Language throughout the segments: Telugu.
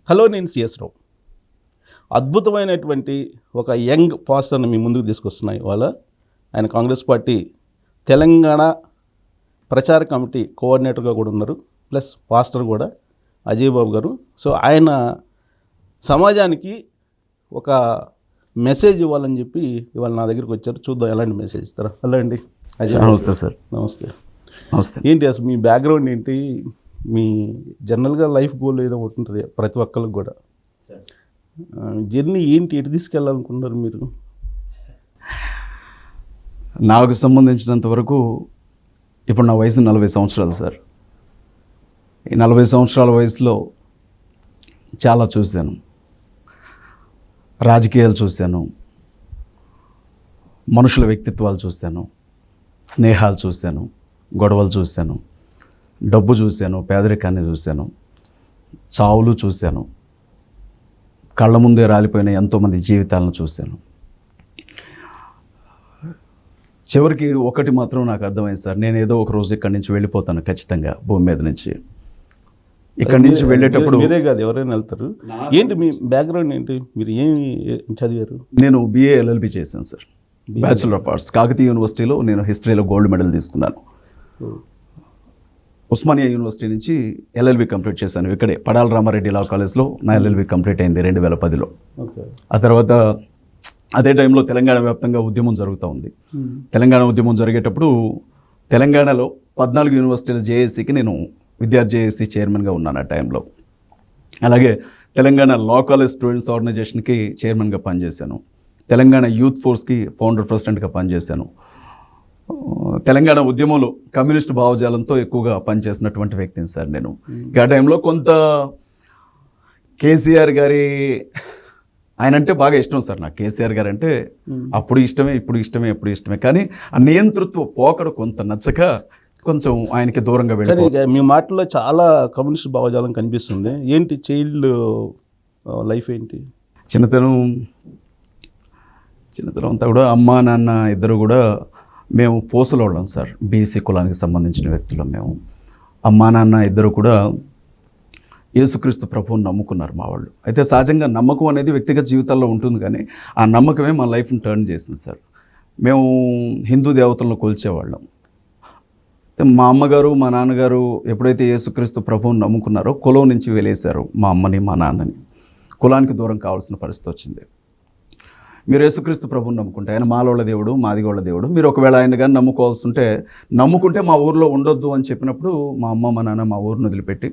హలో, నేను సిఎస్ రావు. అద్భుతమైనటువంటి ఒక యంగ్ పాస్టర్ని మీ ముందుకు తీసుకొస్తున్నాయి ఇవాళ. ఆయన కాంగ్రెస్ పార్టీ తెలంగాణ ప్రచార కమిటీ కోఆర్డినేటర్గా కూడా ఉన్నారు, ప్లస్ పాస్టర్ కూడా, అజయ్ బాబు గారు. సో ఆయన సమాజానికి ఒక మెసేజ్ ఇవ్వాలని చెప్పి ఇవాళ నా దగ్గరికి వచ్చారు. చూద్దాం ఎలాంటి మెసేజ్ ఇస్తారా. హలో అండి అజయ్. నమస్తే సార్. నమస్తే. నమస్తే. ఏంటి అసలు మీ బ్యాక్గ్రౌండ్ ఏంటి? మీ జనరల్గా లైఫ్ గోల్ ఏదో ఒకటి ఉంటుంది ప్రతి ఒక్కరికి కూడా. జర్నీ ఏంటి, ఎటు తీసుకెళ్ళాలనుకుంటున్నారు మీరు? నాకు సంబంధించినంత వరకు ఇప్పుడు నా వయసు 40 సంవత్సరాలు సార్. ఈ 40 సంవత్సరాల వయసులో చాలా చూశాను. రాజకీయాలు చూశాను, మనుషుల వ్యక్తిత్వాలు చూశాను, స్నేహాలు చూశాను, గొడవలు చూశాను, డబ్బు చూశాను, పేదరికాన్ని చూశాను, చావులు చూశాను, కళ్ళ ముందే రాలిపోయిన ఎంతోమంది జీవితాలను చూశాను. చివరికి ఒకటి మాత్రం నాకు అర్థమైంది సార్, నేను ఏదో ఒక రోజు ఇక్కడి నుంచి వెళ్ళిపోతాను ఖచ్చితంగా, భూమి మీద నుంచి. ఇక్కడి నుంచి వెళ్ళేటప్పుడు మీరే కాదు ఎవరైనా వెళ్తారు. ఏంటి మీ బ్యాక్గ్రౌండ్ ఏంటి, మీరు ఏమి చదివారు? నేను BA LLB చేశాను sir, bachelor of arts. Kakatiya యూనివర్సిటీలో నేను హిస్టరీలో గోల్డ్ మెడల్ తీసుకున్నాను. ఉస్మానియా యూనివర్సిటీ నుంచి LLB కంప్లీట్ చేశాను. ఇక్కడే పడాల రామారెడ్డి లా కాలేజ్లో నా LLB కంప్లీట్ అయింది 2010లో. ఆ తర్వాత అదే టైంలో తెలంగాణ వ్యాప్తంగా ఉద్యమం జరుగుతూ ఉంది. తెలంగాణ ఉద్యమం జరిగేటప్పుడు తెలంగాణలో 14 యూనివర్సిటీల JACకి నేను విద్యార్థి JAC చైర్మన్గా ఉన్నాను ఆ టైంలో. అలాగే తెలంగాణ లా కాలేజ్ స్టూడెంట్స్ ఆర్గనైజేషన్కి చైర్మన్గా పనిచేశాను. తెలంగాణ యూత్ ఫోర్స్కి ఫౌండర్ ప్రెసిడెంట్గా పనిచేశాను. తెలంగాణ ఉద్యమంలో కమ్యూనిస్ట్ భావజాలంతో ఎక్కువగా పనిచేసినటువంటి వ్యక్తిని సార్ నేను. ఆ టైంలో కొంత కేసీఆర్ గారి ఆయన అంటే బాగా ఇష్టం సార్ నాకు. కేసీఆర్ గారు అంటే అప్పుడు ఇష్టమే, ఇప్పుడు ఇష్టమే, ఎప్పుడు ఇష్టమే. కానీ ఆ నియంతృత్వ పోకడ కొంత నచ్చక కొంచెం ఆయనకి దూరంగా వెళ్ళి. మీ మాటల్లో చాలా కమ్యూనిస్ట్ భావజాలం కనిపిస్తుంది. ఏంటి చైల్డ్ లైఫ్ ఏంటి? చిన్నతనం అంతా కూడా అమ్మా నాన్న ఇద్దరు కూడా మేము పోసలో వాళ్ళం సార్. BC కులానికి సంబంధించిన వ్యక్తులు మేము. అమ్మా నాన్న ఇద్దరు కూడా యేసుక్రీస్తు ప్రభువుని నమ్ముకున్నారు మా వాళ్ళు. అయితే సహజంగా నమ్మకం అనేది వ్యక్తిగత జీవితాల్లో ఉంటుంది, కానీ ఆ నమ్మకమే మా లైఫ్ని టర్న్ చేసింది సార్. మేము హిందూ దేవతలను కొలిచేవాళ్ళం. మా అమ్మగారు మా నాన్నగారు ఎప్పుడైతే యేసుక్రీస్తు ప్రభువుని నమ్ముకున్నారో కులం నుంచి వెలేశారు మా అమ్మని మా నాన్నని. కులానికి దూరం కావాల్సిన పరిస్థితి వచ్చింది. మీరు యేసుక్రీస్తు ప్రభువుని నమ్ముకుంటే ఆయన మాలోళ్ళ దేవుడు, మాదిగోళ్ళ దేవుడు, మీరు ఒకవేళ ఆయన కానీ నమ్ముకుంటే మా ఊరిలో ఉండొద్దు అని చెప్పినప్పుడు మా అమ్మ మా నాన్న మా ఊరిని వదిలిపెట్టి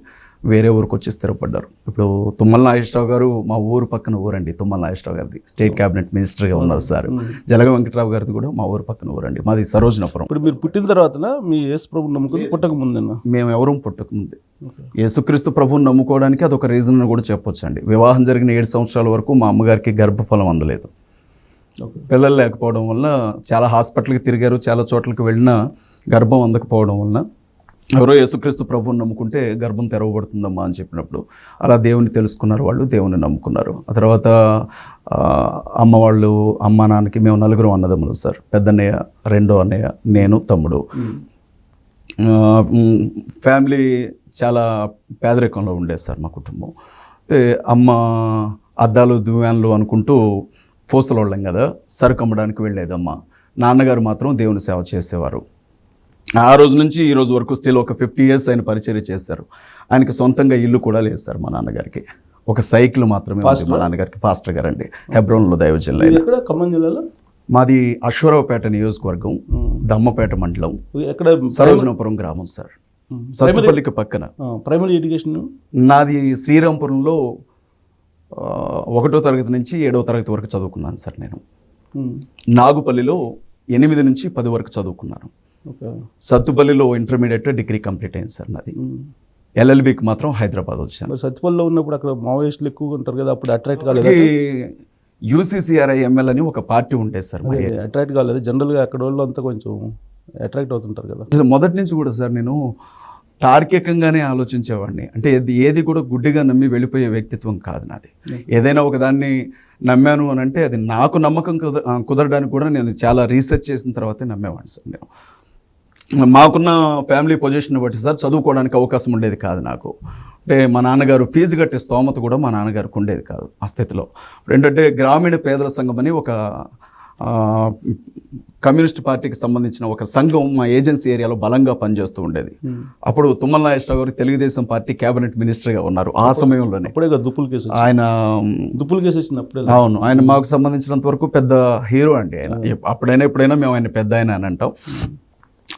వేరే ఊరికి వచ్చి స్థిరపడ్డారు. ఇప్పుడు తుమ్మల నాగేశ్వరరావు గారు మా ఊరు పక్కన ఊరండి. తుమ్మల నాగేశ్వరరావు గారిది స్టేట్ క్యాబినెట్ మినిస్టర్గా ఉన్నారు సార్. జలగ వెంకటరావు గారిది కూడా మా ఊరు పక్కన ఊరండి. మాది సరోజనపురం. ఇప్పుడు మీరు పుట్టిన తర్వాత మీ యేసు ప్రభువుని నమ్ముకుని పుట్టక ముందన్నా? మేము ఎవరూ పుట్టక ముందే యేసుక్రీస్తు ప్రభువుని నమ్ముకోవడానికి అదొక రీజన్ అని కూడా చెప్పొచ్చు అండి. వివాహం జరిగిన 7 సంవత్సరాల వరకు మా అమ్మగారికి గర్భఫలం అందలేదు. పిల్లలు లేకపోవడం వల్ల చాలా హాస్పిటల్కి తిరిగారు, చాలా చోట్లకి వెళ్ళినా గర్భం అందకపోవడం వలన ఎవరో యేసుక్రీస్తు ప్రభువుని నమ్ముకుంటే గర్భం తెరవబడుతుందమ్మా అని చెప్పినప్పుడు అలా దేవుని తెలుసుకున్నారు, వాళ్ళు దేవుని నమ్ముకున్నారు. ఆ తర్వాత అమ్మ నాన్నకి మేము 4 అన్నదమ్ములు సార్. పెద్దన్నయ్య, రెండో అన్నయ్య, నేను, తమ్ముడు. ఫ్యామిలీ చాలా పేదరికంలో ఉండేది సార్ మా కుటుంబం. అయితే అమ్మ అద్దాలు దువ్యాన్లు అనుకుంటూ పోసలు వాళ్ళం కదా, సరుకు అమ్మడానికి వెళ్ళేదమ్మా. నాన్నగారు మాత్రం దేవుని సేవ చేసేవారు. ఆ రోజు నుంచి ఈ రోజు వరకు స్టిల్ ఒక 50 years ఆయన పరిచర్య చేశారు. ఆయనకి సొంతంగా ఇల్లు కూడా లేదు సార్ మా నాన్నగారికి. ఒక సైకిల్ మాత్రమే ఉంది మా నాన్నగారికి. పాస్టర్ గారు అండి, హెబ్రోన్లో దైవజనులు. ఖమ్మం జిల్లాలో మాది అశ్వరావుపేట నియోజకవర్గం, దమ్మపేట మండలం, సరోజనపురం గ్రామం సార్. సత్తుపల్లికి పక్కన. ప్రైమరీ ఎడ్యుకేషన్ నాది శ్రీరాంపురంలో 1వ తరగతి నుంచి 7వ తరగతి వరకు చదువుకున్నాను సార్ నేను. నాగుపల్లిలో 8 నుంచి 10 వరకు చదువుకున్నాను. సత్తుపల్లిలో ఇంటర్మీడియట్, డిగ్రీ కంప్లీట్ అయింది సార్ నాది. LLBకి మాత్రం హైదరాబాద్ వచ్చాను. సత్తుపల్లిలో ఉన్నప్పుడు అక్కడ మావోయిస్టులు ఎక్కువగా ఉంటారు కదా, అప్పుడు అట్రాక్ట్ కాలేదు? UCCRIML అని ఒక పార్టీ ఉండేది సార్. అట్రాక్ట్ కాలేదు జనరల్గా అక్కడ వాళ్ళు అంతా కొంచెం అట్రాక్ట్ అవుతుంటారు కదా. మొదటి నుంచి కూడా సార్ నేను తార్కికంగానే ఆలోచించేవాడిని. అంటే ఏది కూడా గుడ్డిగా నమ్మి వెళ్ళిపోయే వ్యక్తిత్వం కాదు నాది. ఏదైనా ఒకదాన్ని నమ్మాను అని అంటే అది నాకు నమ్మకం కుదరడానికి కూడా నేను చాలా రీసెర్చ్ చేసిన తర్వాతే నమ్మేవాడిని సార్. నేను మాకున్న ఫ్యామిలీ పొజిషన్ బట్టి సార్ చదువుకోవడానికి అవకాశం ఉండేది కాదు నాకు. అంటే మా నాన్నగారు ఫీజు కట్టే స్తోమత కూడా మా నాన్నగారికి ఉండేది కాదు ఆ స్థితిలో. ఏంటంటే గ్రామీణ పేదల సంఘం అని ఒక కమ్యూనిస్ట్ పార్టీకి సంబంధించిన ఒక సంఘం మా ఏజెన్సీ ఏరియాలో బలంగా పనిచేస్తూ ఉండేది. అప్పుడు తుమ్మల నాగేశ్వరరావు గారు తెలుగుదేశం పార్టీ కేబినెట్ మినిస్టర్గా ఉన్నారు ఆ సమయంలోనే. అప్పుడే దుప్పుల కేసు ఆయన దుప్పుల కేసు వచ్చింది అప్పుడే. అవును, ఆయన మాకు సంబంధించినంత వరకు పెద్ద హీరో అండి ఆయన. అప్పుడైనా ఎప్పుడైనా మేము ఆయన పెద్ద ఆయన అని అంటాం.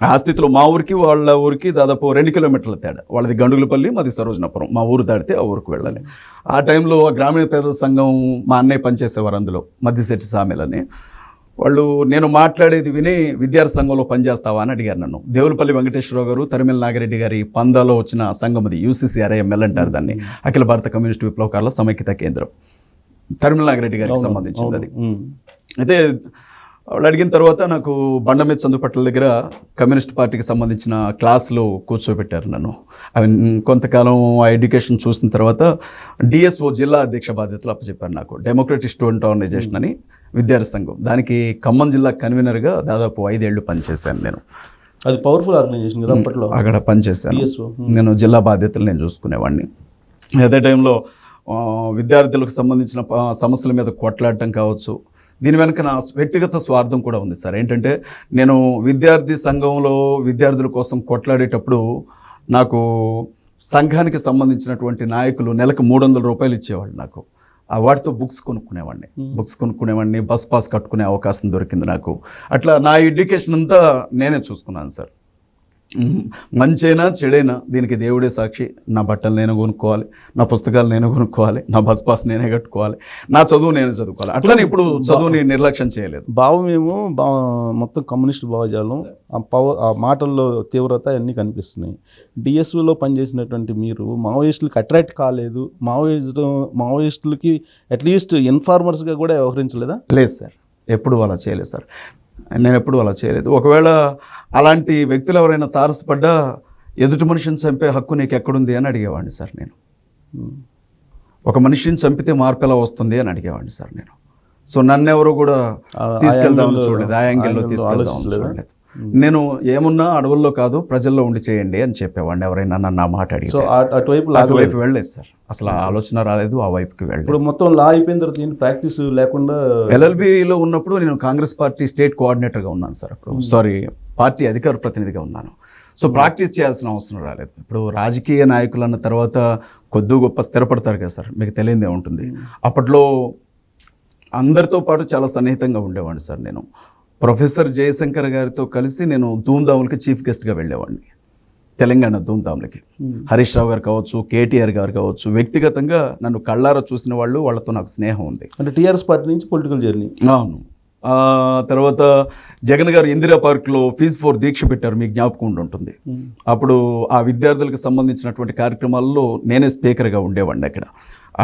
ఆ స్థితిలో మా ఊరికి వాళ్ళ ఊరికి దాదాపు 2 కిలోమీటర్ల తేడా. వాళ్ళది గండుగులపల్లి, మాది సరోజనపురం. మా ఊరు దాటితే ఆ ఊరికి వెళ్ళాలి. ఆ టైంలో గ్రామీణ పేదల సంఘం మా అన్నయ్య పనిచేసేవారు అందులో, మద్దిశెట్టి సామెలని. వాళ్ళు నేను మాట్లాడేది విని విద్యార్థి సంఘంలో పనిచేస్తావా అని అడిగారు నన్ను. దేవులపల్లి వెంకటేశ్వరరావు గారు, తరిమెల నాగిరెడ్డి గారి పందాలో వచ్చిన సంఘం అది, UCCRIML అంటారు దాన్ని, అఖిల భారత కమ్యూనిస్టు విప్లవకారుల సమైక్యత కేంద్రం. తరిమెల నాగిరెడ్డి గారికి సంబంధించింది అది. అయితే వాళ్ళు అడిగిన తర్వాత నాకు బండమీద చందుపట్ల దగ్గర కమ్యూనిస్ట్ పార్టీకి సంబంధించిన క్లాసులో కూర్చోబెట్టారు నన్ను. అవి కొంతకాలం ఆ ఎడ్యుకేషన్ చూసిన తర్వాత DSO జిల్లా అధ్యక్ష బాధ్యతలు అప్పచెప్పారు నాకు. డెమోక్రటిక్ స్టూడెంట్ ఆర్గనైజేషన్ అని విద్యార్థి సంఘం, దానికి ఖమ్మం జిల్లా కన్వీనర్గా దాదాపు 5 ఏళ్ళు పనిచేశాను నేను. అది పవర్ఫుల్ ఆర్గనైజేషన్ కదా అప్పట్లో. అక్కడ పనిచేశాను నేను, జిల్లా బాధ్యతలు నేను చూసుకునేవాడిని. అదే టైంలో విద్యార్థులకు సంబంధించిన సమస్యల మీద కొట్లాడటం కావచ్చు, దీని వెనుక నా వ్యక్తిగత స్వార్థం కూడా ఉంది సార్. ఏంటంటే నేను విద్యార్థి సంఘంలో విద్యార్థుల కోసం కొట్లాడేటప్పుడు నాకు సంఘానికి సంబంధించినటువంటి నాయకులు నెలకు 300 రూపాయలు ఇచ్చేవాళ్ళు నాకు. వాటితో బుక్స్ కొనుక్కునేవాడిని, బస్ పాస్ కట్టుకునే అవకాశం దొరికింది నాకు. అట్లా నా ఎడ్యుకేషన్ అంతా నేనే చూసుకున్నాను సార్. మంచైనా చెడైనా దీనికి దేవుడే సాక్షి. నా బట్టలు నేను కొనుక్కోవాలి, నా పుస్తకాలు నేను కొనుక్కోవాలి, నా బస్ పాస్ నేనే కట్టుకోవాలి, నా చదువు నేనే చదువుకోవాలి. అట్లనే ఇప్పుడు చదువుని నిర్లక్ష్యం చేయలేదు. భావమేమో మొత్తం కమ్యూనిస్ట్ భావజాలం, ఆ మాటల్లో తీవ్రత అన్నీ కనిపిస్తున్నాయి. DSOలో పనిచేసినటువంటి మీరు మావోయిస్టులకు అట్రాక్ట్ కాలేదు, మావోయిస్టులకి అట్లీస్ట్ ఇన్ఫార్మర్స్గా కూడా వ్యవహరించలేదా? లేదు సార్, ఎప్పుడు అలా చేయలేదు సార్. నేను ఎప్పుడు అలా చేయలేదు. ఒకవేళ అలాంటి వ్యక్తులు ఎవరైనా తారసపడ్డా ఎదుటి మనిషిని చంపే హక్కు నీకు ఎక్కడుంది అని అడిగేవాడిని సార్ నేను. ఒక మనిషిని చంపితే మార్పు ఎలా వస్తుంది అని అడిగేవాడిని సార్ నేను. సో నన్ను ఎవరు కూడా తీసుకెళ్దామని చూడలేదు, ఆ యాంగిల్లో తీసుకెళ్దామని చూడలేదు. నేను ఏమున్నా అడవుల్లో కాదు ప్రజల్లో ఉండి చేయండి అని చెప్పేవాడిని ఎవరైనా నన్ను ఆ మాట అడిగి. అటువైపు వెళ్ళలేదు సార్, అసలు ఆ ఆలోచన రాలేదు, ఆ వైపుకి వెళ్ళలేదు. ఇప్పుడు మొత్తం లా అయిపోయిన తర్వాత ప్రాక్టీస్ లేకుండా LLBలో ఉన్నప్పుడు నేను కాంగ్రెస్ పార్టీ స్టేట్ కోఆర్డినేటర్గా ఉన్నాను సార్. అప్పుడు పార్టీ అధికార ప్రతినిధిగా ఉన్నాను. సో ప్రాక్టీస్ చేయాల్సిన అవసరం రాలేదు. ఇప్పుడు రాజకీయ నాయకులు అన్న తర్వాత కొద్ది గొప్ప స్థిరపడతారు కదా సార్, మీకు తెలియదే ఉంటుంది. అప్పట్లో అందరితో పాటు చాలా సన్నిహితంగా ఉండేవాడిని సార్ నేను. ప్రొఫెసర్ జయశంకర్ గారితో కలిసి నేను ధూమ్ధాములకి చీఫ్ గెస్ట్గా వెళ్ళేవాడిని, తెలంగాణ ధూమ్ధాములకి. హరీష్ రావు గారు కావచ్చు, KTR గారు కావచ్చు, వ్యక్తిగతంగా నన్ను కళ్ళారా చూసిన వాళ్ళు, వాళ్ళతో నాకు స్నేహం ఉంది. అంటే TRS పార్టీ నుంచి పొలిటికల్ జర్నీ. అవును. తర్వాత జగన్ గారు ఇందిరా పార్క్లో ఫీజ్ 4 దీక్ష పెట్టారు, మీకు జ్ఞాపకం ఉంటుంది. అప్పుడు ఆ విద్యార్థులకు సంబంధించినటువంటి కార్యక్రమాల్లో నేనే స్పీకర్గా ఉండేవాడిని అక్కడ.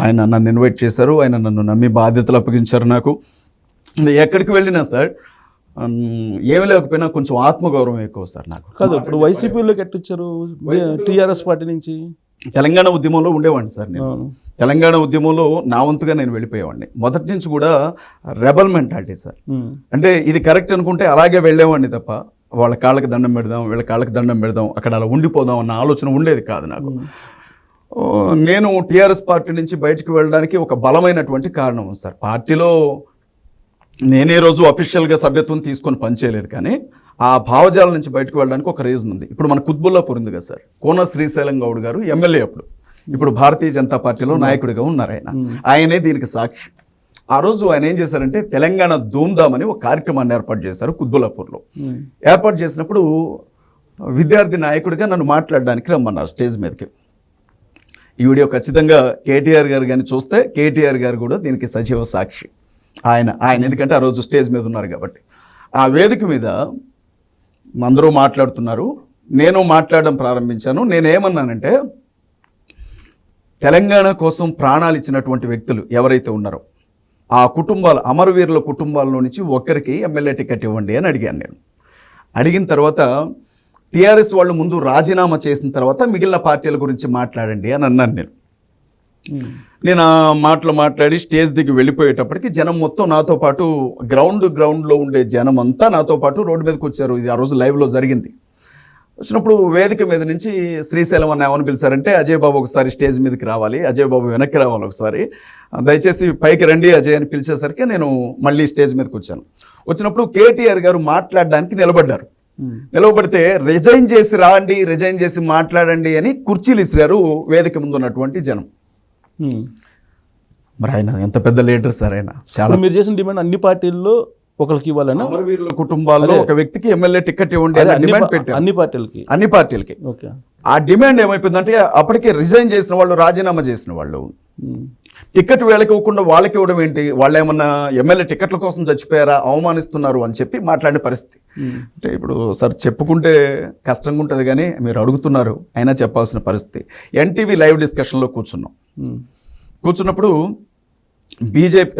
ఆయన నన్ను ఇన్వైట్ చేశారు, ఆయన నన్ను నమ్మి బాధ్యతలు అప్పగించారు నాకు. ఎక్కడికి వెళ్ళినా సార్ ఏమి లేకపోయినా కొంచెం ఆత్మగౌరవం ఎక్కువ సార్ నాకు. కాదు, ఇప్పుడు వైసీపీలోకి ఎట్టొచ్చారు TRS పార్టీ నుంచి? తెలంగాణ ఉద్యమంలో ఉండేవాడిని సార్ నేను. తెలంగాణ ఉద్యమంలో నా వంతుగా నేను వెళ్ళిపోయేవాడిని. మొదటి నుంచి కూడా రెబల్ మెంటాలిటీ సార్. అంటే ఇది కరెక్ట్ అనుకుంటే అలాగే వెళ్ళేవాడిని తప్ప వాళ్ళ కాళ్ళకి దండం పెడదాం, వీళ్ళ కాళ్ళకి దండం పెడదాం, అక్కడ అలా ఉండిపోదాం అన్న ఆలోచన ఉండేది కాదు నాకు. నేను TRS పార్టీ నుంచి బయటకు వెళ్ళడానికి ఒక బలమైనటువంటి కారణం ఉంది సార్. పార్టీలో నేనే రోజు అఫీషియల్గా సభ్యత్వం తీసుకొని పనిచేయలేదు, కానీ ఆ భావజాలం నుంచి బయటకు వెళ్ళడానికి ఒక రీజన్ ఉంది. ఇప్పుడు మన కుత్బుల్లాపూర్ ఉంది కదా సార్, కోన శ్రీశైలం గౌడ్ గారు ఎమ్మెల్యే అప్పుడు, ఇప్పుడు భారతీయ జనతా పార్టీలో నాయకుడిగా ఉన్నారు ఆయన. ఆయనే దీనికి సాక్షి. ఆ రోజు ఆయన ఏం చేశారంటే తెలంగాణ ధూమ్ధామ్ అని ఒక కార్యక్రమాన్ని ఏర్పాటు చేశారు కుత్బుల్లాపూర్లో. ఏర్పాటు చేసినప్పుడు విద్యార్థి నాయకుడిగా నన్ను మాట్లాడడానికి రమ్మన్నారు స్టేజ్ మీదకి. ఈ వీడియో ఖచ్చితంగా KTR గారు కానీ చూస్తే KTR గారు కూడా దీనికి సజీవ సాక్షి. ఆయన ఎందుకంటే ఆ రోజు స్టేజ్ మీద ఉన్నారు కాబట్టి. ఆ వేదిక మీద అందరూ మాట్లాడుతున్నారు, నేను మాట్లాడడం ప్రారంభించాను. నేనేమన్నానంటే తెలంగాణ కోసం ప్రాణాలు ఇచ్చినటువంటి వ్యక్తులు ఎవరైతే ఉన్నారో ఆ కుటుంబాలు, అమరవీరుల కుటుంబాల్లో నుంచి ఒక్కరికి ఎమ్మెల్యే టికెట్ ఇవ్వండి అని అడిగాను నేను. అడిగిన తర్వాత TRS వాళ్ళు ముందు రాజీనామా చేసిన తర్వాత మిగిలిన పార్టీల గురించి మాట్లాడండి అని అన్నాను నేను. నేను ఆ మాట్లాడి స్టేజ్ దిగి వెళ్ళిపోయేటప్పటికి జనం మొత్తం నాతో పాటు గ్రౌండ్లో ఉండే జనం అంతా నాతో పాటు రోడ్డు మీదకి వచ్చారు. ఇది ఆ రోజు లైవ్లో జరిగింది. వచ్చినప్పుడు వేదిక మీద నుంచి శ్రీశైలం అన్న ఏమని పిలిచారంటే, అజయ్ బాబు ఒకసారి స్టేజ్ మీదకి రావాలి, అజయ్ బాబు వెనక్కి రావాలి ఒకసారి, దయచేసి పైకి రండి అజయ్ అని పిలిచేసరికి నేను మళ్ళీ స్టేజ్ మీదకి వచ్చాను. వచ్చినప్పుడు కేటీఆర్ గారు మాట్లాడడానికి నిలబడ్డారు. నిలబడితే రిజైన్ చేసి రాండి, రిజైన్ చేసి మాట్లాడండి అని కుర్చీలు ఇసిరారు వేదిక ముందు ఉన్నటువంటి జనం. మరి ఆయన ఎంత పెద్ద లీడర్ సార్ ఆయన. చాలా మీరు చేసిన డిమాండ్ అన్ని పార్టీల్లో ఒకరికి ఇవ్వాలని, అమరవీరుల కుటుంబాల్లో ఒక వ్యక్తికి ఎమ్మెల్యే టికెట్ ఇవ్వండి అని డిమాండ్ పెట్టారు. అన్ని పార్టీలకి. ఓకే. ఆ డిమాండ్ ఏమైపోయిందంటే అప్పటికే రిజైన్ చేసిన వాళ్ళు, రాజీనామా చేసిన వాళ్ళు టికెట్ వీళ్ళకి ఇవ్వకుండా వాళ్ళకి ఇవ్వడం ఏంటి, వాళ్ళు ఏమన్నా ఎమ్మెల్యే టికెట్ల కోసం చచ్చిపోయారా, అవమానిస్తున్నారు అని చెప్పి మాట్లాడే పరిస్థితి. అంటే ఇప్పుడు సార్ చెప్పుకుంటే కష్టంగా ఉంటుంది కానీ మీరు అడుగుతున్నారు అయినా చెప్పాల్సిన పరిస్థితి. ఎన్టీవీ లైవ్ డిస్కషన్లో కూర్చున్నప్పుడు బీజేపీ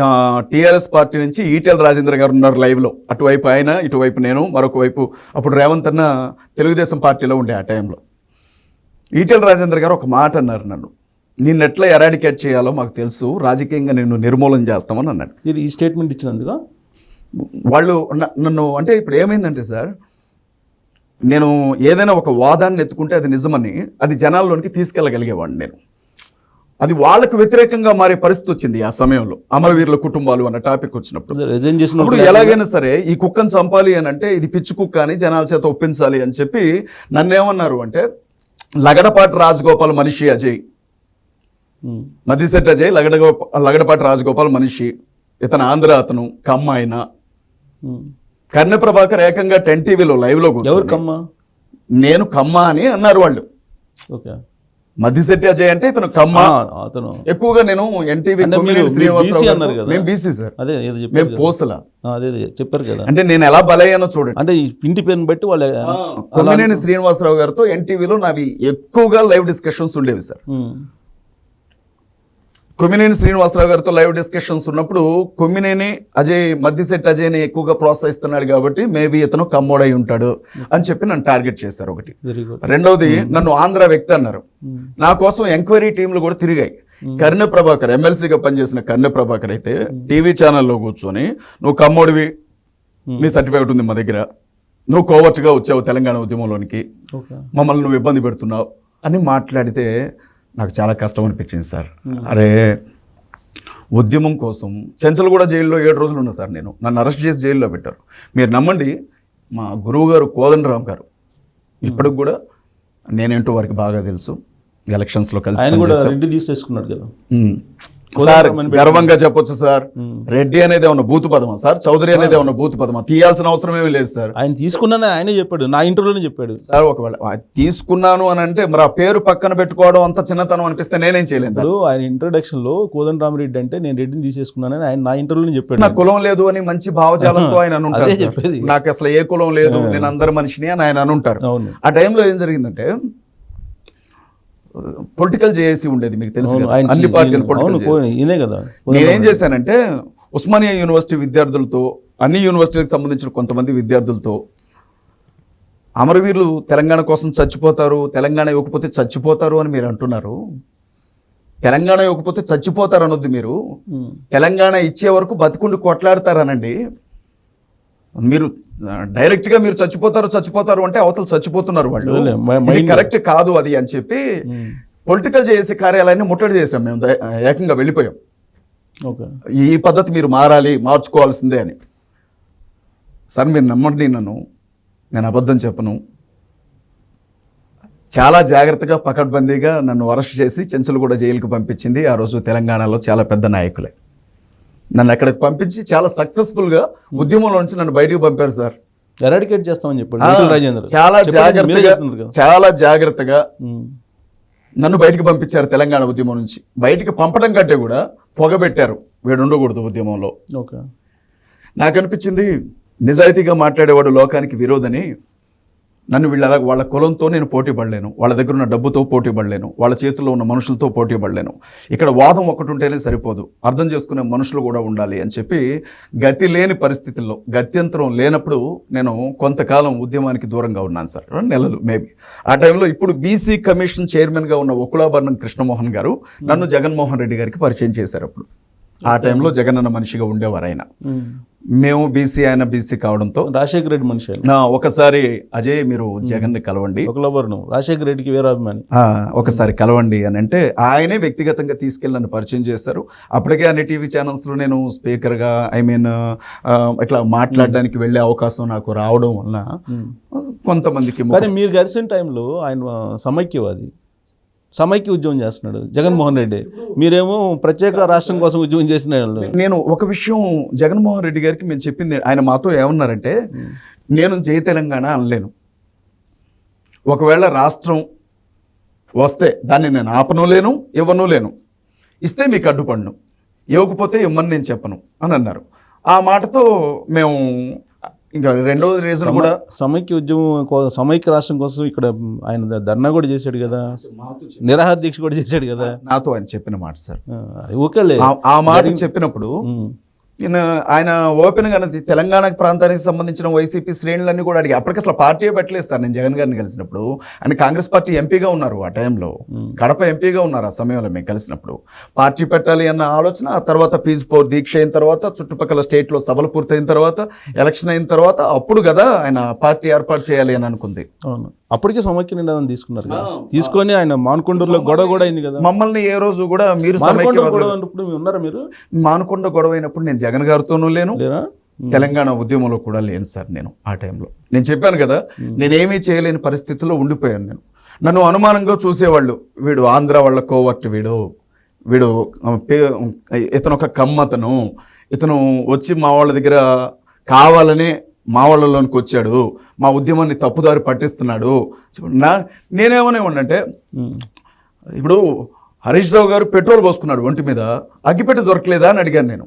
టీఆర్ఎస్ పార్టీ నుంచి ఈటెల రాజేంద్ర గారు ఉన్నారు లైవ్లో. అటువైపు ఆయన, ఇటువైపు నేను, మరొక వైపు అప్పుడు రేవంత్ అన్న తెలుగుదేశం పార్టీలో ఉండే ఆ టైంలో. ఈటెల రాజేంద్ర గారు ఒక మాట అన్నారు, నన్ను నిన్ను ఎట్లా ఎరాడికేట్ చేయాలో మాకు తెలుసు, రాజకీయంగా నిన్ను నిర్మూలన చేస్తామని అన్నాడు. ఇది ఈ స్టేట్మెంట్ ఇచ్చినందుకు వాళ్ళు నన్ను, అంటే ఇప్పుడు ఏమైందంటే సార్, నేను ఏదైనా ఒక వాదాన్ని ఎత్తుకుంటే అది నిజమని అది జనాల్లోనికి తీసుకెళ్ళగలిగేవాడిని నేను. అది వాళ్ళకు వ్యతిరేకంగా మారే పరిస్థితి వచ్చింది ఆ సమయంలో, అమరవీరుల కుటుంబాలు అన్న టాపిక్ వచ్చినప్పుడు. అప్పుడు ఎలాగైనా సరే ఈ కుక్కను చంపాలి అని అంటే ఇది పిచ్చి కుక్క అని జనాల చేత ఒప్పించాలి అని చెప్పి నన్నేమన్నారు అంటే, లగడపాటి రాజగోపాల్ మనిషి అజయ్, మద్దిశెట్టి అజయ్ లగడపాటి రాజగోపాల్ మనిషి, ఇతను ఆంధ్ర, అతను కమ్మ ఆయన. కన్నె ప్రభాకర్ ఏకంగా 10 టీవీలో లైవ్లో నేను కమ్మ అని అన్నారు వాళ్ళు. ఓకే. మద్దిశెట్టి అజయ్ అంటే ఇతను కమ్మ. అతను ఎక్కువగా నేను ఎన్టీవీ శ్రీనివాసరావు, మేము బీసీ సార్, మేము కోసల. అదే చెప్పారు కదా. అంటే నేను ఎలా బలయ్యానో చూడండి. అంటే ఇంటి పేరుని బట్టి వాళ్ళు కొమ్మినేని శ్రీనివాసరావు గారితో ఎన్టీవీలో నావి ఎక్కువగా లైవ్ డిస్కషన్స్ ఉండేవి సార్. కొమ్మినేని శ్రీనివాసరావు గారితో లైవ్ డిస్కషన్స్ ఉన్నప్పుడు కొమ్మినేని అజయ్, మద్దిశెట్టి అజయ్ని ఎక్కువగా ప్రోత్సహిస్తున్నాడు కాబట్టి మేబీ ఇతను కమ్మోడై ఉంటాడు అని చెప్పి నన్ను టార్గెట్ చేశారు ఒకటి. రెండవది, నన్ను ఆంధ్ర వ్యక్తి అన్నారు. నా కోసం ఎంక్వైరీ టీంలు కూడా తిరిగాయి. కర్ణె ప్రభాకర్, ఎమ్మెల్సీగా పనిచేసిన కర్ణె ప్రభాకర్ అయితే టీవీ ఛానల్లో కూర్చొని, నువ్వు కమ్మోడివి, నీ సర్టిఫికేట్ ఉంది మా దగ్గర, నువ్వు కోవర్ట్గా వచ్చావు తెలంగాణ ఉద్యమంలోనికి, మమ్మల్ని నువ్వు ఇబ్బంది పెడుతున్నావు అని మాట్లాడితే నాకు చాలా కష్టం అనిపించింది సార్. అరే, ఉద్యమం కోసం చెంచల్గూడ జైల్లో 7 రోజులు ఉన్నా సార్ నేను. నన్ను అరెస్ట్ చేసి జైల్లో పెట్టారు. మీరు నమ్మండి, మా గురువు గారు కోదండరామ్ గారు ఇప్పటికి కూడా నేనేంటో వారికి బాగా తెలుసు. ఎలక్షన్స్లో కలిసి తీసేసుకున్నాడు కదా సార్, గర్వంగా చెప్పొచ్చు సార్. రెడ్డి అనేది ఏమన్నా బూతు పదమా సార్? చౌదరి అనేది ఏమన్నా బూతు పదమా? తీయాల్సిన అవసరం ఏమీ లేదు సార్. ఆయన తీసుకున్నానని ఆయనే చెప్పాడు, నా ఇంటర్వ్యూలోనే చెప్పాడు సార్. ఒకవేళ తీసుకున్నాను అని అంటే మరి ఆ పేరు పక్కన పెట్టుకోవడం అంత చిన్నతనం అనిపిస్తే నేనేం చేయలేదు. ఆయన ఇంట్రొడక్షన్ లో కోదండరామిరెడ్డి అంటే నేను రెడ్డిని తీసేసుకున్నానని ఆయన నా ఇంటర్వ్యూలో చెప్పాడు. నాకు కులం లేదు అని మంచి భావజాలంతో ఆయన అనుంటారు. నాకు అసలు ఏ కులం లేదు, నేను అందరి మనిషిని అని ఆయన అనుంటారు. ఆ టైంలో ఏం జరిగిందంటే, పొలిటికల్ జేఏసీ ఉండేది, మీకు తెలుసు కదా, అన్ని పార్టీలు పొలిటికల్ జేఏసీ. నేనేం చేశానంటే ఉస్మానియా యూనివర్సిటీ విద్యార్థులతో, అన్ని యూనివర్సిటీలకు సంబంధించిన కొంతమంది విద్యార్థులతో, అమరవీరులు తెలంగాణ కోసం చచ్చిపోతారు, తెలంగాణ ఇవ్వకపోతే చచ్చిపోతారు అని మీరు అంటున్నారు. తెలంగాణ ఇవ్వకపోతే చచ్చిపోతారు అనొద్దు మీరు, తెలంగాణ ఇచ్చే వరకు బతుకుండి కొట్లాడతారనండి. మీరు డైరెక్ట్ గా మీరు చచ్చిపోతారు అంటే అవతల చచ్చిపోతున్నారు వాళ్ళు, ఇది కరెక్ట్ కాదు అది అని చెప్పి పొలిటికల్ జేఏసీ కార్యాలయాన్ని ముట్టడి చేసాం మేము. ఏకంగా వెళ్ళిపోయాం. ఈ పద్ధతి మీరు మార్చుకోవాల్సిందే అని. సార్ మీరు నమ్మండి, నేను అబద్ధం చెప్పను. చాలా జాగ్రత్తగా పకడ్బందీగా నన్ను అరెస్ట్ చేసి చెంచల్గూడ జైలుకు పంపించింది ఆ రోజు తెలంగాణలో చాలా పెద్ద నాయకులే. నన్ను అక్కడికి పంపించి చాలా సక్సెస్ఫుల్గా ఉద్యమంలో నుంచి నన్ను బయటకు పంపారు సార్. ఎరాడికేట్ చేస్తామని చెప్పాడు. చాలా జాగ్రత్తగా నన్ను బయటకు పంపించారు తెలంగాణ ఉద్యమం నుంచి. బయటికి పంపడం కంటే కూడా పొగబెట్టారు, వీడు ఉండకూడదు ఉద్యమంలో. నాకు అనిపించింది, నిజాయితీగా మాట్లాడేవాడు లోకానికి విరోధని. నన్ను వాళ్ళ కులంతో నేను పోటీ పడలేను, వాళ్ళ దగ్గర ఉన్న డబ్బుతో పోటీ పడలేను, వాళ్ళ చేతుల్లో ఉన్న మనుషులతో పోటీ పడలేను. ఇక్కడ వాదం ఒకటి ఉంటేనే సరిపోదు, అర్థం చేసుకునే మనుషులు కూడా ఉండాలి అని చెప్పి గతి లేని పరిస్థితుల్లో, గత్యంతరం లేనప్పుడు నేను కొంతకాలం ఉద్యమానికి దూరంగా ఉన్నాను సార్. 2 నెలలు మేబీ. ఆ టైంలో ఇప్పుడు బీసీ కమిషన్ చైర్మన్గా ఉన్న ఒకులాభరణం కృష్ణమోహన్ గారు నన్ను జగన్మోహన్ రెడ్డి గారికి పరిచయం చేశారు. అప్పుడు ఆ టైంలో జగనన్న మనిషిగా ఉండేవారు ఆయన. మేము బీసీ, ఆయన బీసీ కావడంతో రాజశేఖర రెడ్డి మనిషి ఆయన. ఒకసారి అజయ్ మీరు జగన్ని కలవండి, ఒక లవర్ నువ్వు రాజశేఖర రెడ్డికి వేరే అభిమాని. ఒకసారి కలవండి అని అంటే ఆయనే వ్యక్తిగతంగా తీసుకెళ్ళి నన్ను పరిచయం చేస్తారు. అప్పటికే అన్ని టీవీ ఛానల్స్లో నేను స్పీకర్గా ఇట్లా మాట్లాడడానికి వెళ్ళే అవకాశం నాకు రావడం వలన కొంతమందికి. కానీ మీరు కలిసిన టైంలో ఆయన సమైక్య ఉద్యమం చేస్తున్నాడు జగన్మోహన్ రెడ్డి, మీరేమో ప్రత్యేక రాష్ట్రం కోసం ఉద్యమం చేసిన వాళ్ళు. నేను ఒక విషయం జగన్మోహన్ రెడ్డి గారికి మేము చెప్పింది, ఆయన మాతో ఏమన్నారంటే, నేను జై తెలంగాణ అనలేను, ఒకవేళ రాష్ట్రం వస్తే దాన్ని నేను ఆపను లేను, ఇవ్వను లేను, ఇస్తే మీకు అడ్డుపడను, ఇవ్వకపోతే ఇవ్వమని నేను చెప్పను అని అన్నారు. ఆ మాటతో మేము ఇంకా రెండో రీజన్ కూడా సమైక్య ఉద్యమం, సమైక్య రాష్ట్రం కోసం ఇక్కడ ఆయన ధర్నా కూడా చేశాడు కదా, నిరాహార దీక్ష కూడా చేశాడు కదా. నాతో ఆయన చెప్పిన మాట సార్, ఓకేలే. ఆ మాట చెప్పినప్పుడు ఆయన ఓపెన్గా తెలంగాణ ప్రాంతానికి సంబంధించిన వైసీపీ శ్రేణులన్నీ కూడా అడిగి, అప్పటికి అసలు పార్టీ పెట్టలేదు సార్. నేను జగన్ గారిని కలిసినప్పుడు ఆయన కాంగ్రెస్ పార్టీ ఎంపీగా ఉన్నారు, ఆ టైంలో కడప ఎంపీగా ఉన్నారు. ఆ సమయంలో మేము కలిసినప్పుడు పార్టీ పెట్టాలి అన్న ఆలోచన, ఆ తర్వాత ఫీజు 4 దీక్ష అయిన తర్వాత, చుట్టుపక్కల స్టేట్లో సభలు పూర్తయిన తర్వాత, ఎలక్షన్ అయిన తర్వాత అప్పుడు కదా ఆయన పార్టీ ఏర్పాటు చేయాలి అని అనుకుంది. అవును, అప్పటికే సమైక్య నినాదం తీసుకున్నారు కదా. తీసుకొని ఆయన మానుకొండలో గొడవ కూడా అయింది కదా. మమ్మల్ని ఏ రోజు కూడా మీరు ఉన్నారా మీరు? మానుకొండ గొడవ అయినప్పుడు నేను జగన్ గారితోనూ లేను, తెలంగాణ ఉద్యమంలో కూడా లేను సార్. నేను ఆ టైంలో నేను చెప్పాను కదా, నేనేమీ చేయలేని పరిస్థితుల్లో ఉండిపోయాను. నన్ను అనుమానంగా చూసేవాళ్ళు, వీడు ఆంధ్ర వాళ్ళ కోవర్ట్, వీడు ఇతను ఒక కమ్మతను, ఇతను వచ్చి మా వాళ్ళ దగ్గర కావాలనే మా వాళ్ళలోనికి వచ్చాడు, మా ఉద్యమాన్ని తప్పుదారి పట్టిస్తున్నాడు. నేనేమనేవాడినంటే, ఇప్పుడు హరీష్ రావు గారు పెట్రోల్ పోసుకున్నాడు ఒంటి మీద, అగ్గిపెట్టి దొరకలేదా అని అడిగాను నేను.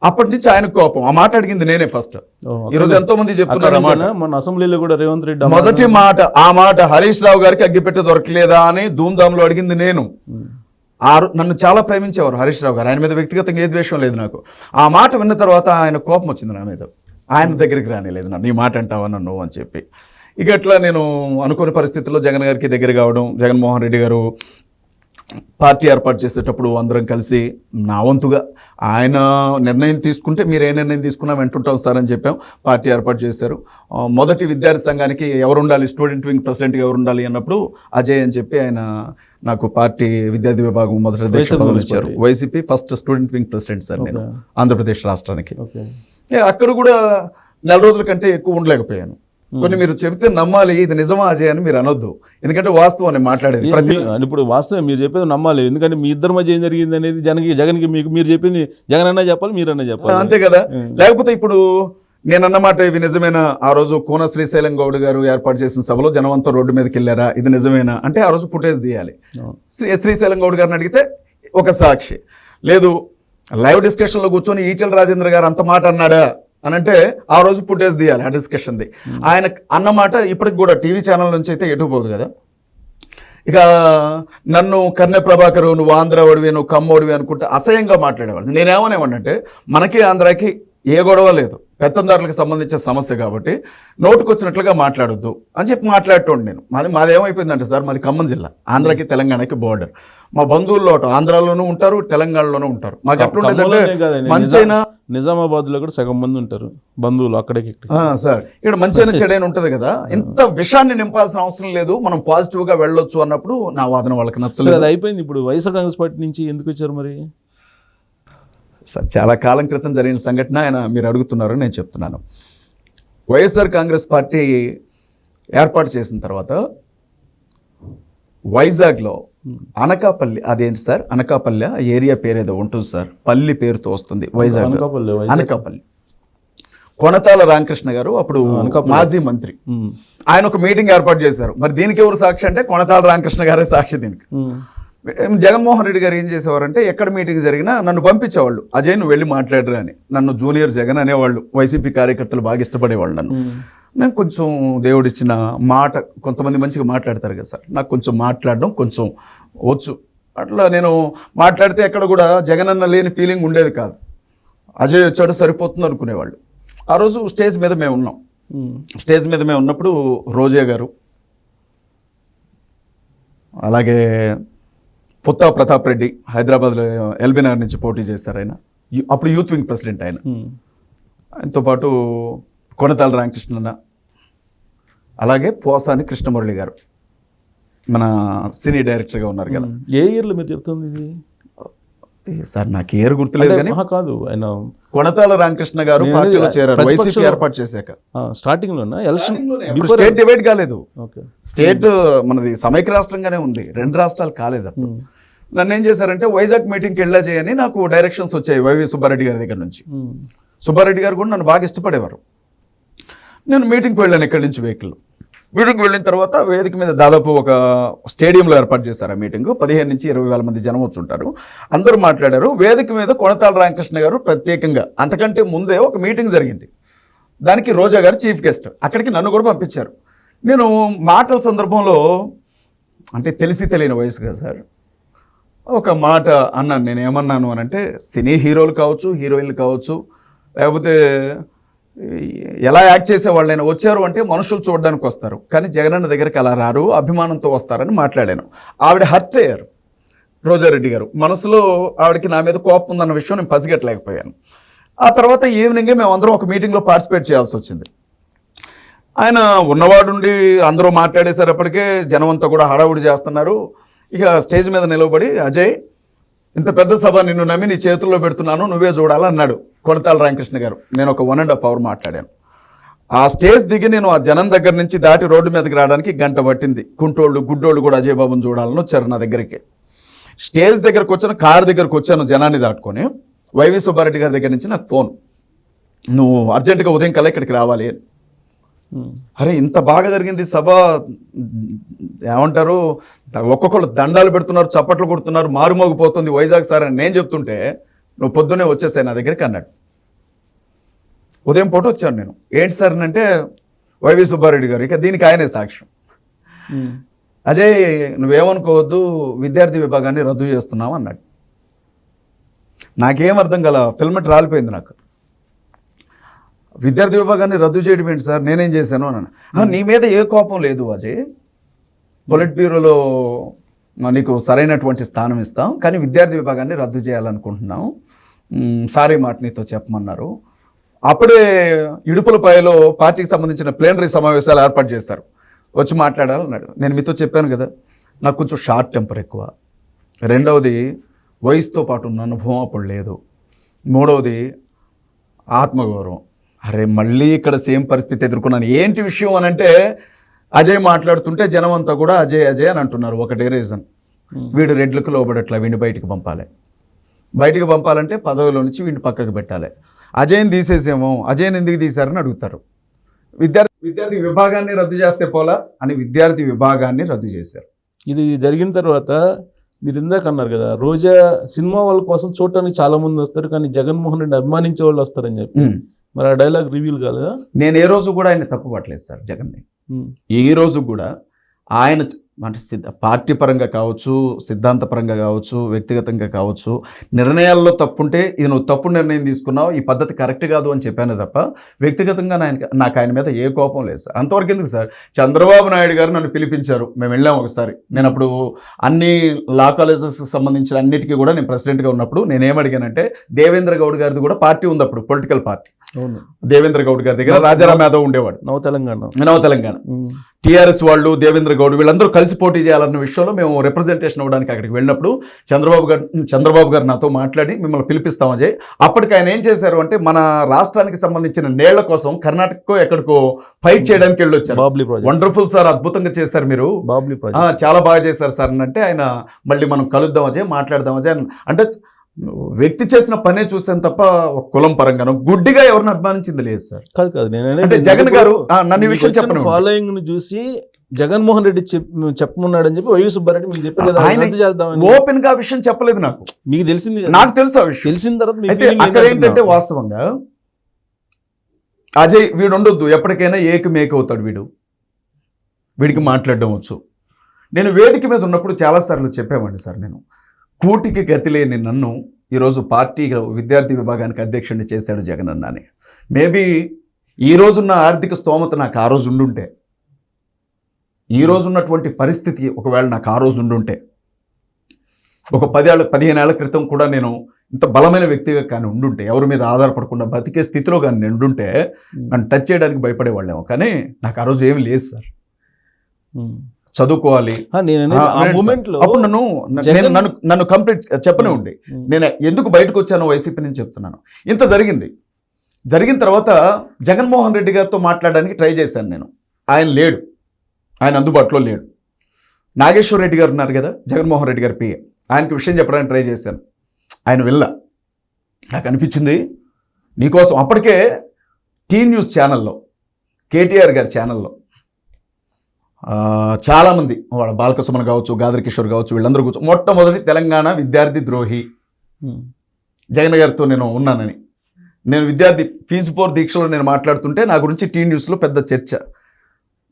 అప్పటి నుంచి ఆయనకు కోపం. ఆ మాట అడిగింది నేనే ఫస్ట్. ఈరోజు ఎంతో మంది చెప్తున్నారు మన అసెంబ్లీలో కూడా రేవంత్ రెడ్డి మొదటి మాట, ఆ మాట హరీష్ రావు గారికి అగ్గిపెట్టి దొరకలేదా అని ధూమ్ధాంలో అడిగింది నేను. నన్ను చాలా ప్రేమించేవారు హరీష్ రావు గారు, ఆయన మీద వ్యక్తిగతంగా ఏ ద్వేషం లేదు నాకు. ఆ మాట విన్న తర్వాత ఆయన కోపం వచ్చింది నా మీద, ఆయన దగ్గరికి రానిలేదు నన్ను, నీ మాట అంటావా నన్ను అని చెప్పి. ఇక అట్లా నేను అనుకోని పరిస్థితుల్లో జగన్ గారికి దగ్గర కావడం, జగన్మోహన్ రెడ్డి గారు పార్టీ ఏర్పాటు చేసేటప్పుడు అందరం కలిసి నా వంతుగా ఆయన నిర్ణయం తీసుకుంటే మీరు ఏ నిర్ణయం తీసుకున్నా వెంటుంటాం సార్ అని చెప్పాం. పార్టీ ఏర్పాటు చేశారు. మొదటి విద్యార్థి సంఘానికి ఎవరు ఉండాలి, స్టూడెంట్ వింగ్ ప్రెసిడెంట్గా ఎవరు ఉండాలి అన్నప్పుడు అజయ్ అని చెప్పి ఆయన నాకు పార్టీ విద్యార్థి విభాగం మొదటి అధ్యక్ష పదవులు ఇచ్చారు. YCP first student wing president sir నేను ఆంధ్రప్రదేశ్ రాష్ట్రానికి. అక్కడ కూడా 4 రోజుల కంటే ఎక్కువ ఉండలేకపోయాను. కొన్ని మీరు చెప్తే నమ్మాలి, ఇది నిజమా అజయ్ అని మీరు అనొద్దు, ఎందుకంటే వాస్తవం నేను మాట్లాడేది. ఇప్పుడు వాస్తవం మీరు చెప్పేది నమ్మాలి, ఎందుకంటే మీ ఇద్దరి మధ్య ఏం జరిగింది అనేది జగన్కి మీకు మీరు చెప్పింది జగన్ అన్నా చెప్పాలి, మీరన్నా చెప్పాలి, అంతే కదా. లేకపోతే ఇప్పుడు నేనన్నమాట ఇవి నిజమేనా, ఆ రోజు కోన శ్రీశైలం గౌడ్ గారు ఏర్పాటు చేసిన సభలో జనమంతా రోడ్డు మీదకి వెళ్ళారా, ఇది నిజమేనా అంటే ఆ రోజు ఫుటేజ్ తీయాలి. శ్రీశైలం గౌడ్ గారిని అడిగితే ఒక సాక్షి లేదు, లైవ్ డిస్కషన్లో కూర్చొని ఈటెల రాజేంద్ర గారు అంత మాట అన్నాడా అని అంటే ఆ రోజు ఫుటేజ్ తీయాలి ఆ డిస్కషన్ది. ఆయన అన్నమాట ఇప్పటికి కూడా టీవీ ఛానల్ నుంచి అయితే ఎటు పోదు కదా. ఇక నన్ను కర్ణె ప్రభాకర్ నువ్వు ఆంధ్ర ఓడివి, నువ్వు కమ్మోడివి అనుకుంటే అసహ్యంగా మాట్లాడేవాళ్ళు. నేనేమనేవాడినంటే, మనకి ఆంధ్రాకి ఏ గొడవ లేదు, పెత్తందారులకు సంబంధించిన సమస్య కాబట్టి నోటుకు వచ్చినట్లుగా మాట్లాడొద్దు అని చెప్పి మాట్లాడుతోండి నేను. మాది ఏమైపోయిందంటే సార్, మాది ఖమ్మం జిల్లా, ఆంధ్రాకి తెలంగాణకి బోర్డర్. మా బంధువుల్లో ఆంధ్రాలోనూ ఉంటారు, తెలంగాణలోనూ ఉంటారు. మాకు ఎట్లుంటుందంటే మంచైనా నిజామాబాద్లో కూడా సగం మంది ఉంటారు బంధువులు అక్కడికి సార్. ఇక్కడ మంచైనా చెడైన ఉంటుంది కదా, ఇంత విషయాన్ని నింపాల్సిన అవసరం లేదు, మనం పాజిటివ్గా వెళ్ళొచ్చు అన్నప్పుడు నా వాదన వాళ్ళకి నచ్చలేదు. అది అయిపోయింది. ఇప్పుడు వైఎస్ఆర్ కాంగ్రెస్ పార్టీ నుంచి ఎందుకు వచ్చారు మరి సార్? చాలా కాలం క్రితం జరిగిన సంఘటన ఆయన మీరు అడుగుతున్నారు, నేను చెప్తున్నాను. వైఎస్ఆర్ కాంగ్రెస్ పార్టీ ఏర్పాటు చేసిన తర్వాత వైజాగ్లో అనకాపల్లి, అదేంటి సార్ అనకాపల్లి ఏరియా పేరు ఏదో ఉంటుంది సార్, పల్లి పేరుతో వస్తుంది వైజాగ్, అనకాపల్లి. కొనతాల రామకృష్ణ గారు అప్పుడు మాజీ మంత్రి, ఆయన ఒక మీటింగ్ ఏర్పాటు చేశారు. మరి దీనికి ఎవరు సాక్షి అంటే కొనతాల రామకృష్ణ గారే సాక్షి దీనికి. జగన్మోహన్ రెడ్డి గారు ఏం చేసేవారంటే, ఎక్కడ మీటింగ్ జరిగినా నన్ను పంపించేవాళ్ళు, అజయ్ నువ్వు వెళ్ళి మాట్లాడరా అని. నన్ను జూనియర్ జగన్ అనేవాళ్ళు, వైసీపీ కార్యకర్తలు బాగా ఇష్టపడేవాళ్ళు నన్ను. నేను కొంచెం దేవుడిచ్చిన మాట, కొంతమంది మంచిగా మాట్లాడతారు కదా సార్, నాకు కొంచెం మాట్లాడడం కొంచెం వచ్చు. అట్లా నేను మాట్లాడితే ఎక్కడ కూడా జగన్ అన్న లేని ఫీలింగ్ ఉండేది కాదు. అజయ్ వచ్చాడు సరిపోతుంది అనుకునేవాళ్ళు. ఆ రోజు స్టేజ్ మీద మేము ఉన్నాం. స్టేజ్ మీద మేము ఉన్నప్పుడు రోజా గారు, అలాగే పుత్తా ప్రతాప్ రెడ్డి హైదరాబాద్లో ఎల్బీ నగర్ నుంచి పోటీ చేశారు ఆయన, అప్పుడు యూత్ వింగ్ ప్రెసిడెంట్ ఆయన. ఆయనతో పాటు కొనతాల రామకృష్ణ, అలాగే పోసాని కృష్ణమురళి గారు మన సినీ డైరెక్టర్గా ఉన్నారు కదా. ఏ ఇయర్లో మీరు చెప్తుంది ఇది? సార్ నాకు ఏరు గుర్తులేదు కానీ కాదు, ఆయన కొనతాల రామకృష్ణ గారు పార్టీలో చేరారు వైసీపీ ఏర్పాటు చేశాక. స్టార్టింగ్ లోనా ఎలక్షన్? స్టేట్ డివైడ్ కాలేదు, ఓకే. స్టేట్ మనది సమైక్య రాష్ట్రంగానే ఉంది, 2 రాష్ట్రాలు కాలేదు అప్పుడు. నన్ను ఏం చేశారంటే వైజాగ్ మీటింగ్కి వెళ్ళా చేయని నాకు డైరెక్షన్స్ వచ్చాయి వైవి సుబ్బారెడ్డి గారి దగ్గర నుంచి. సుబ్బారెడ్డి గారు కూడా నన్ను బాగా ఇష్టపడేవారు. నేను మీటింగ్కి వెళ్ళాను ఇక్కడి నుంచి వెహికల్. మీటింగ్కి వెళ్ళిన తర్వాత వేదిక మీద దాదాపు ఒక స్టేడియంలో ఏర్పాటు చేశారు ఆ మీటింగ్. 15 నుంచి 20 వేల మంది జనం వచ్చి ఉంటారు. అందరూ మాట్లాడారు. వేదిక మీద కొనతాల రామకృష్ణ గారు ప్రత్యేకంగా, అంతకంటే ముందే ఒక మీటింగ్ జరిగింది, దానికి రోజా గారు చీఫ్ గెస్ట్. అక్కడికి నన్ను కూడా పంపించారు. నేను మాటల సందర్భంలో, అంటే తెలిసి తెలియని వయసు కదా సార్, ఒక మాట అన్నాను. నేను ఏమన్నాను అని అంటే, సినీ హీరోలు కావచ్చు, హీరోయిన్లు కావచ్చు, లేకపోతే ఎలా యాక్ట్ చేసే వాళ్ళైనా వచ్చారు అంటే మనుషులు చూడడానికి వస్తారు, కానీ జగనన్న దగ్గరికి అలా రారు, అభిమానంతో వస్తారని మాట్లాడాను. ఆవిడ హర్ట్ అయ్యారు, రోజారెడ్డి గారు. మనసులో ఆవిడకి నా మీద కోపం ఉందన్న విషయం నేను పసిగట్టలేకపోయాను. ఆ తర్వాత ఈవినింగే మేము అందరం ఒక మీటింగ్లో పార్టిసిపేట్ చేయాల్సి వచ్చింది. ఆయన ఉన్నవాడుండి అందరూ మాట్లాడేసరిప్పటికే జనం అంతా కూడా హడావుడి చేస్తున్నారు. ఇక స్టేజ్ మీద నిలబడి, అజయ్ ఇంత పెద్ద సభ నిన్ను నమ్మి నీ చేతుల్లో పెడుతున్నాను, నువ్వే చూడాలన్నాడు కొనతాల రామకృష్ణ గారు. నేను ఒక 1.5 hour మాట్లాడాను. ఆ స్టేజ్ దిగి నేను ఆ జనం దగ్గర నుంచి దాటి రోడ్డు మీదకి రావడానికి 1 గంట పట్టింది. కుంటోళ్ళు గుడ్డోళ్ళు కూడా అజయ్ బాబుని చూడాలని వచ్చారు నా దగ్గరికి. స్టేజ్ దగ్గరకు వచ్చాను, కారు దగ్గరకు వచ్చాను జనాన్ని దాటుకొని. వైవి సుబ్బారెడ్డి గారి దగ్గర నుంచి నాకు ఫోన్, నువ్వు అర్జెంటుగా ఉదయం కల్లా ఇక్కడికి రావాలి. అరే ఇంత బాగా జరిగింది సభ, ఏమంటారు, ఒక్కొక్కళ్ళు దండాలు పెడుతున్నారు, చప్పట్లు కొడుతున్నారు, మారుమోగిపోతుంది వైజాగ్ సార్ అని నేను చెప్తుంటే, నువ్వు పొద్దున్నే వచ్చేసాయి నా దగ్గరికి అన్నాడు. ఉదయం పూట వచ్చాను నేను. ఏంటి సార్ అంటే, వైవి సుబ్బారెడ్డి గారు, ఇక దీనికి ఆయనే సాక్ష్యం. అజయ్ నువ్వేమనుకోవద్దు, విద్యార్థి విభాగాన్ని రద్దు చేస్తున్నావు అన్నాడు. నాకేం అర్థం కల, ఫిల్మెట్ రాలిపోయింది నాకు. విద్యార్థి విభాగాన్ని రద్దు చేయడం ఏంటి సార్, నేనేం చేశాను అన్నాను. నీ మీద ఏ కోపం లేదు అజయ్, పొలిట్ బ్యూరోలో నీకు సరైనటువంటి స్థానం ఇస్తాం, కానీ విద్యార్థి విభాగాన్ని రద్దు చేయాలనుకుంటున్నాం, సారీ మాట నీతో చెప్పమన్నారు. అప్పుడే ఇడుపులపాయలో పార్టీకి సంబంధించిన ప్లేనరీ సమావేశాలు ఏర్పాటు చేశారు, వచ్చి మాట్లాడాలన్నాడు. నేను మీతో చెప్పాను కదా, నాకు కొంచెం షార్ట్ టెంపర్ ఎక్కువ. రెండవది వయసుతో పాటు ఉన్న అనుభవం అప్పుడు లేదు. మూడవది ఆత్మగౌరవం. అరే మళ్ళీ ఇక్కడ సేమ్ పరిస్థితి ఎదుర్కొన్నాను. ఏంటి విషయం అని అంటే, అజయ్ మాట్లాడుతుంటే జనం అంతా కూడా అజయ్ అజయ్ అని అంటున్నారు. ఒకటే రీజన్, వీడు రెడ్లకు లోబడట్లా, వీడిని బయటికి పంపాలి. బయటికి పంపాలంటే పదవిలో నుంచి వీడిని పక్కకు పెట్టాలి. అజయ్ని తీసేసేమో, అజయ్ని ఎందుకు తీశారని అడుగుతారు. విద్యార్థి విభాగాన్ని రద్దు చేస్తే పోలా అని విద్యార్థి విభాగాన్ని రద్దు చేశారు. ఇది జరిగిన తర్వాత మీరు ఇందాక అన్నారు కదా, రోజా సినిమా వాళ్ళ కోసం చూడటానికి చాలా మంది వస్తారు, కానీ జగన్మోహన్ రెడ్డి అభిమానించే వాళ్ళు వస్తారని చెప్పి, మరి ఆ డైలాగ్ రివీల్ కాలేదా? నేను ఏ రోజు కూడా ఆయన తప్పు పట్టలేదు సార్ జగన్ని. ఏ రోజు కూడా ఆయన అంటే పార్టీ పరంగా కావచ్చు, సిద్ధాంతపరంగా కావచ్చు, వ్యక్తిగతంగా కావచ్చు, నిర్ణయాల్లో తప్పుంటే ఇది నువ్వు తప్పు నిర్ణయం తీసుకున్నావు, ఈ పద్ధతి కరెక్ట్ కాదు అని చెప్పాను తప్ప వ్యక్తిగతంగా నాకు ఆయన మీద ఏ కోపం లేదు సార్. అంతవరకు ఎందుకు సార్, చంద్రబాబు నాయుడు గారు నన్ను పిలిపించారు, మేము వెళ్ళాము ఒకసారి. నేను అప్పుడు అన్ని లా కాలేజెస్కి సంబంధించిన అన్నిటికీ కూడా నేను ప్రెసిడెంట్గా ఉన్నప్పుడు నేనేమడిగానంటే, దేవేంద్ర గౌడ్ గారిది కూడా పార్టీ ఉంది అప్పుడు, పొలిటికల్ పార్టీ. దేవేంద్ర గౌడ్ గారి దగ్గర రాజారాం యాదవ్ ఉండేవాడు, నవ తెలంగాణ. టీఆర్ఎస్ వాళ్ళు, దేవేంద్ర గౌడ్ వీళ్ళందరూ కలిసి పోటీ చేయాలన్న విషయంలో మేము రిప్రజెంటేషన్ ఇవ్వడానికి అక్కడికి వెళ్ళినప్పుడు చంద్రబాబు గారు నాతో మాట్లాడి మిమ్మల్ని పిలిపిస్తాం అజయ్. అప్పటికి ఆయన ఏం చేశారు అంటే, మన రాష్ట్రానికి సంబంధించిన నీళ్ల కోసం కర్ణాటకకో ఎక్కడికో ఫైట్ చేయడానికి వెళ్ళొచ్చారు. వండర్ఫుల్ సార్, అద్భుతంగా చేశారు మీరు, చాలా బాగా చేశారు సార్ అంటే, ఆయన మళ్ళీ మనం కలుద్దాం అజయ్, మాట్లాడదాం అజయ్ అంటే, వ్యక్తి చేసిన పనే చూసాను తప్ప కులం పరంగాను గుడ్డిగా ఎవరిని అభిమానించింది లేదు సార్. కాదు నేను అంటే జగన్ గారు నన్ను విషయం చెప్పను, ఫాలోయింగ్ ని చూసి జగన్మోహన్ రెడ్డి చెప్పమన్నాడని చెప్పి వైవి సుబ్బారెడ్డి మీకు చెప్పారు. ఆయన ఓపెన్ గా విషయం చెప్పలేదు నాకు, మీకు తెలిసింది, నాకు తెలుసు ఆ విషయం. తెలిసిన తర్వాత అక్కడ ఏంటంటే, వాస్తవంగా అజయ్ వీడు ఉండొద్దు, ఎప్పటికైనా ఏకమేక అవుతాడు వీడికి మాట్లాడడం వచ్చు. నేను వేదిక మీద ఉన్నప్పుడు చాలాసార్లు చెప్పామండి సార్, నేను కూటికి గతి లేని నన్ను ఈరోజు పార్టీ విద్యార్థి విభాగానికి అధ్యక్షుడిని చేశాడు జగన్ అన్నని. మేబీ ఈ రోజున్న ఆర్థిక స్తోమత నాకు ఆ రోజు ఉండుంటే, ఈ రోజు ఉన్నటువంటి పరిస్థితి ఒకవేళ నాకు ఆ రోజు ఉండుంటే, ఒక 15 ఏళ్ల క్రితం కూడా నేను ఇంత బలమైన వ్యక్తిగా కానీ ఉండుంటే, ఎవరి మీద ఆధారపడకుండా బతికే స్థితిలో కానీ నేను ఉండుంటే నన్ను టచ్ చేయడానికి భయపడేవాళ్ళేమో. కానీ నాకు ఆ రోజు ఏమీ లేదు సార్. చదువుకోవాలి అప్పుడు నన్ను కంప్లీట్ చెప్పనే ఉండి నేను ఎందుకు బయటకు వచ్చానో వైసీపీ నుంచి చెప్తున్నాను. ఇంత జరిగిన తర్వాత జగన్మోహన్ రెడ్డి గారితో మాట్లాడడానికి ట్రై చేశాను నేను. ఆయన లేడు, ఆయన అందుబాటులో లేడు. నాగేశ్వర రెడ్డి గారు ఉన్నారు కదా, జగన్మోహన్ రెడ్డి గారి పిఏ, ఆయనకి విషయం చెప్పడానికి ట్రై చేశాను. ఆయన నాకు అనిపించింది నీకోసం. అప్పటికే టీ న్యూస్ ఛానల్లో, కేటీఆర్ గారి ఛానల్లో చాలామంది వాళ్ళ బాలకసుమన్ కావచ్చు, గాదర్ కిషోర్ కావచ్చు, వీళ్ళందరూ కూర్చో మొట్టమొదటి తెలంగాణ విద్యార్థి ద్రోహి జగన్ గారితో నేను ఉన్నానని, నేను విద్యార్థి ఫీజు పోర్ దీక్షలో నేను మాట్లాడుతుంటే నా గురించి టీ న్యూస్లో పెద్ద చర్చ.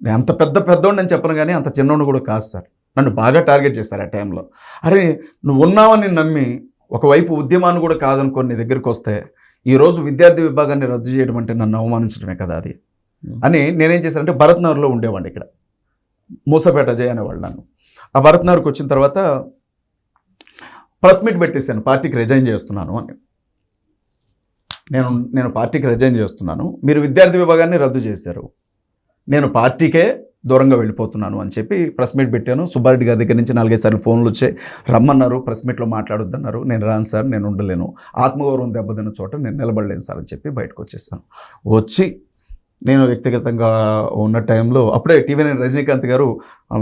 నేను అంత పెద్దోడిని అని చెప్పను కానీ అంత చిన్నోడిని కూడా కాదు సార్. నన్ను బాగా టార్గెట్ చేశారు ఆ టైంలో. అరే నువ్వు ఉన్నావని నమ్మి ఒకవైపు ఉద్యమాన్ని కూడా కాదనుకొని నీ దగ్గరికి వస్తే ఈరోజు విద్యార్థి విభాగాన్ని రద్దు చేయడం అంటే నన్ను అవమానించడమే కదా అది అని నేనేం చేశానంటే భరత్ నగర్లో ఉండేవాడిని, ఇక్కడ మూసపేట జయ అనేవాళ్ళు నన్ను. ఆ భరత్ నగర్కి వచ్చిన తర్వాత ప్రెస్ మీట్ పెట్టేశాను, పార్టీకి రిజైన్ చేస్తున్నాను అని. నేను పార్టీకి రిజైన్ చేస్తున్నాను, మీరు విద్యార్థి విభాగాన్ని రద్దు చేశారు, నేను పార్టీకే దూరంగా వెళ్ళిపోతున్నాను అని చెప్పి ప్రెస్ మీట్ పెట్టాను. సుబ్బారెడ్డి గారి దగ్గర నుంచి 4-5 సార్లు ఫోన్లు వచ్చాయి, రమ్మన్నారు, ప్రెస్ మీట్లో మాట్లాడొద్దన్నారు. నేను రాను సార్, నేను ఉండలేను, ఆత్మగౌరవం దెబ్బతిన్న చోట నేను నిలబడలేను సార్ అని చెప్పి బయటకు వచ్చేసాను. వచ్చి నేను వ్యక్తిగతంగా ఉన్న టైంలో అప్పుడే టీవీ9 రజనీకాంత్ గారు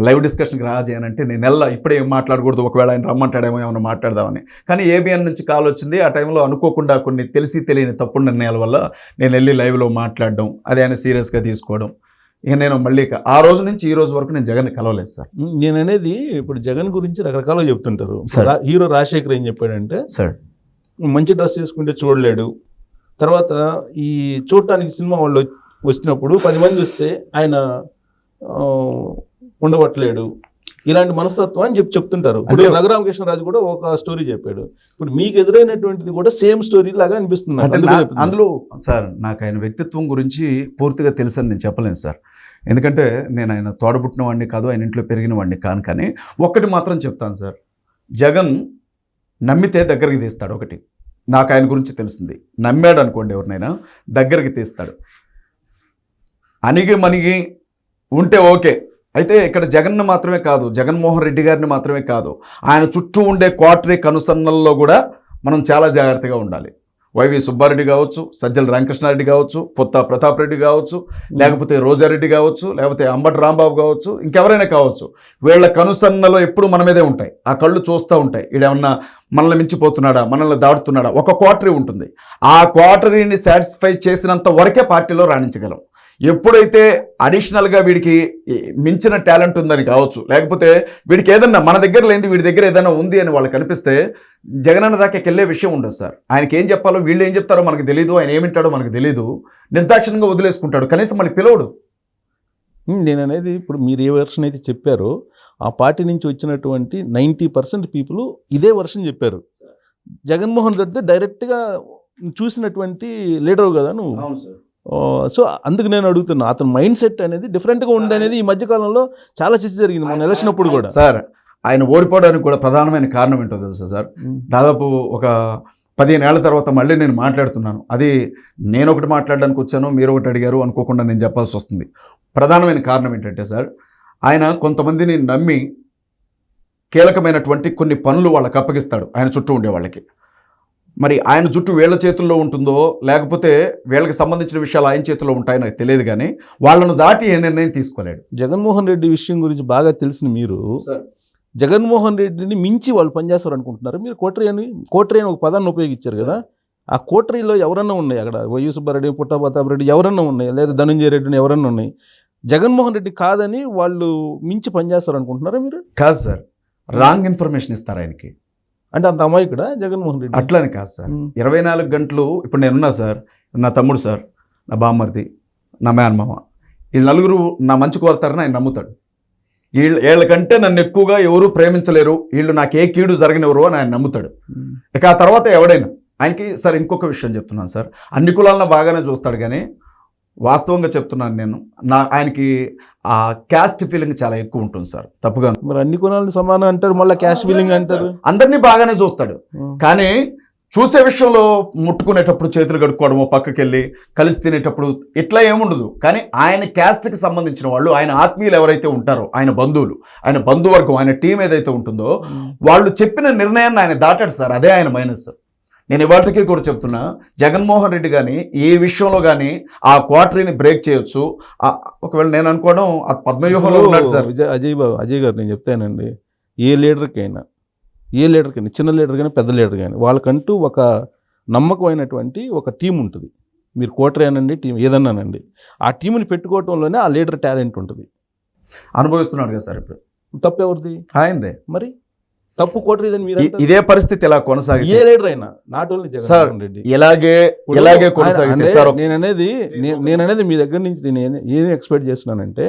లైవ్ డిస్కషన్కి రాజేయనంటే నేను ఇప్పుడే ఏం మాట్లాడకూడదు, ఒకవేళ ఆయన రమ్మంటాడేమో ఏమైనా మాట్లాడదామని. కానీ ఏబిఎన్ నుంచి కాల్ వచ్చింది. ఆ టైంలో అనుకోకుండా కొన్ని తెలియని తప్పుడు నిర్ణయాల వల్ల నేను వెళ్ళి లైవ్లో మాట్లాడడం, అది ఆయన సీరియస్గా తీసుకోవడం. ఇక నేను మళ్ళీ ఆ రోజు నుంచి ఈ రోజు వరకు నేను జగన్ కలవలేదు సార్. నేను అనేది ఇప్పుడు జగన్ గురించి రకరకాలుగా చెప్తుంటారు. హీరో రాజశేఖర్ ఏం చెప్పాడంటే సార్, మంచి డ్రెస్ చేసుకుంటే చూడలేడు, తర్వాత ఈ చూడటానికి సినిమా వాళ్ళు వచ్చినప్పుడు 10 మంది వస్తే ఆయన ఉండవట్లేడు, ఇలాంటి మనస్తత్వం అని చెప్తుంటారు. ఇప్పుడు రఘురామకృష్ణరాజు కూడా ఒక స్టోరీ చెప్పాడు. ఇప్పుడు మీకు ఎదురైనటువంటిది కూడా సేమ్ స్టోరీ లాగా అనిపిస్తుంది. అందులో సార్ నాకు ఆయన వ్యక్తిత్వం గురించి పూర్తిగా తెలుసని నేను చెప్పలేను సార్. ఎందుకంటే నేను ఆయన తోడబుట్టిన వాడిని కాదు, ఆయన ఇంట్లో పెరిగిన వాడిని కాను. కానీ ఒక్కటి మాత్రం చెప్తాను సార్, జగన్ నమ్మితే దగ్గరికి తీస్తాడు. ఒకటి నాకు ఆయన గురించి తెలిసింది, నమ్మాడు అనుకోండి ఎవరినైనా దగ్గరికి తీస్తాడు. అణిగి ఉంటే ఓకే. అయితే ఇక్కడ జగన్ను మాత్రమే కాదు, జగన్మోహన్ రెడ్డి గారిని మాత్రమే కాదు, ఆయన చుట్టూ ఉండే క్వార్టరీ కనుసన్నల్లో కూడా మనం చాలా జాగ్రత్తగా ఉండాలి. వైవి సుబ్బారెడ్డి కావచ్చు, సజ్జల రామకృష్ణారెడ్డి కావచ్చు, పొత్తా ప్రతాప్ రెడ్డి కావచ్చు, లేకపోతే రోజారెడ్డి కావచ్చు, లేకపోతే అంబటి రాంబాబు కావచ్చు, ఇంకెవరైనా కావచ్చు, వీళ్ళ కనుసన్నలో ఎప్పుడు మన మీదే ఉంటాయి. ఆ కళ్ళు చూస్తూ ఉంటాయి, ఈడేమన్నా మనల్ని మించిపోతున్నాడా, మనల్ని దాటుతున్నాడా. ఒక క్వార్టరీ ఉంటుంది, ఆ క్వార్టరీని సాటిస్ఫై చేసినంత వరకే పార్టీలో రాణించగలం. ఎప్పుడైతే అడిషనల్గా వీడికి మించిన టాలెంట్ ఉందని కావచ్చు, లేకపోతే వీడికి ఏదన్నా మన దగ్గర లేనిది వీడి దగ్గర ఏదైనా ఉంది అని వాళ్ళకి కనిపిస్తే జగనన్న దాకా వెళ్ళే విషయం ఉండదు సార్. ఆయనకి ఏం చెప్పాలో, వీళ్ళు ఏం చెప్తారో మనకు తెలియదు, ఆయన ఏమింటాడో మనకు తెలియదు, నిర్దాక్షిణ్యంగా వదిలేసుకుంటాడు, కనీసం మళ్ళీ పిలవడు. నేను అనేది ఇప్పుడు మీరు ఏ వర్షన్ అయితే చెప్పారో ఆ పార్టీ నుంచి వచ్చినటువంటి 90% పీపుల్ ఇదే వర్షన్ చెప్పారు. జగన్మోహన్ రెడ్డి డైరెక్ట్గా చూసినటువంటి లీడర్ కదా నువ్వు. అవును సార్. సో అందుకు నేను అడుగుతున్నా, అతని మైండ్ సెట్ అనేది డిఫరెంట్గా ఉంది అనేది ఈ మధ్యకాలంలో చాలా చర్చ జరిగింది మన ఎలక్షన్ అప్పుడు కూడా. సార్ ఆయన ఓడిపోవడానికి కూడా ప్రధానమైన కారణం ఏంటో తెలుసా సార్, దాదాపు ఒక 15 ఏళ్ల తర్వాత మళ్ళీ నేను మాట్లాడుతున్నాను. అది నేను ఒకటి మాట్లాడడానికి వచ్చాను, మీరు ఒకటి అడిగారు అనుకోకుండా నేను చెప్పాల్సి వస్తుంది. ప్రధానమైన కారణం ఏంటంటే సార్, ఆయన కొంతమందిని నమ్మి కీలకమైనటువంటి కొన్ని పనులు వాళ్ళకి అప్పగిస్తాడు ఆయన చుట్టూ ఉండే వాళ్ళకి. మరి ఆయన జుట్టు వీళ్ళ చేతుల్లో ఉంటుందో లేకపోతే వీళ్ళకి సంబంధించిన విషయాలు ఆయన చేతుల్లో ఉంటాయో నాకు తెలియదు, కానీ వాళ్ళను దాటి ఏ నిర్ణయం తీసుకోలేడు. జగన్మోహన్ రెడ్డి విషయం గురించి బాగా తెలిసిన మీరు జగన్మోహన్ రెడ్డిని మించి వాళ్ళు పనిచేస్తారు అనుకుంటున్నారు. మీరు కోటరీ అని ఒక పదాన్ని ఉపయోగించారు కదా, ఆ కోటరీలో ఎవరన్నా ఉన్నాయి, అక్కడ వైవి సుబ్బారెడ్డి, పుట్టా ప్రతాప్ రెడ్డి ఎవరన్నా ఉన్నాయి, లేదా ధనంజయ రెడ్డిని ఎవరన్నా ఉన్నాయి. జగన్మోహన్ రెడ్డి కాదని వాళ్ళు మించి పనిచేస్తారు అనుకుంటున్నారా మీరు? కాదు సార్, రాంగ్ ఇన్ఫర్మేషన్ ఇస్తారు ఆయనకి. అంటే అంత అమాయకుడా జగన్మోహన్ రెడ్డి? అట్లని కాదు సార్, 24 గంటలు ఇప్పుడు నేనున్నా సార్, నా తమ్ముడు సార్, నా బామ్మర్ది, నా మేనమామ, వీళ్ళు నలుగురు నా మంచి కోరతారని ఆయన నమ్ముతాడు. వీళ్ళకంటే నన్ను ఎక్కువగా ఎవరూ ప్రేమించలేరు, వీళ్ళు నాకు ఏ కీడు జరగనివ్వరు అని ఆయన నమ్ముతాడు. ఇక ఆ తర్వాత ఎవడైనా ఆయనకి సార్ ఇంకొక విషయం చెప్తున్నాను సార్, అన్ని కులాలను బాగానే చూస్తాడు, కానీ వాస్తవంగా చెప్తున్నాను నేను, ఆయనకి ఆ క్యాస్ట్ ఫీలింగ్ చాలా ఎక్కువ ఉంటుంది సార్. తప్పుగా మరి అన్ని కులాలను సమానం అంటారు, మళ్ళీ క్యాస్ట్ ఫీలింగ్ అంటారు. అందరినీ బాగానే చూస్తాడు, కానీ చూసే విషయంలో ముట్టుకునేటప్పుడు చేతులు కడుక్కోవడము, పక్కకి వెళ్ళి కలిసి తినేటప్పుడు ఇట్లా ఏముండదు. కానీ ఆయన క్యాస్ట్కి సంబంధించిన వాళ్ళు, ఆయన ఆత్మీయులు ఎవరైతే ఉంటారో, ఆయన బంధువులు, ఆయన బంధువర్గం, ఆయన టీం ఏదైతే ఉంటుందో వాళ్ళు చెప్పిన నిర్ణయాన్ని ఆయన దాటాడు సార్. అదే ఆయన మైనస్. నేను ఇవాళకి కూడా చెప్తున్నా, జగన్మోహన్ రెడ్డి కానీ ఈ విషయంలో కానీ ఆ క్వార్టరీని బ్రేక్ చేయొచ్చు. ఒకవేళ నేను అనుకోవడం పద్మవ్యూహంలో ఉన్నాడు సార్. అజయ్ గారు నేను చెప్తానండి, ఏ లీడర్కైనా చిన్న లీడర్ కానీ పెద్ద లీడర్ కానీ వాళ్ళకంటూ ఒక నమ్మకమైనటువంటి ఒక టీం ఉంటుంది. మీరు కోటరీ అనండి, టీం ఏదన్నానండి, ఆ టీంని పెట్టుకోవటంలోనే ఆ లీడర్ టాలెంట్ ఉంటుంది. అనుభవిస్తున్నాడు కదా సార్ ఇప్పుడు. తప్పు ఎవరిది? ఆయనదే. మరి తప్పు కోటరీదని మీరు ఇదే పరిస్థితి ఇలా కొనసాగి ఏ లీడర్ అయినా, నాట్ ఓన్లీ జగన్మోహన్ రెడ్డి, ఇలాగే కొనసాగితే సార్. నేననేది మీ దగ్గర నుంచి నేను ఏం ఎక్స్పెక్ట్ చేస్తున్నానంటే,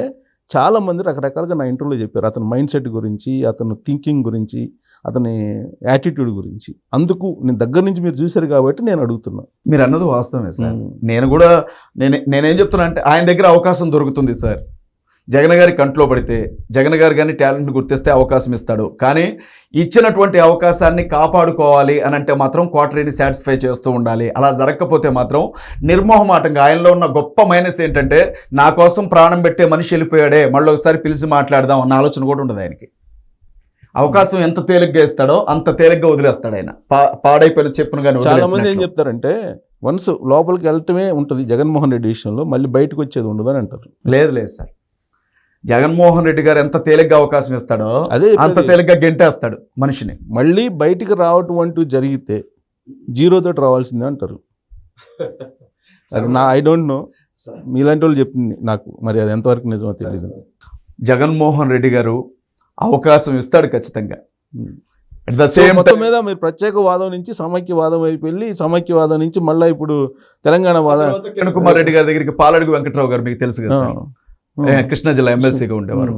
చాలా మంది రకరకాలుగా నా ఇంటర్వ్యూలో చెప్పారు అతని మైండ్ సెట్ గురించి, అతను థింకింగ్ గురించి, అతని యాటిట్యూడ్ గురించి. అందుకు నేను దగ్గర నుంచి మీరు చూశారు కాబట్టి నేను అడుగుతున్నా. మీరు అన్నది వాస్తవమే సార్. నేనేం చెప్తున్నా అంటే, ఆయన దగ్గర అవకాశం దొరుకుతుంది సార్. జగన్ గారి కంట్లో పడితే, జగన్ గారు కానీ టాలెంట్ని గుర్తిస్తే అవకాశం ఇస్తాడు. కానీ ఇచ్చినటువంటి అవకాశాన్ని కాపాడుకోవాలి అని అంటే మాత్రం క్వార్టరీని సాటిస్ఫై చేస్తూ ఉండాలి. అలా జరగకపోతే మాత్రం నిర్మోహమాటంగా, ఆయనలో ఉన్న గొప్ప మైనస్ ఏంటంటే, నా కోసం ప్రాణం పెట్టే మనిషి వెళ్ళిపోయాడే, మళ్ళీ ఒకసారి పిలిచి మాట్లాడదాం అన్న ఆలోచన కూడా ఉండదు ఆయనకి. అవకాశం ఎంత తేలిగ్గా ఇస్తాడో అంత తేలిగ్గా వదిలేస్తాడు ఆయన. పాడైపోయిన చెప్పును కానీ. చాలా మంది ఏం చెప్తారంటే, వన్స్ లోపలికి వెళ్ళటమే ఉంటుంది జగన్మోహన్ రెడ్డి విషయంలో, మళ్ళీ బయటకు వచ్చేది ఉండదు అని అంటారు. లేదు సార్, జగన్మోహన్ రెడ్డి గారు ఎంత తేలిగ్గా అవకాశం ఇస్తాడో అంత తేలిగ్గా గెంటేస్తాడు మనిషిని. మళ్ళీ బయటికి రావటం అంటూ జరిగితే జీరోతో రావాల్సిందే అంటారు. అది ఐ డోంట్ నో, మీలాంటి వాళ్ళు చెప్పింది నాకు, మరి అది ఎంతవరకు నిజమో తెలియదు. జగన్మోహన్ రెడ్డి గారు అవకాశం ఇస్తాడు ఖచ్చితంగా. మొత్తం మీద మీరు ప్రత్యేకవాదం నుంచి సమైక్యవాదం వైపు వెళ్ళి, సమైక్యవాదం నుంచి మళ్ళీ ఇప్పుడు తెలంగాణ వాదం. కిరణ్ కుమార్ రెడ్డి గారి దగ్గరికి పాలడుగు వెంకట్రావు గారు, మీకు తెలుసు కదా, కృష్ణా జిల్లా ఎమ్మెల్సీగా ఉండేవారు.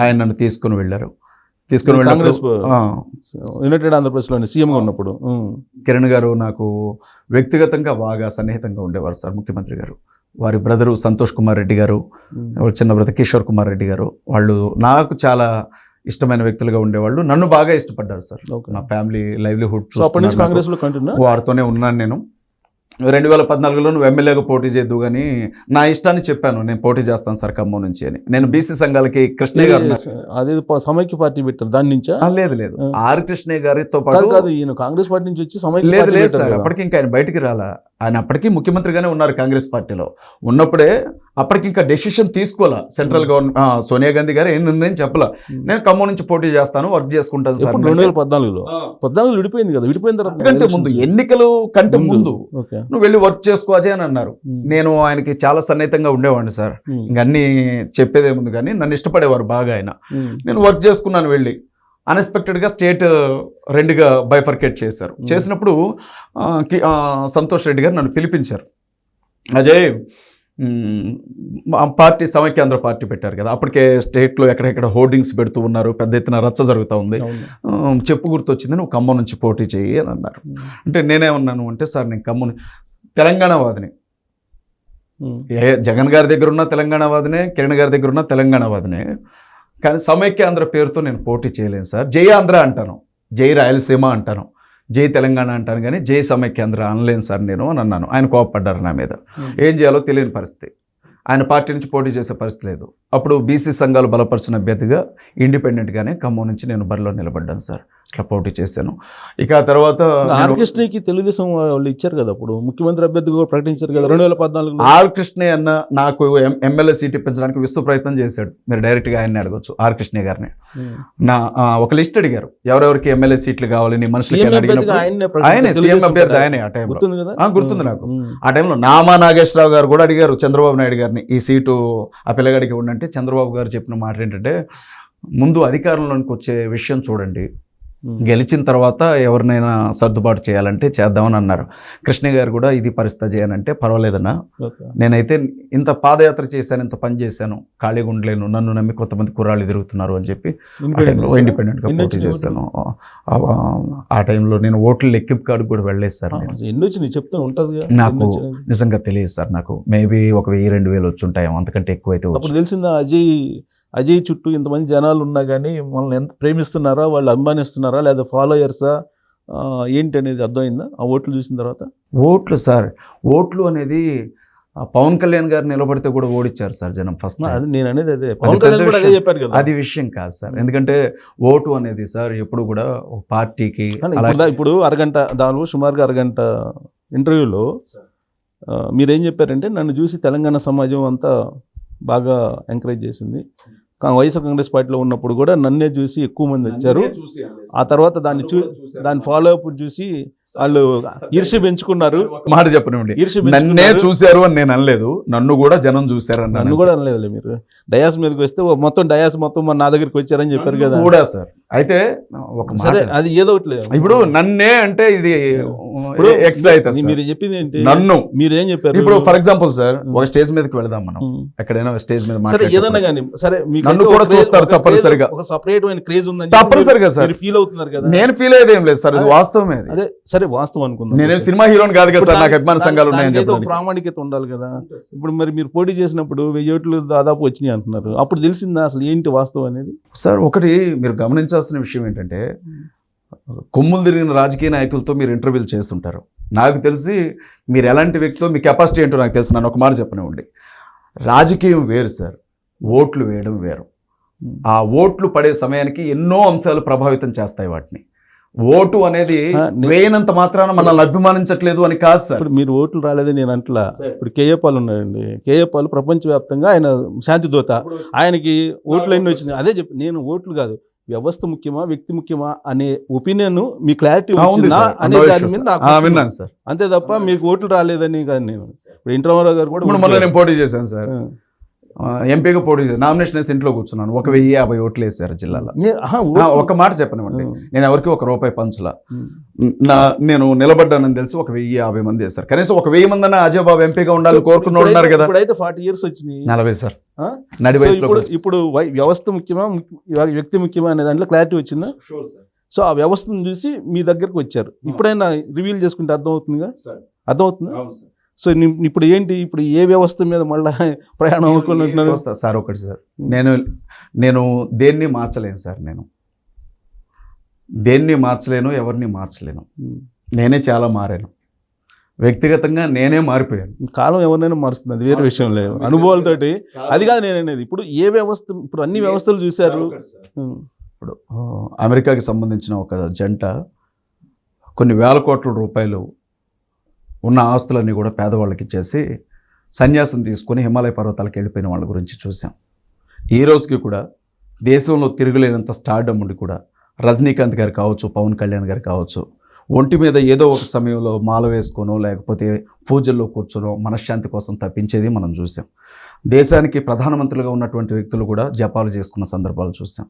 ఆయన నన్ను తీసుకుని వెళ్ళారు. కాంగ్రెస్ యునైటెడ్ ఆంధ్రప్రదేశ్లోని సీఎంగా ఉన్నప్పుడు కిరణ్ గారు నాకు వ్యక్తిగతంగా బాగా సన్నిహితంగా ఉండేవారు సార్. ముఖ్యమంత్రి గారు, వారి బ్రదరు సంతోష్ కుమార్ రెడ్డి గారు, చిన్న బ్రదర్ కిషోర్ కుమార్ రెడ్డి గారు, వాళ్ళు నాకు చాలా ఇష్టమైన వ్యక్తులుగా ఉండేవాళ్ళు. నన్ను బాగా ఇష్టపడ్డారు సార్. నా ఫ్యామిలీ లైవ్లీహుడ్ కాంగ్రెస్లో వారితోనే ఉన్నాను నేను. 2014లో నువ్వు ఎమ్మెల్యేగా పోటీ చేద్దు కానీ నా ఇష్టాన్ని చెప్పాను, నేను పోటీ చేస్తాను సార్ ఖమ్మం నుంచి అని. నేను బీసీ సంఘాలకి కృష్ణయ్య గారు, అదే సమైక్య పార్టీ పెట్టారు, దాని నుంచా? లేదు ఆర్ కృష్ణయ్య గారితో పాటు కాదు, ఈయన కాంగ్రెస్ పార్టీ నుంచి వచ్చి సమైక్య లేదు సార్. అప్పటికి ఇంకా ఆయన బయటికి రాలా. ఆయన అప్పటికీ ముఖ్యమంత్రిగానే ఉన్నారు కాంగ్రెస్ పార్టీలో ఉన్నప్పుడే. అప్పటికి ఇంకా డెసిషన్ తీసుకోవాలా సెంట్రల్ గవర్నమెంట్, సోనియా గాంధీ గారు ఏం నిర్ణయం చెప్పలా. నేను ఖమ్మం నుంచి పోటీ చేస్తాను, వర్క్ చేసుకుంటాను సార్. 2014 విడిపోయింది కదా, విడిపోయిన తర్వాత కంటే ముందు, ఎన్నికలు కంటే ముందు నువ్వు వెళ్ళి వర్క్ చేసుకో అజయ్ అని అన్నారు. నేను ఆయనకి చాలా సన్నిహితంగా ఉండేవాడిని సార్. ఇంక అన్ని చెప్పేదేముంది కానీ నన్ను ఇష్టపడేవారు బాగా ఆయన. నేను వర్క్ చేసుకున్నాను వెళ్ళి. అన్ఎక్స్పెక్టెడ్గా స్టేట్ రెండుగా బైఫర్కేట్ చేశారు. చేసినప్పుడు సంతోష్ రెడ్డి గారు నన్ను పిలిపించారు. అజయ్, పార్టీ సమైక్యాంధ్ర పార్టీ పెట్టారు కదా, అప్పటికే స్టేట్లో ఎక్కడెక్కడ హోర్డింగ్స్ పెడుతూ ఉన్నారు, పెద్ద ఎత్తున రచ్చ జరుగుతూ ఉంది, చెప్పు గుర్తొచ్చింది, నువ్వు ఖమ్మం నుంచి పోటీ చేయి అని అన్నారు. అంటే నేనేమన్నాను అంటే, సార్ నేను ఖమ్మం తెలంగాణ వాదిని, జగన్ గారి దగ్గర ఉన్న తెలంగాణ వాదినే, కిరణ్ గారి దగ్గర ఉన్న తెలంగాణ వాదినే, కానీ సమైక్యాంధ్ర పేరుతో నేను పోటీ చేయలేను సార్. జై ఆంధ్ర అంటాను, జై రాయలసీమ అంటాను, జై తెలంగాణ అంటాను, కానీ జై సమైక్యాంధ్ర అనలేను సార్ నేను అని అన్నాను. ఆయన కోపడ్డారు నా మీద. ఏం చేయాలో తెలియని పరిస్థితి. ఆయన పార్టీ నుంచి పోటీ చేసే పరిస్థితి లేదు. అప్పుడు బీసీ సంఘాలు బలపరిచిన అభ్యర్థిగా ఇండిపెండెంట్గానే ఖమ్మం నుంచి నేను బరిలో నిలబడ్డాను సార్. అట్లా పోటీ చేశాను. ఇక ఆ తర్వాత ఆర్ కృష్ణయ్యకి తెలుగుదేశం వాళ్ళు ఇచ్చారు కదా, అప్పుడు ముఖ్యమంత్రి అభ్యర్థి కూడా ప్రకటించారు కదా 2014. ఆర్ కృష్ణయ్య అన్న నాకు ఎమ్మెల్యే సీట్ ఇప్పించడానికి విశ్వ ప్రయత్నం చేశాడు. మీరు డైరెక్ట్గా ఆయన్ని అడగొచ్చు, ఆర్ కృష్ణయ్య గారిని. నా ఒక లిస్ట్ అడిగారు, ఎవరెవరికి ఎమ్మెల్యే సీట్లు కావాలి నీ మనుషులకి అడిగినప్పుడు ఆయనే సీఎం అభ్యర్థి, ఆయనే. ఆ టైంలో గుర్తుంది నాకు. ఆ టైంలో నామా నాగేశ్వరరావు గారు కూడా అడిగారు చంద్రబాబు నాయుడు గారిని, ఈ సీటు ఆ పిల్లగాడికి ఉండంటే చంద్రబాబు గారు చెప్పిన మాట ఏంటంటే, ముందు అధికారంలోకి వచ్చే విషయం చూడండి, గెలిచిన తర్వాత ఎవరినైనా సర్దుబాటు చేయాలంటే చేద్దామని అన్నారు. కృష్ణయ్య గారు కూడా ఇది పరిస్థితి చేయనంటే, పర్వాలేదన్నా, నేనైతే ఇంత పాదయాత్ర చేశాను, ఇంత పని చేశాను, ఖాళీగా ఉండలేను, నన్ను నమ్మి కొంతమంది కుర్రాళ్ళు తిరుగుతున్నారు అని చెప్పి ఇండిపెండెంట్గా పోటీ చేశాను. ఆ టైంలో నేను ఓట్ల లెక్కింపు కాడికి కూడా వెళ్ళలేదు సార్. చెప్తే ఉంటుంది, నాకు నిజంగా తెలియదు సార్. నాకు మేబీ ఒక 1000-2000 వచ్చి ఉంటాయేమో, అంతకంటే ఎక్కువైతే తెలిసిందా. అజయ్ చుట్టూ ఇంతమంది జనాలు ఉన్నా కానీ మనల్ని ఎంత ప్రేమిస్తున్నారా, వాళ్ళు అభిమానిస్తున్నారా, లేదా ఫాలోయర్సా, ఏంటి అనేది అర్థమైందా ఆ ఓట్లు చూసిన తర్వాత? ఓట్లు సార్, ఓట్లు అనేది పవన్ కళ్యాణ్ గారు నిలబడితే కూడా ఓడిచ్చారు సార్ జనం ఫస్ట్. అది నేను అనేది అదే, పవన్ కళ్యాణ్ కూడా అదే చెప్పారు కదా. అది విషయం కాదు సార్, ఎందుకంటే ఓటు అనేది సార్ ఎప్పుడు కూడా ఒక పార్టీకి ఇప్పుడు అరగంట దాని సుమారుగా అరగంట ఇంటర్వ్యూలో మీరేం చెప్పారంటే, నన్ను చూసి తెలంగాణ సమాజం అంతా బాగా ఎంకరేజ్ చేసింది. వైఎస్ఆర్ కాంగ్రెస్ పార్టీలో ఉన్నప్పుడు కూడా నన్నే చూసి ఎక్కువ మంది వచ్చారు. ఆ తర్వాత దాన్ని ఫాలో అప్ చూసి వాళ్ళు ఈర్ష్య పెంచుకున్నారు. మాట చెప్పనివ్వండి, నన్నే చూశారు అని నేను అనలేదు, నన్ను కూడా జనం చూశారు. నన్ను కూడా అనలేదు. మీరు డయాస్ మీదకి వస్తే మొత్తం డయాస్ మొత్తం నా దగ్గరికి వచ్చారని చెప్పారు కదా. కూడా సార్, అయితే ఒక సరే అది ఏదో ఒకటి. ఇప్పుడు నన్నే అంటే ఇది ఎక్స్ట్రా అవుతుంది. మీరు చెప్పింది ఏంటి? నన్ను మీరేం చెప్పారు? ఇప్పుడు ఫర్ ఎగ్జాంపుల్ సార్, ఒక స్టేజ్ మీదకి వెళదాం మనం, ఎక్కడైనా స్టేజ్ మీద సరే ఏదన్నా కానీ సరే, నన్ను కూడా చూస్తారు తప్పనిసరిగా. ఒక సపరేట్ అయిన క్రేజ్ ఉందని తప్పనిసరిగా సార్ ఫీల్ అవుతున్నారు కదా. నేను ఫీల్ అయ్యేది ఏం లేదు సార్, ఇది వాస్తవమే. అదే సరే వాస్తవం అనుకుందాం. నేనే సినిమా హీరోని కాదు కదా సార్, నాకు అభిమాన సంఘాలు ఉన్నాయని చెప్పి ప్రామాణికత ఉండాలి కదా. ఇప్పుడు మరి మీరు పోటీ చేసినప్పుడు 1000 ఓట్లు దాదాపు వచ్చినాయి అంటున్నారు. అప్పుడు తెలిసిందా అసలు ఏంటి వాస్తవం అనేది? సార్ ఒకటి మీరు గమనించాల్సిన విషయం ఏంటంటే, కొమ్ములు తిరిగిన రాజకీయ నాయకులతో మీరు ఇంటర్వ్యూలు చేస్తుంటారు. నాకు తెలిసి మీరు ఎలాంటి వ్యక్తితో, మీ కెపాసిటీ ఏంటో నాకు తెలుసు. నన్ను ఒక మాట చెప్పనివ్వండి, రాజకీయం వేరు సార్, ఓట్లు వేయడం వేరు. ఆ ఓట్లు పడే సమయానికి ఎన్నో అంశాలు ప్రభావితం చేస్తాయి వాటిని. ఓటు అనేది వేయనంత మాత్రాన మనల్ని అభిమానించట్లేదు అని కాదు సార్. ఇప్పుడు మీరు ఓట్లు రాలేదని నేను అంటలా. ఇప్పుడు కేఏ పాల్ ఉన్నాడండి, కేఏ పాల్ ప్రపంచవ్యాప్తంగా ఆయన శాంతి దూత, ఆయనకి ఓట్లు ఎన్ని వచ్చినాయి. అదే చెప్పి నేను ఓట్లు కాదు, వ్యవస్థ ముఖ్యమా వ్యక్తి ముఖ్యమా అనే ఒపీనియన్ మీ క్లారిటీ వచ్చిందా అనే దాని మీద విన్నాను సార్. అంతే తప్ప మీకు ఓట్లు రాలేదని కాదు. నేను ఇప్పుడు ఇంటర్వ్యూ గారు కూడా మొన్న నేను పోటీ చేశాను సార్, ఎంపీగా పోటీ చేశాను, నామినేషన్ వేసి ఇంట్లో కూర్చున్నాను. 1050 ఓట్లు వేసారు జిల్లాలో. ఒక మాట చెప్పనివ్వండి, నేను ఎవరికి ₹1 పంచలా. నేను నిలబడ్డానని తెలిసి 1050 మంది వేస్తారు. కనీసం 1000 మంది అన్న అజయ్ బాబు ఎంపీగా ఉండాలని కోరుకున్న ఉన్నారు కదా. ఇప్పుడైతే 40 years వచ్చినాయి. 40 సార్, నడి వయసులో. ఇప్పుడు వ్యవస్థ ముఖ్యమా వ్యక్తి ముఖ్యమా అనే దాంట్లో క్లారిటీ వచ్చిందా? సో ఆ వ్యవస్థను చూసి మీ దగ్గరకు వచ్చారు. ఇప్పుడైనా రివీల్ చేసుకుంటే అర్థమవుతుందిగా, అర్థమవుతుందా? సో ఇప్పుడు ఏంటి, ఇప్పుడు ఏ వ్యవస్థ మీద మళ్ళీ ప్రయాణం అనుకుంటున్నారు సార్? ఒకటి సార్, నేను దేన్ని మార్చలేను సార్, నేను దేన్ని మార్చలేను, ఎవరిని మార్చలేను. నేనే చాలా మారాను వ్యక్తిగతంగా, నేనే మారిపోయాను. కాలం ఎవరినైనా మారుస్తుంది, అది వేరే విషయం లేదు, అనుభవాలతోటి. అది కాదు నేను అనేది. ఇప్పుడు ఏ వ్యవస్థ, ఇప్పుడు అన్ని వ్యవస్థలు చూశారు. ఇప్పుడు అమెరికాకి సంబంధించిన ఒక జంట కొన్ని వేల కోట్ల రూపాయలు ఉన్న ఆస్తులన్నీ కూడా పేదవాళ్ళకి ఇచ్చేసి సన్యాసం తీసుకొని హిమాలయ పర్వతాలకు వెళ్ళిపోయిన వాళ్ళ గురించి చూసాం. ఈ రోజుకి కూడా దేశంలో తిరగలేనంత స్టార్డమ్ ఉండి కూడా రజనీకాంత్ గారు కావచ్చు, పవన్ కళ్యాణ్ గారు కావచ్చు, ఒంటి మీద ఏదో ఒక సమయంలో మాల వేసుకోనో లేకపోతే పూజల్లో కూర్చోనో మనశ్శాంతి కోసం తప్పించేది మనం చూసాం. దేశానికి ప్రధానమంత్రులుగా ఉన్నటువంటి వ్యక్తులు కూడా జపాలు చేసుకున్న సందర్భాలు చూసాం.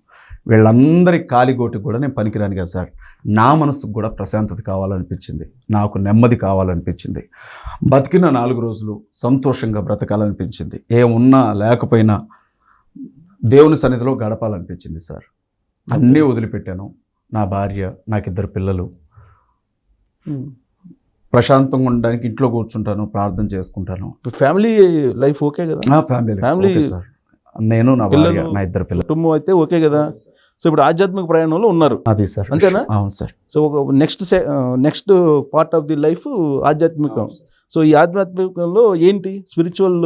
వీళ్ళందరి కాలిగోటికి కూడా నేను పనికిరాను కదా సార్. నా మనసుకు కూడా ప్రశాంతత కావాలనిపించింది, నాకు నెమ్మది కావాలనిపించింది, బతికిన 4 రోజులు సంతోషంగా బ్రతకాలనిపించింది, ఏమున్నా లేకపోయినా దేవుని సన్నిధిలో గడపాలనిపించింది సార్. అన్నీ వదిలిపెట్టాను. నా భార్య, నాకు 2 పిల్లలు, ప్రశాంతంగా ఉండడానికి ఇంట్లో కూర్చుంటాను, ప్రార్థన చేసుకుంటాను. ఫ్యామిలీ లైఫ్ ఓకే కదా? ఫ్యామిలీ సార్, నేను, నా భార్య, నా 2 పిల్లలు, కుటుంబం అయితే ఓకే కదా. సో ఇప్పుడు ఆధ్యాత్మిక ప్రయాణంలో ఉన్నారు. అది సార్, అంతేనా? అవును సార్. సో ఒక next part of the life ఆధ్యాత్మికం. సో ఈ ఆధ్యాత్మికంలో ఏంటి స్పిరిచువల్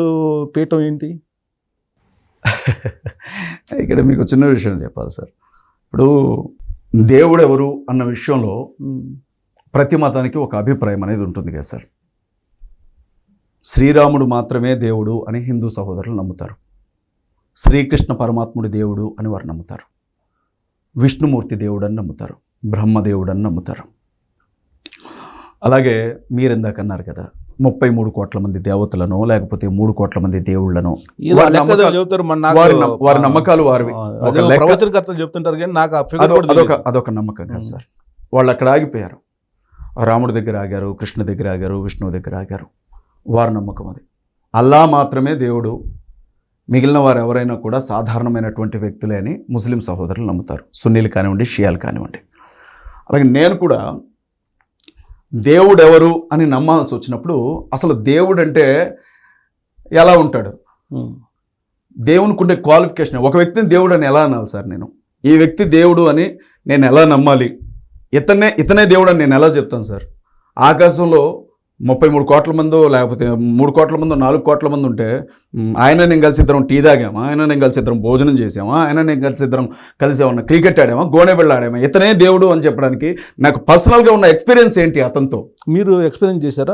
పీఠం ఏంటి? ఇక్కడ మీకు చిన్న విషయం చెప్పాలి సార్. ఇప్పుడు దేవుడు ఎవరు అన్న విషయంలో ప్రతి మతానికి ఒక అభిప్రాయం అనేది ఉంటుంది కదా సార్. శ్రీరాముడు మాత్రమే దేవుడు అని హిందూ సహోదరులు నమ్ముతారు. శ్రీకృష్ణ పరమాత్ముడు దేవుడు అని వారు నమ్ముతారు. విష్ణుమూర్తి దేవుడు అని నమ్ముతారు. బ్రహ్మదేవుడు అని నమ్ముతారు. అలాగే మీరు ఇందాక అన్నారు కదా, 33 కోట్ల మంది దేవతలను లేకపోతే 3 కోట్ల మంది దేవుళ్ళను, వారి నమ్మకాలు వారివి. ప్రవచనకర్తలు చెప్తుంటారు కానీ నాకు అదొక నమ్మకం కదా సార్. వాళ్ళు అక్కడ ఆగిపోయారు. రాముడి దగ్గర ఆగారు, కృష్ణ దగ్గర ఆగారు, విష్ణువు దగ్గర ఆగారు. వారి నమ్మకం అది. అల్లా మాత్రమే దేవుడు, మిగిలిన వారు ఎవరైనా కూడా సాధారణమైనటువంటి వ్యక్తులే అని ముస్లిం సహోదరులు నమ్ముతారు. సున్నీలు కానివ్వండి, షియాలు కానివ్వండి. అలాగే నేను కూడా దేవుడు ఎవరు అని నమ్మాల్సి వచ్చినప్పుడు అసలు దేవుడు అంటే ఎలా ఉంటాడు, దేవునికి ఉండే క్వాలిఫికేషన్, ఒక వ్యక్తిని దేవుడు అని ఎలా అనాలి సార్? నేను ఈ వ్యక్తి దేవుడు అని నేను ఎలా నమ్మాలి? ఇతనే దేవుడు అని నేను ఎలా చెప్తాను సార్? ఆకాశంలో 33 కోట్ల మందో లేకపోతే 3 కోట్ల మందో 4 కోట్ల మంది ఉంటే ఆయన నేను కలిసి ఇద్దరం టీ తాగామా, ఆయన నేను కలిసి ఇద్దరం భోజనం చేసామా, ఆయన నేను కలిసి ఇద్దరం కలిసి ఏమన్నా క్రికెట్ ఆడామా, గోనె బిళ్ళ ఆడామా, ఇతనే దేవుడు అని చెప్పడానికి నాకు పర్సనల్గా ఉన్న ఎక్స్పీరియన్స్ ఏంటి అతనితో? మీరు ఎక్స్పీరియన్స్ చేశారా?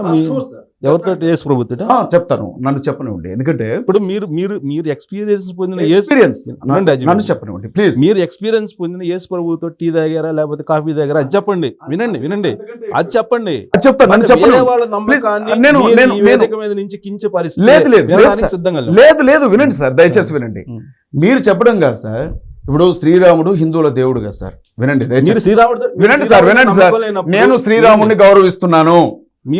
ఎవరితో? యేసు ప్రభుత్వ చెప్తాను, నన్ను చెప్పనివ్వండి. ఎందుకంటే ఇప్పుడు మీరు ఎక్స్పీరియన్స్ పొందిన ఎక్స్పీరియన్స్ నన్ను చెప్పనివ్వండి ప్లీజ్. మీరు ఎక్స్పీరియన్స్ పొందిన యేసు ప్రభుతో టీ తాగారా లేకపోతే కాఫీ తాగారా? అది చెప్పండి. వినండి అది చెప్పండి. చెప్తాను, నన్ను చెప్పండి. వాళ్ళ నమ్మకాన్ని వేదిక మీద నుంచి కించపరిస్తే సిద్ధంగా లేదు వినండి సార్, దయచేసి వినండి. మీరు చెప్పడం కాదు సార్, ఇప్పుడు శ్రీరాముడు హిందువుల దేవుడు కదా సార్, వినండి దయచేసి. వినండి సార్, నేను శ్రీరాముడిని గౌరవిస్తున్నాను,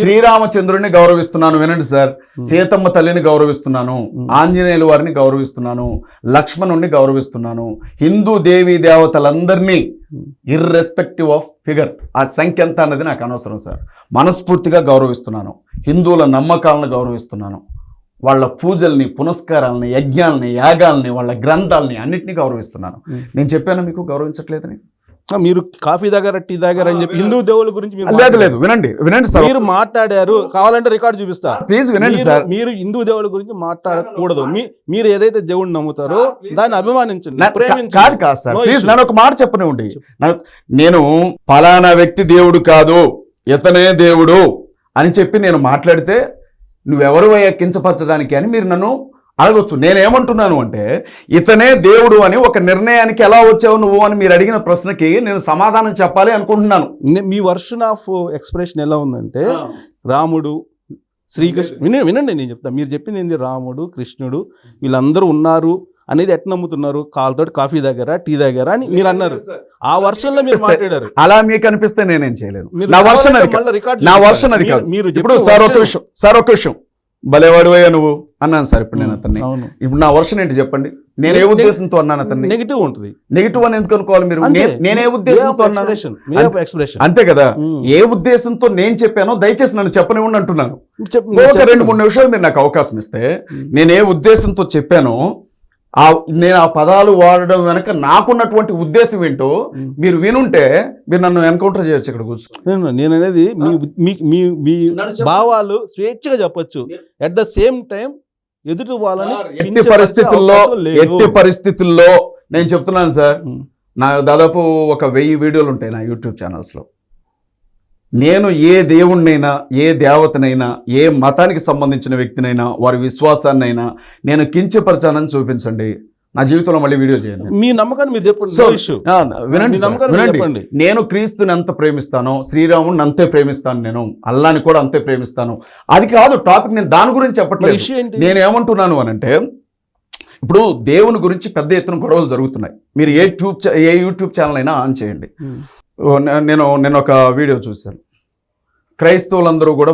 శ్రీరామచంద్రుడిని గౌరవిస్తున్నాను, వినండి సార్. సీతమ్మ తల్లిని గౌరవిస్తున్నాను, ఆంజనేయుల వారిని గౌరవిస్తున్నాను, లక్ష్మణుడిని గౌరవిస్తున్నాను, హిందూ దేవీ దేవతలందరినీ ఇర్రెస్పెక్టివ్ ఆఫ్ ఫిగర్, ఆ సంఖ్య ఎంత అన్నది నాకు అనవసరం సార్, మనస్ఫూర్తిగా గౌరవిస్తున్నాను. హిందువుల నమ్మకాలను గౌరవిస్తున్నాను, వాళ్ళ పూజల్ని, పునస్కారాలని, యజ్ఞాలని, యాగాల్ని, వాళ్ళ గ్రంథాలని అన్నింటినీ గౌరవిస్తున్నాను. నేను చెప్పాను మీకు గౌరవించట్లేదని? మీరు కాఫీ దగ్గర టీ దగ్గర అని చెప్పి హిందూ దేవుల గురించి లేదు వినండి సార్, మీరు మాట్లాడారు, కావాలంటే రికార్డు చూపిస్తా, ప్లీజ్ వినండి సార్. మీరు హిందూ దేవుల గురించి మాట్లాడకూడదు. మీరు ఏదైతే దేవుడిని నమ్ముతారో దాన్ని అభిమానించండి, ప్రేమించండి. కాదు సార్, ప్లీజ్ నన్ను ఒక మాట చెప్పనివ్వండి. నేను ఫలానా వ్యక్తి దేవుడు కాదు, ఇతనే దేవుడు అని చెప్పి నేను మాట్లాడితే నువ్వెవరు కించపరచడానికి అని మీరు నన్ను అడగొచ్చు. నేనేమంటున్నాను అంటే, ఇతనే దేవుడు అని ఒక నిర్ణయానికి ఎలా వచ్చావు నువ్వు అని మీరు అడిగిన ప్రశ్నకి నేను సమాధానం చెప్పాలి అనుకుంటున్నాను. మీ వర్షన్ ఆఫ్ ఎక్స్ప్రెషన్ ఎలా ఉందంటే, రాముడు, శ్రీకృష్ణ, వినండి నేను చెప్తాను. మీరు చెప్పింది ఏంది? రాముడు, కృష్ణుడు వీళ్ళందరూ ఉన్నారు అనేది ఎట్లా నమ్ముతున్నారు? కాళ్ళతో కాఫీ దగ్గర టీ దగ్గర అని మీరు అన్నారు. ఆ వర్షన్ లో మీరు మాట్లాడారు. అలా మీకు అనిపిస్తే నేనేం చేయలేను. నా వర్షన్ అది కాదు. మీరు ఇప్పుడు సార్ ఒక విషయం భలేవాడివయ్యా నువ్వు అన్నాను సార్. ఇప్పుడు నేను అతన్ని, ఇప్పుడు నా వర్షన్ ఏంటి చెప్పండి? నేను ఏ ఉద్దేశంతో అన్నాను అతన్ని? నెగిటివ్ ఉంటుంది. నెగిటివ్ అని ఎందుకు అనుకోవాలి మీరు? నేనే ఉద్దేశంతో అన్నాను, అంతే కదా. ఏ ఉద్దేశంతో నేను చెప్పానో దయచేసి నన్ను చెప్పనివ్వండి అంటున్నాను. ఒక 2-3 నిమిషాలు మీరు నాకు అవకాశం ఇస్తే, నేను ఏ ఉద్దేశంతో చెప్పానో, నేను ఆ పదాలు వాడడం వెనక నాకున్నటువంటి ఉద్దేశం ఏంటో మీరు వినుంటే మీరు నన్ను ఎన్కౌంటర్ చేయొచ్చు ఇక్కడ కూర్చొని. నేను అనేది మీ భావాలు స్వేచ్ఛగా చెప్పొచ్చు. అట్ ద సేమ్ టైం ఎదుటి వాళ్ళని ఎట్టి పరిస్థితుల్లో నేను చెప్తున్నాను సార్, నా దాదాపు ఒక 1000 వీడియోలు ఉంటాయి నా యూట్యూబ్ ఛానల్స్లో. నేను ఏ దేవుణ్ణైనా, ఏ దేవతనైనా, ఏ మతానికి సంబంధించిన వ్యక్తినైనా, వారి విశ్వాసాన్నైనా నేను కించపరచానని చూపించండి, నా జీవితంలో మళ్ళీ వీడియో చేయండి. మీ నమ్మకాన్ని మీరు చెప్పండి. వినండి, నేను క్రీస్తుని ఎంత ప్రేమిస్తానో శ్రీరాముడిని అంతే ప్రేమిస్తాను, నేను అల్లాని కూడా అంతే ప్రేమిస్తాను. అది కాదు టాపిక్, నేను దాని గురించి చెప్పట్లేదు. నేను ఏమంటున్నాను అనంటే, ఇప్పుడు దేవుని గురించి పెద్ద ఎత్తున గొడవలు జరుగుతున్నాయి. మీరు ఏ యూట్యూబ్ ఛానల్ అయినా ఆన్ చేయండి. నేను ఒక వీడియో చూశాను, క్రైస్తవులందరూ కూడా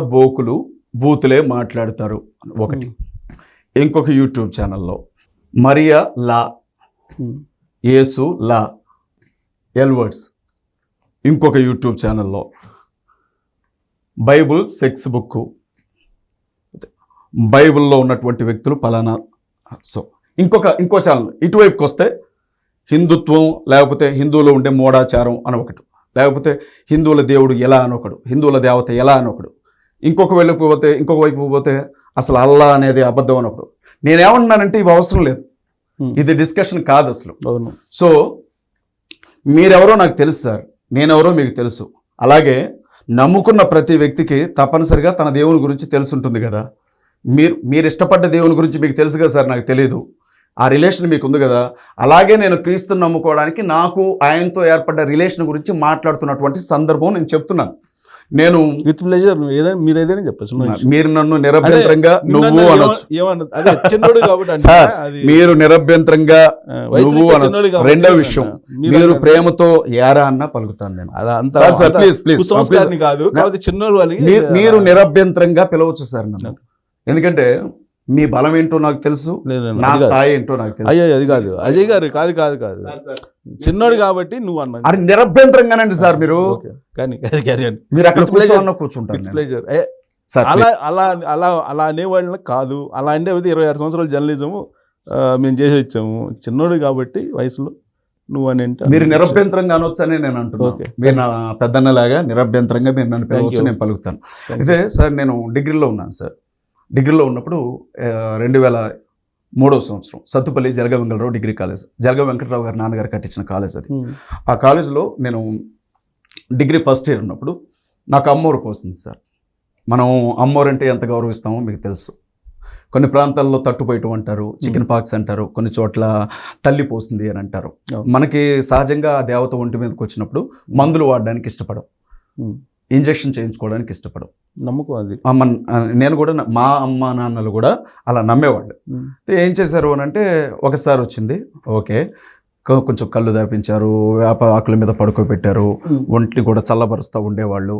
బూతులే మాట్లాడతారు ఒకటి. ఇంకొక యూట్యూబ్ ఛానల్లో మరియా లా, యేసు లా, ఎల్వర్డ్స్. ఇంకొక యూట్యూబ్ ఛానల్లో బైబుల్ సెక్స్ బుక్, బైబుల్లో ఉన్నటువంటి వ్యక్తులు పలానా. సో ఇంకో ఛానల్ ఇటువైపుకి వస్తే హిందుత్వం, లేకపోతే హిందువులో ఉండే మూఢాచారం అని ఒకటి, లేకపోతే హిందువుల దేవుడు ఎలా అని ఒకడు, హిందువుల దేవత ఎలా అని ఒకడు, ఇంకొక వైపు పోతే అసలు అల్లా అనేది అబద్ధం అని ఒకడు. నేనేమన్నానంటే ఇవి అవసరం లేదు, ఇది డిస్కషన్ కాదు అసలు. సో మీరెవరో నాకు తెలుసు సార్, నేనెవరో మీకు తెలుసు. అలాగే నమ్ముకున్న ప్రతి వ్యక్తికి తప్పనిసరిగా తన దేవుని గురించి తెలుసుంటుంది కదా. మీరు ఇష్టపడ్డ దేవుని గురించి మీకు తెలుసు కదా సార్, నాకు తెలియదు. ఆ రిలేషన్ మీకు ఉంది కదా. అలాగే నేను క్రీస్తుని నమ్ముకోవడానికి నాకు ఆయనతో ఏర్పడ్డ రిలేషన్ గురించి మాట్లాడుతున్నటువంటి సందర్భం నేను చెప్తున్నాను. నేను విత్ ప్లెజర్ మీరు ఏదైనా చెప్పచ్చు. మీరు నన్ను నిరభ్యంతరంగా నువ్వు అనొచ్చు, మీరు నిరభ్యంతరంగా నువ్వు అనొచ్చు. రెండో విషయం, మీరు ప్రేమతో యారా అన్న పలుకుతాను నేను. మీరు నిరభ్యంతరంగా పిలవచ్చు సార్ నన్ను, ఎందుకంటే మీ బలం ఏంటో నాకు తెలుసు, నా స్థాయి ఏంటో నాకు తెలుసు. అయ్యో అది కాదు అజయ్ గారు, కాదు చిన్నోడు కాబట్టి నువ్వు అన్నా. అది నిరభ్యంతరంగానండి సార్. మీరు అక్కడ కూర్చుంటారు. అలా అనేవాళ్ళని కాదు, అలా అంటే 26 సంవత్సరాల జర్నలిజము మేము చేసి వచ్చాము. చిన్నోడు కాబట్టి వయసులో నువ్వు అని అంటే మీరు నిరభ్యంతరంగా అనొచ్చని నేను అంటున్నాను. మీరు నా పెద్దన్నలాగా నిరభ్యంతరంగా మీరు నన్ను పిలవచ్చు, నేను పలుకుతాను. అయితే సార్ నేను డిగ్రీలో ఉన్నాను సార్. డిగ్రీలో ఉన్నప్పుడు 2003 సంవత్సరం సత్తుపల్లి జలగ వెంకటరావు డిగ్రీ కాలేజ్, జలగ వెంకటరావు గారి నాన్నగారు కట్టించిన కాలేజ్ అది. ఆ కాలేజ్లో నేను డిగ్రీ ఫస్ట్ ఇయర్ ఉన్నప్పుడు నాకు అమ్మోరు పోస్తుంది సార్. మనం అమ్మోరు అంటే ఎంత గౌరవిస్తామో మీకు తెలుసు. కొన్ని ప్రాంతాల్లో తట్టుపోయటం అంటారు, చికెన్ పాక్స్ అంటారు, కొన్ని చోట్ల తల్లి పోస్తుంది అని అంటారు. మనకి సహజంగా ఆ దేవత ఒంటి మీదకి వచ్చినప్పుడు మందులు వాడడానికి ఇష్టపడం, ఇంజెక్షన్ చేయించుకోవడానికి ఇష్టపడం. నమ్మకం అది. నేను కూడా మా అమ్మ నాన్నలు కూడా అలా నమ్మేవాళ్ళు. ఏం చేశారు అని అంటే ఒకసారి వచ్చింది, ఓకే, కొంచెం కళ్ళు దాపించారు, వేప ఆకుల మీద పడుకోబెట్టారు, ఒంటిని కూడా చల్లబరుస్తూ ఉండేవాళ్ళు.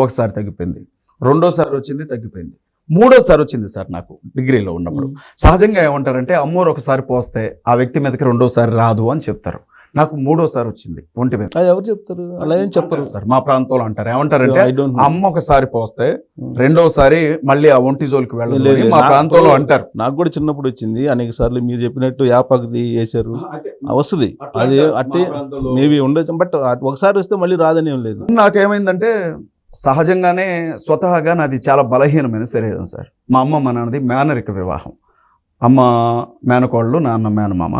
ఒకసారి తగ్గిపోయింది. రెండోసారి వచ్చింది, తగ్గిపోయింది. మూడోసారి వచ్చింది సార్ నాకు డిగ్రీలో ఉన్నప్పుడు. సహజంగా ఏమంటారంటే అమ్మోరు ఒకసారి పోస్తే ఆ వ్యక్తి మీదకి రెండోసారి రాదు అని చెప్తారు. నాకు మూడోసారి వచ్చింది ఒంటి మీద. అది ఎవరు చెప్తారు? అలా ఏం చెప్పరు సార్. మా ప్రాంతంలో అంటారు, ఏమంటారంటే అమ్మ ఒకసారి పోస్తే రెండోసారి మళ్ళీ ఆ ఒంటి జోలికి వెళ్ళలేదు మా ప్రాంతంలో అంటారు. నాకు కూడా చిన్నప్పుడు వచ్చింది అనేక సార్లు. మీరు చెప్పినట్టు యాపకది వేసారు, వస్తుంది, అది అట్టే మేబీ ఉండొచ్చు. బట్ ఒకసారి వస్తే మళ్ళీ రాదని ఏం లేదు. నాకేమైందంటే సహజంగానే స్వతహాగా నాది చాలా బలహీనమైన శరీరం సార్. మా అమ్మ మా నాన్నది మేనరిక వివాహం. అమ్మ మేనకోళ్ళు, నాన్న మేనమామ.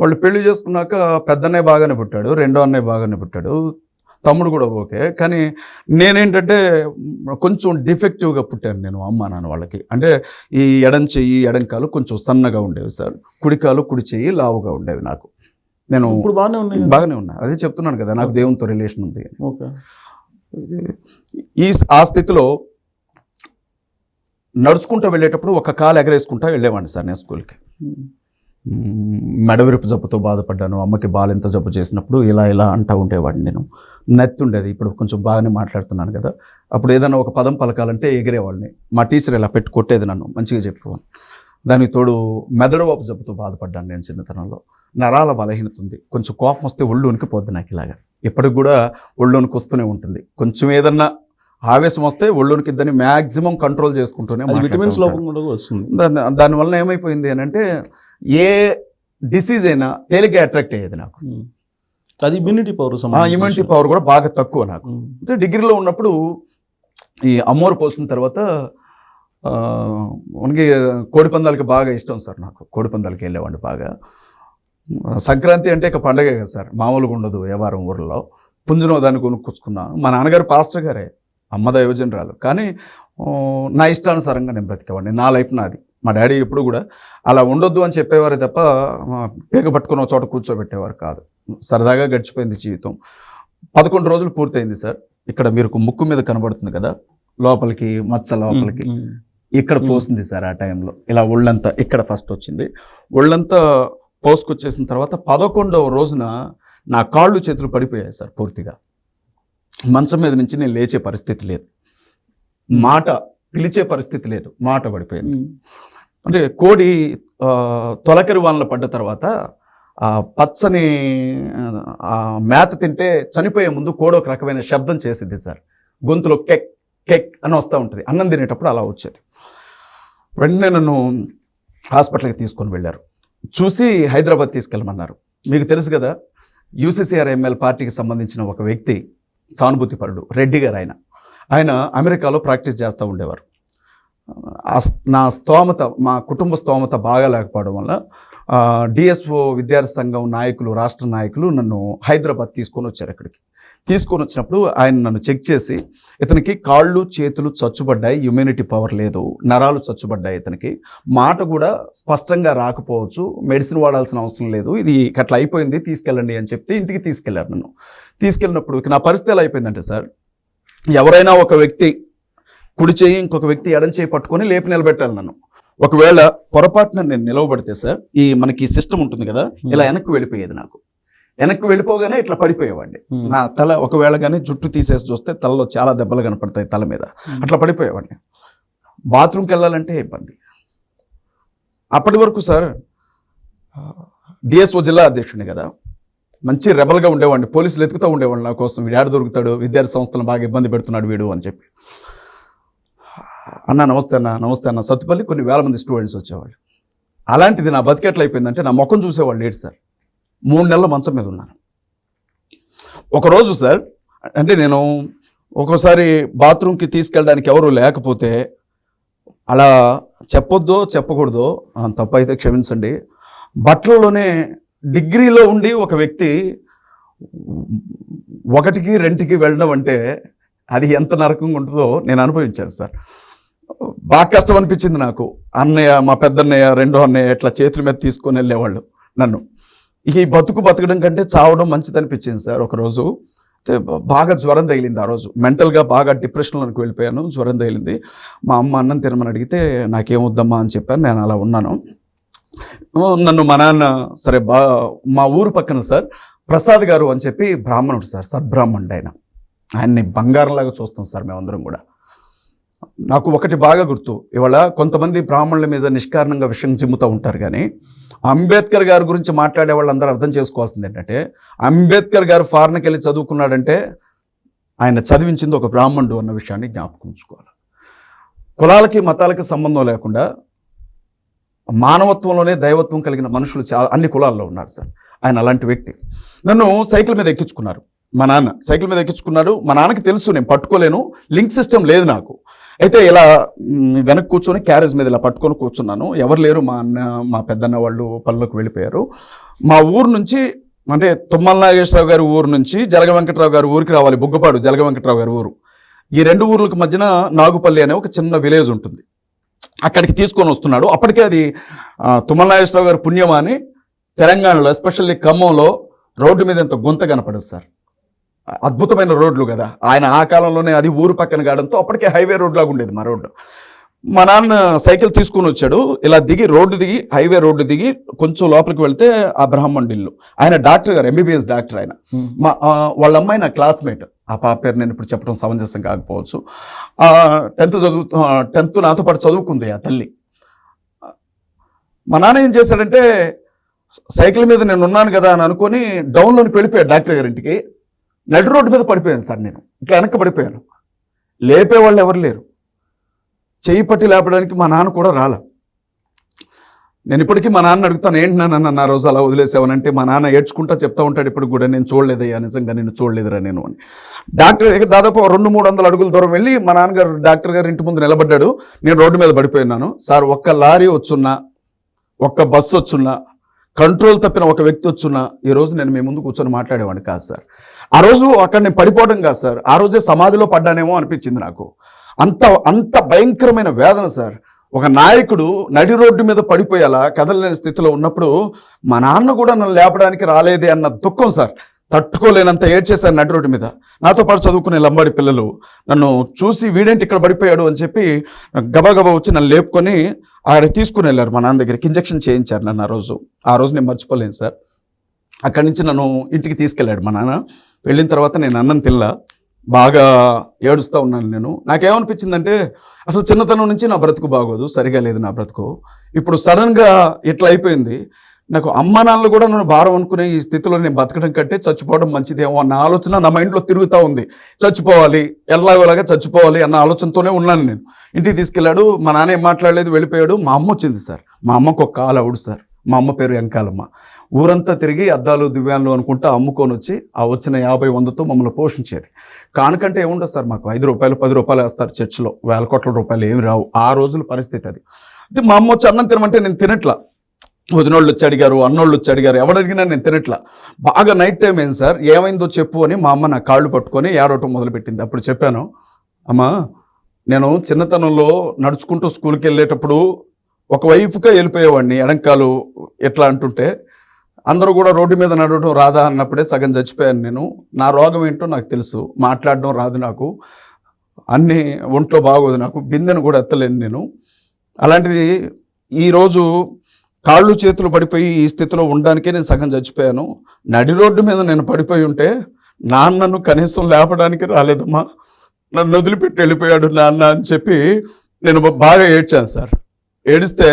వాళ్ళు పెళ్లి చేసుకున్నాక పెద్దన్నయ్య బాగానే పుట్టాడు, రెండో అన్నయ్య బాగానే పుట్టాడు, తమ్ముడు కూడా ఓకే. కానీ నేనేంటంటే కొంచెం డిఫెక్టివ్గా పుట్టాను నేను అమ్మ నాన్న వాళ్ళకి. అంటే ఈ ఎడం చెయ్యి ఎడంకాలు కొంచెం సన్నగా ఉండేవి సార్, కుడికాలు కుడి చెయ్యి లావుగా ఉండేవి నాకు. నేను ఇప్పుడు బాగానే ఉన్నా, అదే చెప్తున్నాను కదా, నాకు దేవునితో రిలేషన్ ఉంది. ఓకే. ఆ స్థితిలో నడుచుకుంటూ వెళ్ళేటప్పుడు ఒక కాలు ఎగరేసుకుంటా వెళ్ళేవాడిని సార్ నేను స్కూల్కి. మెడవిరుపు జబ్బుతో బాధపడ్డాను. అమ్మకి బాలింత జబ్బు చేసినప్పుడు ఇలా ఇలా అంటూ ఉండేవాడిని నేను. నత్తి ఉండేది. ఇప్పుడు కొంచెం బాగానే మాట్లాడుతున్నాను కదా. అప్పుడు ఏదైనా ఒక పదం పలకాలంటే ఎగిరేవాడిని. మా టీచర్ ఇలా పెట్టి కొట్టేది నన్ను, మంచిగా చెప్పేవాడిని. దానికి తోడు మెదడువాపు జబ్బుతో బాధపడ్డాను నేను చిన్నతనంలో. నరాల బలహీనత ఉంది. కొంచెం కోపం వస్తే ఒళ్ళు వణికిపోద్ది నాకు ఇలాగా. ఇప్పటికి కూడా ఒళ్ళు వణికి వస్తూనే ఉంటుంది. కొంచెం ఏదన్నా ఆవేశం వస్తే ఒళ్ళు వణికిద్దని మ్యాక్సిమం కంట్రోల్ చేసుకుంటూనే విటమిన్స్ లోపం కూడా వస్తుంది. దానివల్ల ఏమైపోయింది అని అంటే ఏ డిసీజ్ అయినా తేలిగ్గా అట్రాక్ట్ అయ్యేది నాకు. అది ఇమ్యూనిటీ పవర్. ఇమ్యూనిటీ పవర్ కూడా బాగా తక్కువ నాకు. అయితే డిగ్రీలో ఉన్నప్పుడు ఈ అమ్మోరు పోసిన తర్వాత మనకి కోడిపందాలకి బాగా ఇష్టం సార్. నాకు కోడిపందాలకి వెళ్ళేవాడిని బాగా. సంక్రాంతి అంటే ఇక పండగే కదా సార్, మామూలుగా ఉండదు. వ్యవహారం ఊర్లో పుంజునో దాన్ని కొనుక్కొచ్చుకున్నాను. మా నాన్నగారు పాస్టర్ గారే, అమ్మ దైవజనరాలు. కానీ నా ఇష్టానుసారంగా నేను బ్రతికేవాడిని. నా లైఫ్ నాది. మా డాడీ ఎప్పుడు కూడా అలా ఉండొద్దు అని చెప్పేవారు తప్ప పేగ పట్టుకుని ఒక చోట కూర్చోబెట్టేవారు కాదు. సరదాగా గడిచిపోయింది జీవితం. 11 రోజులు పూర్తయింది సార్. ఇక్కడ మీరు ముక్కు మీద కనబడుతుంది కదా, లోపలికి మచ్చ లోపలికి ఇక్కడ పోసింది సార్. ఆ టైంలో ఇలా ఒళ్ళంతా ఇక్కడ ఫస్ట్ వచ్చింది. ఒళ్ళంతా పోసుకొచ్చేసిన తర్వాత 11వ రోజున నా కాళ్ళు చేతులు పడిపోయాయి సార్ పూర్తిగా. మంచం మీద నుంచి నేను లేచే పరిస్థితి లేదు, మాట పిలిచే పరిస్థితి లేదు, మాట పడిపోయింది. అంటే కోడి తొలకరి వానలు పడ్డ తర్వాత ఆ పచ్చని మేత తింటే చనిపోయే ముందు కోడి ఒక రకమైన శబ్దం చేసింది సార్. గొంతులో కెక్ కెక్ అని వస్తూ ఉంటుంది. అన్నం తినేటప్పుడు అలా వచ్చేది. వెంటనే నన్ను హాస్పిటల్కి తీసుకొని వెళ్ళారు. చూసి హైదరాబాద్ తీసుకెళ్ళమన్నారు. మీకు తెలుసు కదా, యూసీసీఆర్ ఎంఎల్ పార్టీకి సంబంధించిన ఒక వ్యక్తి, సానుభూతిపరుడు, రెడ్డి గారు. ఆయన అమెరికాలో ప్రాక్టీస్ చేస్తూ ఉండేవారు. నా స్తోమత, మా కుటుంబ స్తోమత బాగా లేకపోవడం వల్ల డిఎస్ఓ విద్యార్థి సంఘం నాయకులు, రాష్ట్ర నాయకులు నన్ను హైదరాబాద్ తీసుకొని వచ్చారు. ఇక్కడికి తీసుకొని వచ్చినప్పుడు ఆయన నన్ను చెక్ చేసి, ఇతనికి కాళ్ళు చేతులు చచ్చుబడ్డాయి, ఇమ్యూనిటీ పవర్ లేదు, నరాలు చచ్చుబడ్డాయి, ఇతనికి మాట కూడా స్పష్టంగా రాకపోవచ్చు, మెడిసిన్ వాడాల్సిన అవసరం లేదు, ఇది అట్లా అయిపోయింది, తీసుకెళ్ళండి అని చెప్తే ఇంటికి తీసుకెళ్లారు. నన్ను తీసుకెళ్ళినప్పుడు నా పరిస్థితి ఎలా అయిపోయిందంటే సార్, ఎవరైనా ఒక వ్యక్తి కుడి చేయి ఇంకొక వ్యక్తి ఎడం చేయి పట్టుకొని లేపి నిలబెట్టాలి నన్ను. ఒకవేళ పొరపాటున నేను నిలవబడితే సార్, మనకి సిస్టమ్ ఉంటుంది కదా, ఇలా వెనక్కి వెళ్ళిపోయేది. నాకు వెనక్కి వెళ్ళిపోగానే ఇట్లా పడిపోయేవాడిని. నా తల ఒకవేళ కానీ జుట్టు తీసేసి చూస్తే తలలో చాలా దెబ్బలు కనపడతాయి తల మీద, అట్లా పడిపోయేవాడిని. బాత్రూమ్కి వెళ్ళాలంటే ఇబ్బంది. అప్పటి వరకు సార్ డిఎస్ఓ జిల్లా అధ్యక్షుడిని కదా, మంచి రెబల్గా ఉండేవాడిని. పోలీసులు ఎత్తుకుతూ ఉండేవాడిని నా కోసం, వీడు ఏడ దొరుకుతాడు, విద్యార్థి సంస్థలను బాగా ఇబ్బంది పెడుతున్నాడు వీడు అని చెప్పి. అన్న నమస్తే అన్న, నమస్తే అన్న. సత్తుపల్లి కొన్ని వేల మంది స్టూడెంట్స్ వచ్చేవాళ్ళు. అలాంటిది నా బతికెట్లు అయిపోయిందంటే నా ముఖం చూసేవాళ్ళు లేడు సార్. 3 నెలల మంచం మీద ఉన్నాను. ఒకరోజు సార్, అంటే నేను ఒక్కోసారి బాత్రూమ్కి తీసుకెళ్ళడానికి ఎవరు లేకపోతే, అలా చెప్పొద్దో చెప్పకూడదో తప్పు అయితే క్షమించండి, బట్టలలోనే డిగ్రీలో ఉండి ఒక వ్యక్తి 1కి 2కి వెళ్ళడం అంటే అది ఎంత నరకంగా ఉంటుందో నేను అనుభవించాను సార్. బాగా కష్టం అనిపించింది నాకు. అన్నయ్య, మా పెద్దన్నయ్య, రెండో అన్నయ్య ఇట్లా చేతుల మీద తీసుకొని వెళ్ళేవాళ్ళు నన్ను. ఈ బతకడం కంటే చావడం మంచిది అనిపించింది సార్. ఒకరోజు బాగా జ్వరం తగిలింది. ఆ రోజు మెంటల్గా బాగా డిప్రెషన్లోకి వెళ్ళిపోయాను, జ్వరం తగిలింది. మా అమ్మ అన్నం తినమని అడిగితే నాకేమొద్దమ్మా అని చెప్పాను. నేను అలా ఉన్నాను. నన్ను మా నాన్న సరే మా ఊరు పక్కన సార్ ప్రసాద్ గారు అని చెప్పి బ్రాహ్మణుడు సార్, సద్బ్రాహ్మణుడు ఆయన. ఆయన్ని బంగారంలాగా చూస్తాం సార్ మేమందరం కూడా. నాకు ఒకటి బాగా గుర్తు, ఇవాళ కొంతమంది బ్రాహ్మణుల మీద నిష్కారణంగా విషయం చిమ్ముతూ ఉంటారు, కానీ అంబేద్కర్ గారి గురించి మాట్లాడే వాళ్ళందరూ అర్థం చేసుకోవాల్సింది ఏంటంటే, అంబేద్కర్ గారు ఫారెన్కి వెళ్ళి చదువుకున్నాడంటే ఆయన చదివించింది ఒక బ్రాహ్మణుడు అన్న విషయాన్ని జ్ఞాపకం ఉంచుకోవాలి. కులాలకి మతాలకి సంబంధం లేకుండా మానవత్వంలోనే దైవత్వం కలిగిన మనుషులు చాలా అన్ని కులాల్లో ఉన్నారు సార్. ఆయన అలాంటి వ్యక్తి. నన్ను సైకిల్ మీద ఎక్కించుకున్నారు. మా నాన్న సైకిల్ మీద ఎక్కించుకున్నాడు. మా నాన్నకి తెలుసు నేను పట్టుకోలేను, లింక్ సిస్టమ్ లేదు నాకు. అయితే ఇలా వెనక్కి కూర్చొని క్యారేజ్ మీద ఇలా పట్టుకొని కూర్చున్నాను. ఎవరు లేరు, మా అన్న, మా పెద్దన్న వాళ్ళు పనులకు వెళ్ళిపోయారు. మా ఊరు నుంచి, అంటే తుమ్మల నాగేశ్వరరావు గారి ఊరు నుంచి జలగ వెంకట్రావు గారి ఊరికి రావాలి, బుగ్గపాడు జలగ వెంకట్రావు గారి ఊరు. ఈ 2 ఊర్లకు మధ్యన నాగుపల్లి అనే ఒక చిన్న విలేజ్ ఉంటుంది. అక్కడికి తీసుకొని వస్తున్నాడు. అప్పటికే అది తుమ్మల నాగేశ్వరరావు గారి పుణ్యమా అని తెలంగాణలో, ఎస్పెషల్లీ ఖమ్మంలో రోడ్డు మీద ఎంత గుంత కనపడదు సార్. అద్భుతమైన రోడ్లు కదా. ఆయన ఆ కాలంలోనే, అది ఊరు పక్కన కావడంతో అప్పటికే హైవే రోడ్ లాగా ఉండేది మా రోడ్డు. మా నాన్న సైకిల్ తీసుకొని వచ్చాడు. ఇలా దిగి రోడ్డు దిగి, హైవే రోడ్డు దిగి కొంచెం లోపలికి వెళ్తే ఆ బ్రాహ్మణుడి ఇల్లు. ఆయన డాక్టర్ గారు, ఎంబీబీఎస్ డాక్టర్ ఆయన. వాళ్ళ అమ్మాయి నా క్లాస్మేట్. ఆ పాప పేరు నేను ఇప్పుడు చెప్పడం సమంజసం కాకపోవచ్చు. 10th నాతో పాటు చదువుకుంది ఆ తల్లి. మా నాన్న ఏం చేశాడంటే, సైకిల్ మీద నేను ఉన్నాను కదా అని అనుకొని డౌన్లోకి వెళ్ళిపోయాడు డాక్టర్ గారి ఇంటికి. నడి రోడ్డు మీద పడిపోయాను సార్. నేను ఇట్లా వెనక్కి పడిపోయాను. లేపేవాళ్ళు ఎవరు లేరు. చెయ్యి పట్టి లేపడానికి మా నాన్న కూడా రాల. నేను ఇప్పటికీ మా నాన్న అడుగుతాను, ఏంటి నాన్న నా రోజు అలా వదిలేసావనంటే మా నాన్న ఏడ్చుకుంటా చెప్తా ఉంటాడు ఇప్పుడు కూడా, నేను చూడలేదయ్యా, నిజంగా నేను చూడలేదురా నేను అని. డాక్టర్ దగ్గర దాదాపు 200-300 అడుగుల దూరం వెళ్ళి మా నాన్నగారు డాక్టర్ గారు ఇంటి ముందు నిలబడ్డాడు. నేను రోడ్డు మీద పడిపోయినాను సార్. ఒక్క లారీ వచ్చున్నా, ఒక్క బస్సు వచ్చున్నా, కంట్రోల్ తప్పిన ఒక వ్యక్తి వచ్చున్నా ఈరోజు నేను మీ ముందు కూర్చొని మాట్లాడేవాడిని కాదు సార్. ఆ రోజు అక్కడ నేను పడిపోవడం కాదు సార్, ఆ రోజే సమాధిలో పడ్డానేమో అనిపించింది నాకు. అంత భయంకరమైన వేదన సార్. ఒక నాయకుడు నడి రోడ్డు మీద పడిపోయేలా కదలలేని స్థితిలో ఉన్నప్పుడు మా నాన్న కూడా నన్ను లేపడానికి రాలేదే అన్న దుఃఖం సార్. తట్టుకోలేనంత ఏడ్చేశారు నడి రోడ్డు మీద. నాతో పాటు చదువుకునే లంబాడి పిల్లలు నన్ను చూసి, వీడేంటి ఇక్కడ పడిపోయాడు అని చెప్పి గబగబా వచ్చి నన్ను లేపుకొని ఆడ తీసుకుని వెళ్ళారు మా నాన్న దగ్గరికి. ఇంజక్షన్ చేయించారు నన్ను ఆ రోజు నేను మర్చిపోలేను సార్. అక్కడి నుంచి నన్ను ఇంటికి తీసుకెళ్ళాడు మా నాన్న. వెళ్ళిన తర్వాత నేను అన్నం తినలా, బాగా ఏడుస్తూ ఉన్నాను నేను. నాకేమనిపించిందంటే, అసలు చిన్నతనం నుంచి నా బ్రతుకు బాగోదు, సరిగా లేదు నా బ్రతుకు. ఇప్పుడు సడన్గా ఇట్లా అయిపోయింది. నాకు అమ్మ నాన్నలు కూడా నన్ను భారం అనుకునే ఈ స్థితిలో నేను బతకడం కంటే చచ్చిపోవడం మంచిదేమో అన్న ఆలోచన నా మైండ్లో తిరుగుతూ ఉంది. చచ్చిపోవాలి, ఎలాగోలాగా చచ్చిపోవాలి అన్న ఆలోచనతోనే ఉన్నాను నేను. ఇంటికి తీసుకెళ్ళాడు. మా నాన్న ఏం మాట్లాడలేదు, వెళ్ళిపోయాడు. మా అమ్మ వచ్చింది సార్. మా అమ్మకు ఒక కాలు అవుడు సార్. మా అమ్మ పేరు ఎంకాలమ్మ. ఊరంతా తిరిగి అద్దాలు దివ్యాన్లు అనుకుంటా అమ్ముకొని వచ్చి ఆ వచ్చిన 50-100తో మమ్మల్ని పోషించేది. కానుకంటే ఏముండదు సార్ మాకు. 5 రూపాయలు 10 రూపాయలు వేస్తారు చర్చిలో, వేల కోట్ల రూపాయలు ఏమి రావు ఆ రోజుల పరిస్థితి అది. అయితే మా అమ్మ వచ్చి అన్నం తినమంటే నేను తినట్లా. వదినోళ్ళు వచ్చి అడిగారు, అన్నోళ్ళు వచ్చి అడిగారు, ఎవడడిగినా నేను తినట్లా. బాగా నైట్ టైం అయింది సార్. ఏమైందో చెప్పు అని మా అమ్మ నా కాళ్ళు పట్టుకొని ఏడవటం మొదలుపెట్టింది. అప్పుడు చెప్పాను, అమ్మా నేను చిన్నతనంలో నడుచుకుంటూ స్కూల్కి వెళ్ళేటప్పుడు ఒకవైపుగా వెళ్ళిపోయేవాడిని, ఎడంకాలు ఎట్లా అంటుంటే అందరూ కూడా రోడ్డు మీద నడవడం రాదా అన్నప్పుడే సగం చచ్చిపోయాను నేను. నా రోగం ఏంటో నాకు తెలుసు, మాట్లాడడం రాదు నాకు, అన్నీ ఒంట్లో బాగోదు నాకు, బిందెను కూడా ఎత్తలేను నేను. అలాంటిది ఈరోజు కాళ్ళు చేతులు పడిపోయి ఈ స్థితిలో ఉండడానికే నేను సగం చచ్చిపోయాను. నడి రోడ్డు మీద నేను పడిపోయి ఉంటే నాన్నను కనీసం లేపడానికి రాలేదమ్మా, నన్ను వదిలిపెట్టి వెళ్ళిపోయాడు నాన్న అని చెప్పి నేను బాగా ఏడ్చాను సార్. ఏడిస్తే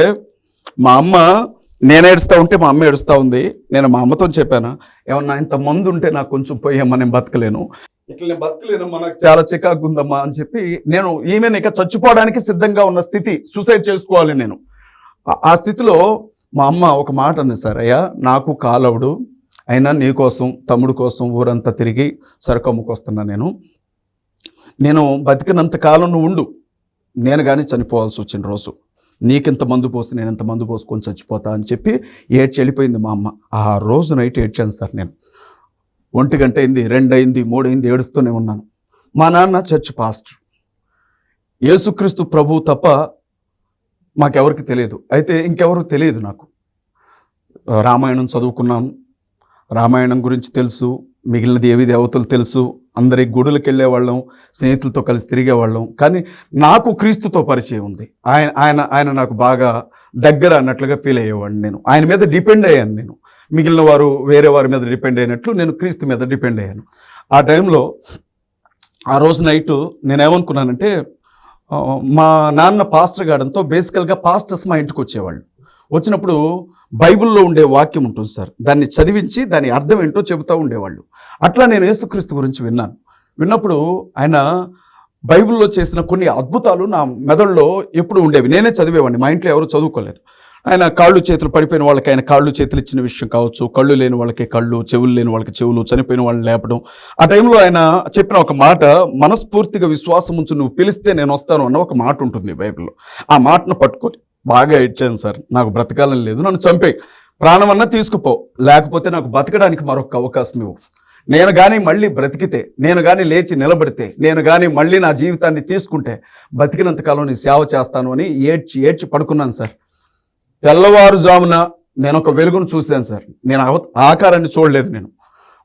మా అమ్మ, నేను ఏడుస్తూ ఉంటే మా అమ్మ ఏడుస్తూ ఉంది. నేను మా అమ్మతో చెప్పాను, ఏమన్నా ఇంత మందు ఉంటే నాకు కొంచెం పోయమ్మా, నేను బతకలేను, ఇట్లా నేను బతకలేనమ్మా, నాకు చాలా చికాకు ఉందమ్మా అని చెప్పి నేను ఈమెను ఇక చచ్చిపోవడానికి సిద్ధంగా ఉన్న స్థితి, సూసైడ్ చేసుకోవాలి నేను. ఆ స్థితిలో మా అమ్మ ఒక మాట అంది సార్, అయ్యా నాకు కాలవుడు, అయినా నీ కోసం తమ్ముడు కోసం ఊరంతా తిరిగి సరుకు అమ్ముకొస్తున్నా నేను బతికినంత కాలం నువ్వు ఉండు, నేను కానీ చనిపోవాల్సి వచ్చిన రోజు నీకింత మందు పోసి నేను ఇంత మందు పోసుకొని చచ్చిపోతా అని చెప్పి ఏడ్చి వెళ్ళిపోయింది మా అమ్మ. ఆ రోజు నైట్ ఏడ్చాను సార్. నేను 1 గంట అయింది, 2 అయింది, 3 అయింది, ఏడుస్తూనే ఉన్నాను. మా నాన్న చర్చ్ పాస్టర్, యేసుక్రీస్తు ప్రభువు తప్ప మాకెవరికి తెలియదు. అయితే ఇంకెవరు తెలియదు నాకు. రామాయణం చదువుకున్నాం, రామాయణం గురించి తెలుసు, మిగిలిన దేవీ దేవతలు తెలుసు, అందరి గుడులకు వెళ్ళేవాళ్ళం, స్నేహితులతో కలిసి తిరిగేవాళ్ళం. కానీ నాకు క్రీస్తుతో పరిచయం ఉంది. ఆయన నాకు బాగా దగ్గర అన్నట్లుగా ఫీల్ అయ్యేవాడిని. నేను ఆయన మీద డిపెండ్ అయ్యాను. నేను మిగిలిన వారు వేరే వారి మీద డిపెండ్ అయినట్లు నేను క్రీస్తు మీద డిపెండ్ అయ్యాను. ఆ టైంలో ఆ రోజు నైటు నేనేమనుకున్నానంటే, మా నాన్న పాస్టర్ కావడంతో బేసికల్గా పాస్టర్స్ మా ఇంటికి వచ్చేవాళ్ళు. వచ్చినప్పుడు బైబిల్లో ఉండే వాక్యం ఉంటుంది సార్, దాన్ని చదివించి దాని అర్థం ఏంటో చెబుతూ ఉండేవాళ్ళు. అట్లా నేను యేసుక్రీస్తు గురించి విన్నప్పుడు ఆయన బైబిల్లో చేసిన కొన్ని అద్భుతాలు నా మెదడులో ఎప్పుడు ఉండేవి. నేనే చదివేవాడిని, మా ఇంట్లో ఎవరు చదువుకోలేదు. ఆయన కాళ్ళు చేతులు పడిపోయిన వాళ్ళకి ఆయన కాళ్ళు చేతులు ఇచ్చిన విషయం కావచ్చు, కళ్ళు లేని వాళ్ళకి కళ్ళు, చెవులు లేని వాళ్ళకి చెవులు, చనిపోయిన వాళ్ళని లేపడం. ఆ టైంలో ఆయన చెప్పిన ఒక మాట, మనస్ఫూర్తిగా విశ్వాసం ఉంచి నువ్వు పిలిస్తే నేను వస్తాను అన్న ఒక మాట ఉంటుంది బైబిల్లో. ఆ మాటను పట్టుకొని బాగా ఇచ్చాను సార్. నాకు బ్రతకాలని లేదు, నన్ను చంపే, ప్రాణమన్నా తీసుకుపో, లేకపోతే నాకు బతకడానికి మరొక అవకాశం ఇవ్వు. నేను కానీ మళ్ళీ బ్రతికితే, నేను కానీ లేచి నిలబడితే, నేను కానీ మళ్ళీ నా జీవితాన్ని తీసుకుంటే బతికినంతకాలం నీ సేవ చేస్తాను అని ఏడ్చి పడుకున్నాను సార్. తెల్లవారుజామున నేను ఒక వెలుగును చూశాను సార్. నేను ఆకారాన్ని చూడలేదు, నేను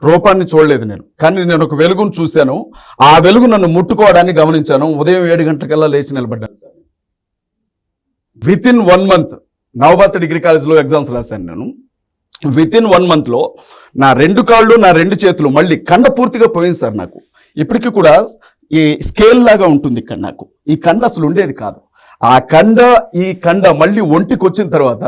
రూపాన్ని చూడలేదు కానీ నేను ఒక వెలుగును చూశాను. ఆ వెలుగు నన్ను ముట్టుకోవడాన్ని గమనించాను. ఉదయం 7 గంటలకల్లా లేచి నిలబడ్డాను సార్. వితిన్ 1 month నవభారత డిగ్రీ కాలేజ్లో ఎగ్జామ్స్ రాశాను నేను. వితిన్ 1 monthలో నా 2 కాళ్ళు, నా 2 చేతులు మళ్ళీ కండ పూర్తిగా పోయింది సార్. నాకు ఇప్పటికీ కూడా ఈ స్కేల్ లాగా ఉంటుంది ఇక్కడ. నాకు ఈ కండ అసలు ఉండేది కాదు. ఆ కండ, ఈ కండ మళ్ళీ ఒంటికి వచ్చిన తర్వాత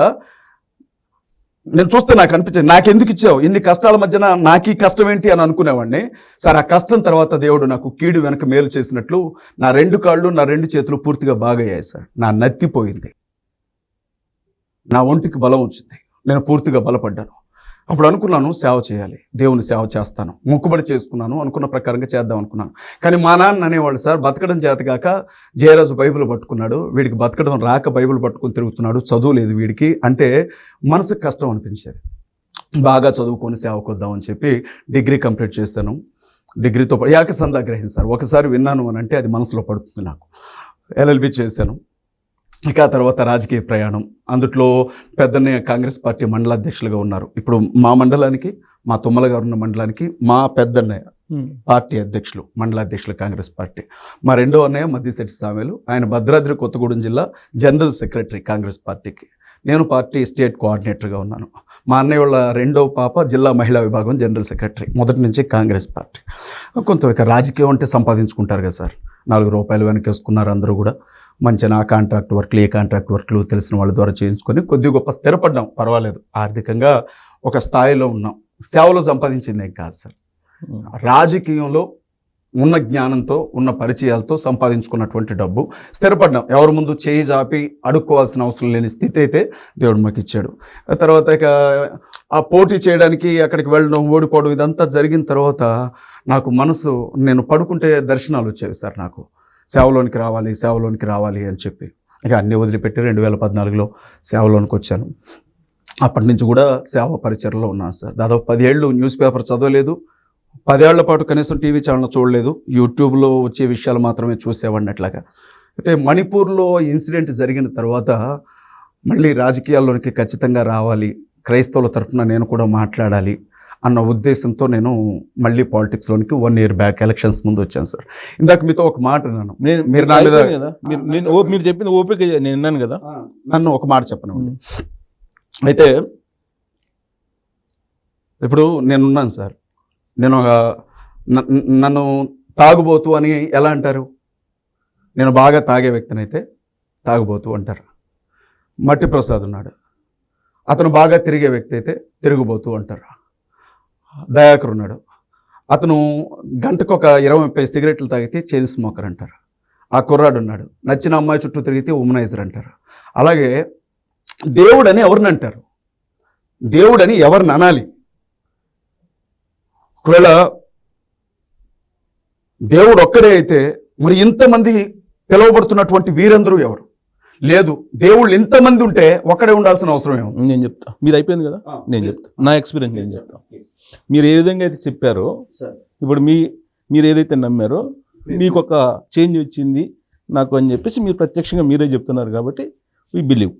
నేను చూస్తే నాకు అనిపించింది, నాకెందుకు ఇచ్చావు ఇన్ని కష్టాల మధ్యన, నాకు ఈ కష్టం ఏంటి అని అనుకునేవాడిని సార్. ఆ కష్టం తర్వాత దేవుడు నాకు కీడు వెనక మేలు చేసినట్లు నా 2 కాళ్ళు, నా 2 చేతులు పూర్తిగా బాగయ్యాయి సార్. నా నత్తిపోయింది, నా ఒంటికి బలం వచ్చింది, నేను పూర్తిగా బలపడ్డాను. అప్పుడు అనుకున్నాను సేవ చేయాలి, దేవుని సేవ చేస్తాను, మొక్కుబడి చేసుకున్నాను, అనుకున్న ప్రకారంగా చేద్దాం అనుకున్నాను. కానీ మా నాన్న అనేవాళ్ళు సార్, బతకడం చేతగాక జయరాజు బైబిల్ పట్టుకున్నాడు, వీడికి బతకడం రాక బైబిల్ పట్టుకుని తిరుగుతున్నాడు, చదువు లేదు వీడికి అంటే మనసుకు కష్టం అనిపించేది. బాగా చదువుకొని సేవకు వద్దామని చెప్పి డిగ్రీ కంప్లీట్ చేశాను. డిగ్రీతో ఏకసంధాగ్రహం సార్, ఒకసారి విన్నాను అని అంటే అది మనసులో పడుతుంది నాకు. LLB చేశాను. ఇక తర్వాత రాజకీయ ప్రయాణం, అందుట్లో పెద్దనే కాంగ్రెస్ పార్టీ మండలాధ్యక్షులుగా ఉన్నారు. ఇప్పుడు మా మండలానికి, మా తుమ్మల గారు ఉన్న మండలానికి మా పెద్దన్నయ్య పార్టీ అధ్యక్షులు, మండలాధ్యక్షులు కాంగ్రెస్ పార్టీ. మా రెండో అన్నయ్య మద్దిశెట్టి సామేలు, ఆయన భద్రాద్రి కొత్తగూడెం జిల్లా జనరల్ సెక్రటరీ కాంగ్రెస్ పార్టీకి. నేను పార్టీ స్టేట్ కోఆర్డినేటర్గా ఉన్నాను. మా అన్నయ్య వాళ్ళ రెండవ పాప జిల్లా మహిళా విభాగం జనరల్ సెక్రటరీ, మొదటి నుంచి కాంగ్రెస్ పార్టీ. కొంత ఇక రాజకీయం అంటే సంపాదించుకుంటారు కదా సార్, 4 రూపాయలు వెనకేసుకున్నారు అందరూ కూడా. మంచిగా ఆ కాంట్రాక్ట్ వర్క్లు, ఏ కాంట్రాక్ట్ వర్క్లు తెలిసిన వాళ్ళ ద్వారా చేయించుకొని కొద్ది గొప్ప స్థిరపడ్డాం, పర్వాలేదు, ఆర్థికంగా ఒక స్థాయిలో ఉన్నాం. సేవలో సంపాదించింది ఏం కాదు సార్, రాజకీయంలో ఉన్న జ్ఞానంతో, ఉన్న పరిచయాలతో సంపాదించుకున్నటువంటి డబ్బు, స్థిరపడ్డాం. ఎవరి ముందు చేయి జాపి అడుక్కోవాల్సిన అవసరం లేని స్థితి అయితే దేవుడు మాకు ఇచ్చాడు. తర్వాత ఇక ఆ పోటీ చేయడానికి అక్కడికి వెళ్ళడం, ఓడిపోవడం, ఇదంతా జరిగిన తర్వాత నాకు మనసు, నేను పడుకుంటే దర్శనాలు వచ్చేవి సార్ నాకు, సేవలోనికి రావాలి అని చెప్పి. ఇక అన్నీ వదిలిపెట్టి 2014లో సేవలోనికి వచ్చాను. అప్పటి నుంచి కూడా సేవ పరిచర్లో ఉన్నాను సార్. దాదాపు 10 ఏళ్ళు న్యూస్ పేపర్ చదవలేదు, 10 ఏళ్ల పాటు కనీసం టీవీ ఛానల్ చూడలేదు, యూట్యూబ్లో వచ్చే విషయాలు మాత్రమే చూసేవాడిని అట్లాగా. అయితే మణిపూర్లో ఇన్సిడెంట్ జరిగిన తర్వాత మళ్ళీ రాజకీయాల్లోనికి ఖచ్చితంగా రావాలి, క్రైస్తవుల తరఫున నేను కూడా మాట్లాడాలి అన్న ఉద్దేశంతో నేను మళ్ళీ పాలిటిక్స్లోనికి 1 year బ్యాక్ ఎలక్షన్స్ ముందు వచ్చాను సార్. ఇందాక మీతో ఒక మాట విన్నాను, మీరు నా మీద మీరు చెప్పింది ఓపిక నేను విన్నాను కదా, నన్ను ఒక మాట చెప్పను. అయితే ఇప్పుడు నేనున్నాను సార్, నేను నన్ను తాగుబోతు అని ఎలా అంటారు? నేను బాగా తాగే వ్యక్తినైతే తాగుబోతు అంటారు. మట్టి ప్రసాద్ ఉన్నాడు, అతను బాగా తిరిగే వ్యక్తి అయితే తిరుగుబోతు అంటారు. దయాకర్ ఉన్నాడు, అతను గంటకు ఒక 20-30 సిగరెట్లు తాగితే చైన్ స్మోకర్ అంటారు. ఆ కుర్రాడు ఉన్నాడు, నచ్చిన అమ్మాయి చుట్టూ తిరిగితే ఉమనైజర్ అంటారు. అలాగే దేవుడని ఎవరిని అంటారు? దేవుడని ఎవరిని అనాలి? ఒకవేళ దేవుడు ఒక్కడే అయితే మరి ఇంతమంది పిలువబడుతున్నటువంటి వీరందరూ ఎవరు? లేదు, దేవుళ్ళు ఇంతమంది ఉంటే ఒక్కడే ఉండాల్సిన అవసరం ఏమో. నేను చెప్తా, మీది అయిపోయింది కదా, నేను చెప్తా నా ఎక్స్పీరియన్స్ నేను చెప్తా. మీరు ఏ విధంగా అయితే చెప్పారో, ఇప్పుడు మీరు ఏదైతే నమ్మారో మీకు ఒక చేంజ్ వచ్చింది నాకు అని చెప్పేసి మీరు ప్రత్యక్షంగా మీరే చెప్తున్నారు కాబట్టి వీ బిలీవ్,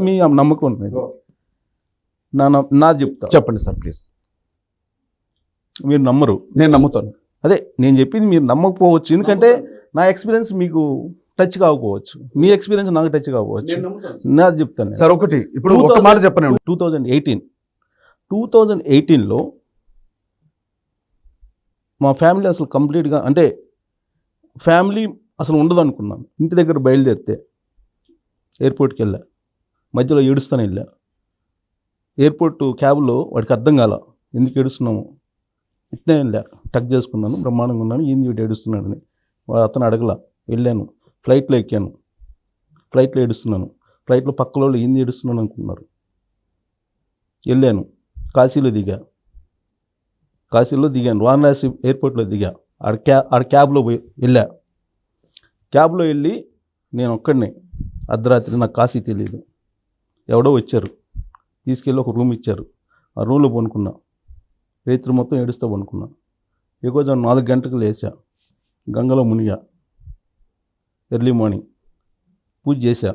మీ నమ్మకం ఉంటుంది. నాది చెప్తా. చెప్పండి సార్ ప్లీజ్. మీరు నమ్మరు, నేను నమ్ముతాను. అదే నేను చెప్పింది మీరు నమ్మకపోవచ్చు, ఎందుకంటే నా ఎక్స్పీరియన్స్ మీకు టచ్ కాకపోవచ్చు, మీ ఎక్స్పీరియన్స్ నాకు టచ్ కాకపోవచ్చు. నాది చెప్తాను సార్. ఒకటి ఇప్పుడు ఒక మాట చెప్పండి. 2018లో మా ఫ్యామిలీ అసలు కంప్లీట్గా, అంటే ఫ్యామిలీ అసలు ఉండదు అనుకున్నాను. ఇంటి దగ్గర బయలుదేరితే ఎయిర్పోర్ట్కి వెళ్ళా, మధ్యలో ఏడుస్తాను వెళ్ళా. ఎయిర్పోర్ట్ క్యాబ్లో వాడికి అర్థం కాల ఎందుకు ఏడుస్తున్నాము, ఇట్నే వెళ్ళా, టక్ చేసుకున్నాను, బ్రహ్మాండంగా ఉన్నాను, ఏంది వీడు ఏడుస్తున్నాడని. అతను అడగల. వెళ్ళాను, ఫ్లైట్లో ఎక్కాను, ఫ్లైట్లో ఏడుస్తున్నాను. ఫ్లైట్లో పక్కల వాళ్ళు ఏంది ఏడుస్తున్నాను అనుకున్నారు. వెళ్ళాను, కాశీలో దిగాను, వారణాసి ఎయిర్పోర్ట్లో దిగా. ఆడ క్యాబ్లో వెళ్ళా. క్యాబ్లో వెళ్ళి నేను ఒక్కడినే అర్ధరాత్రి, నాకు కాశీ తెలియదు, ఎవడో వచ్చారు, తీసుకెళ్ళి ఒక రూమ్ ఇచ్చారు. ఆ రూమ్లో పనుకున్నా, రాత్రి మొత్తం ఏడుస్తూ పనుకున్నా. ఈరోజు 4 గంటలకు లేచా, గంగలో మునిగా, ఎర్లీ మార్నింగ్ పూజ చేశా,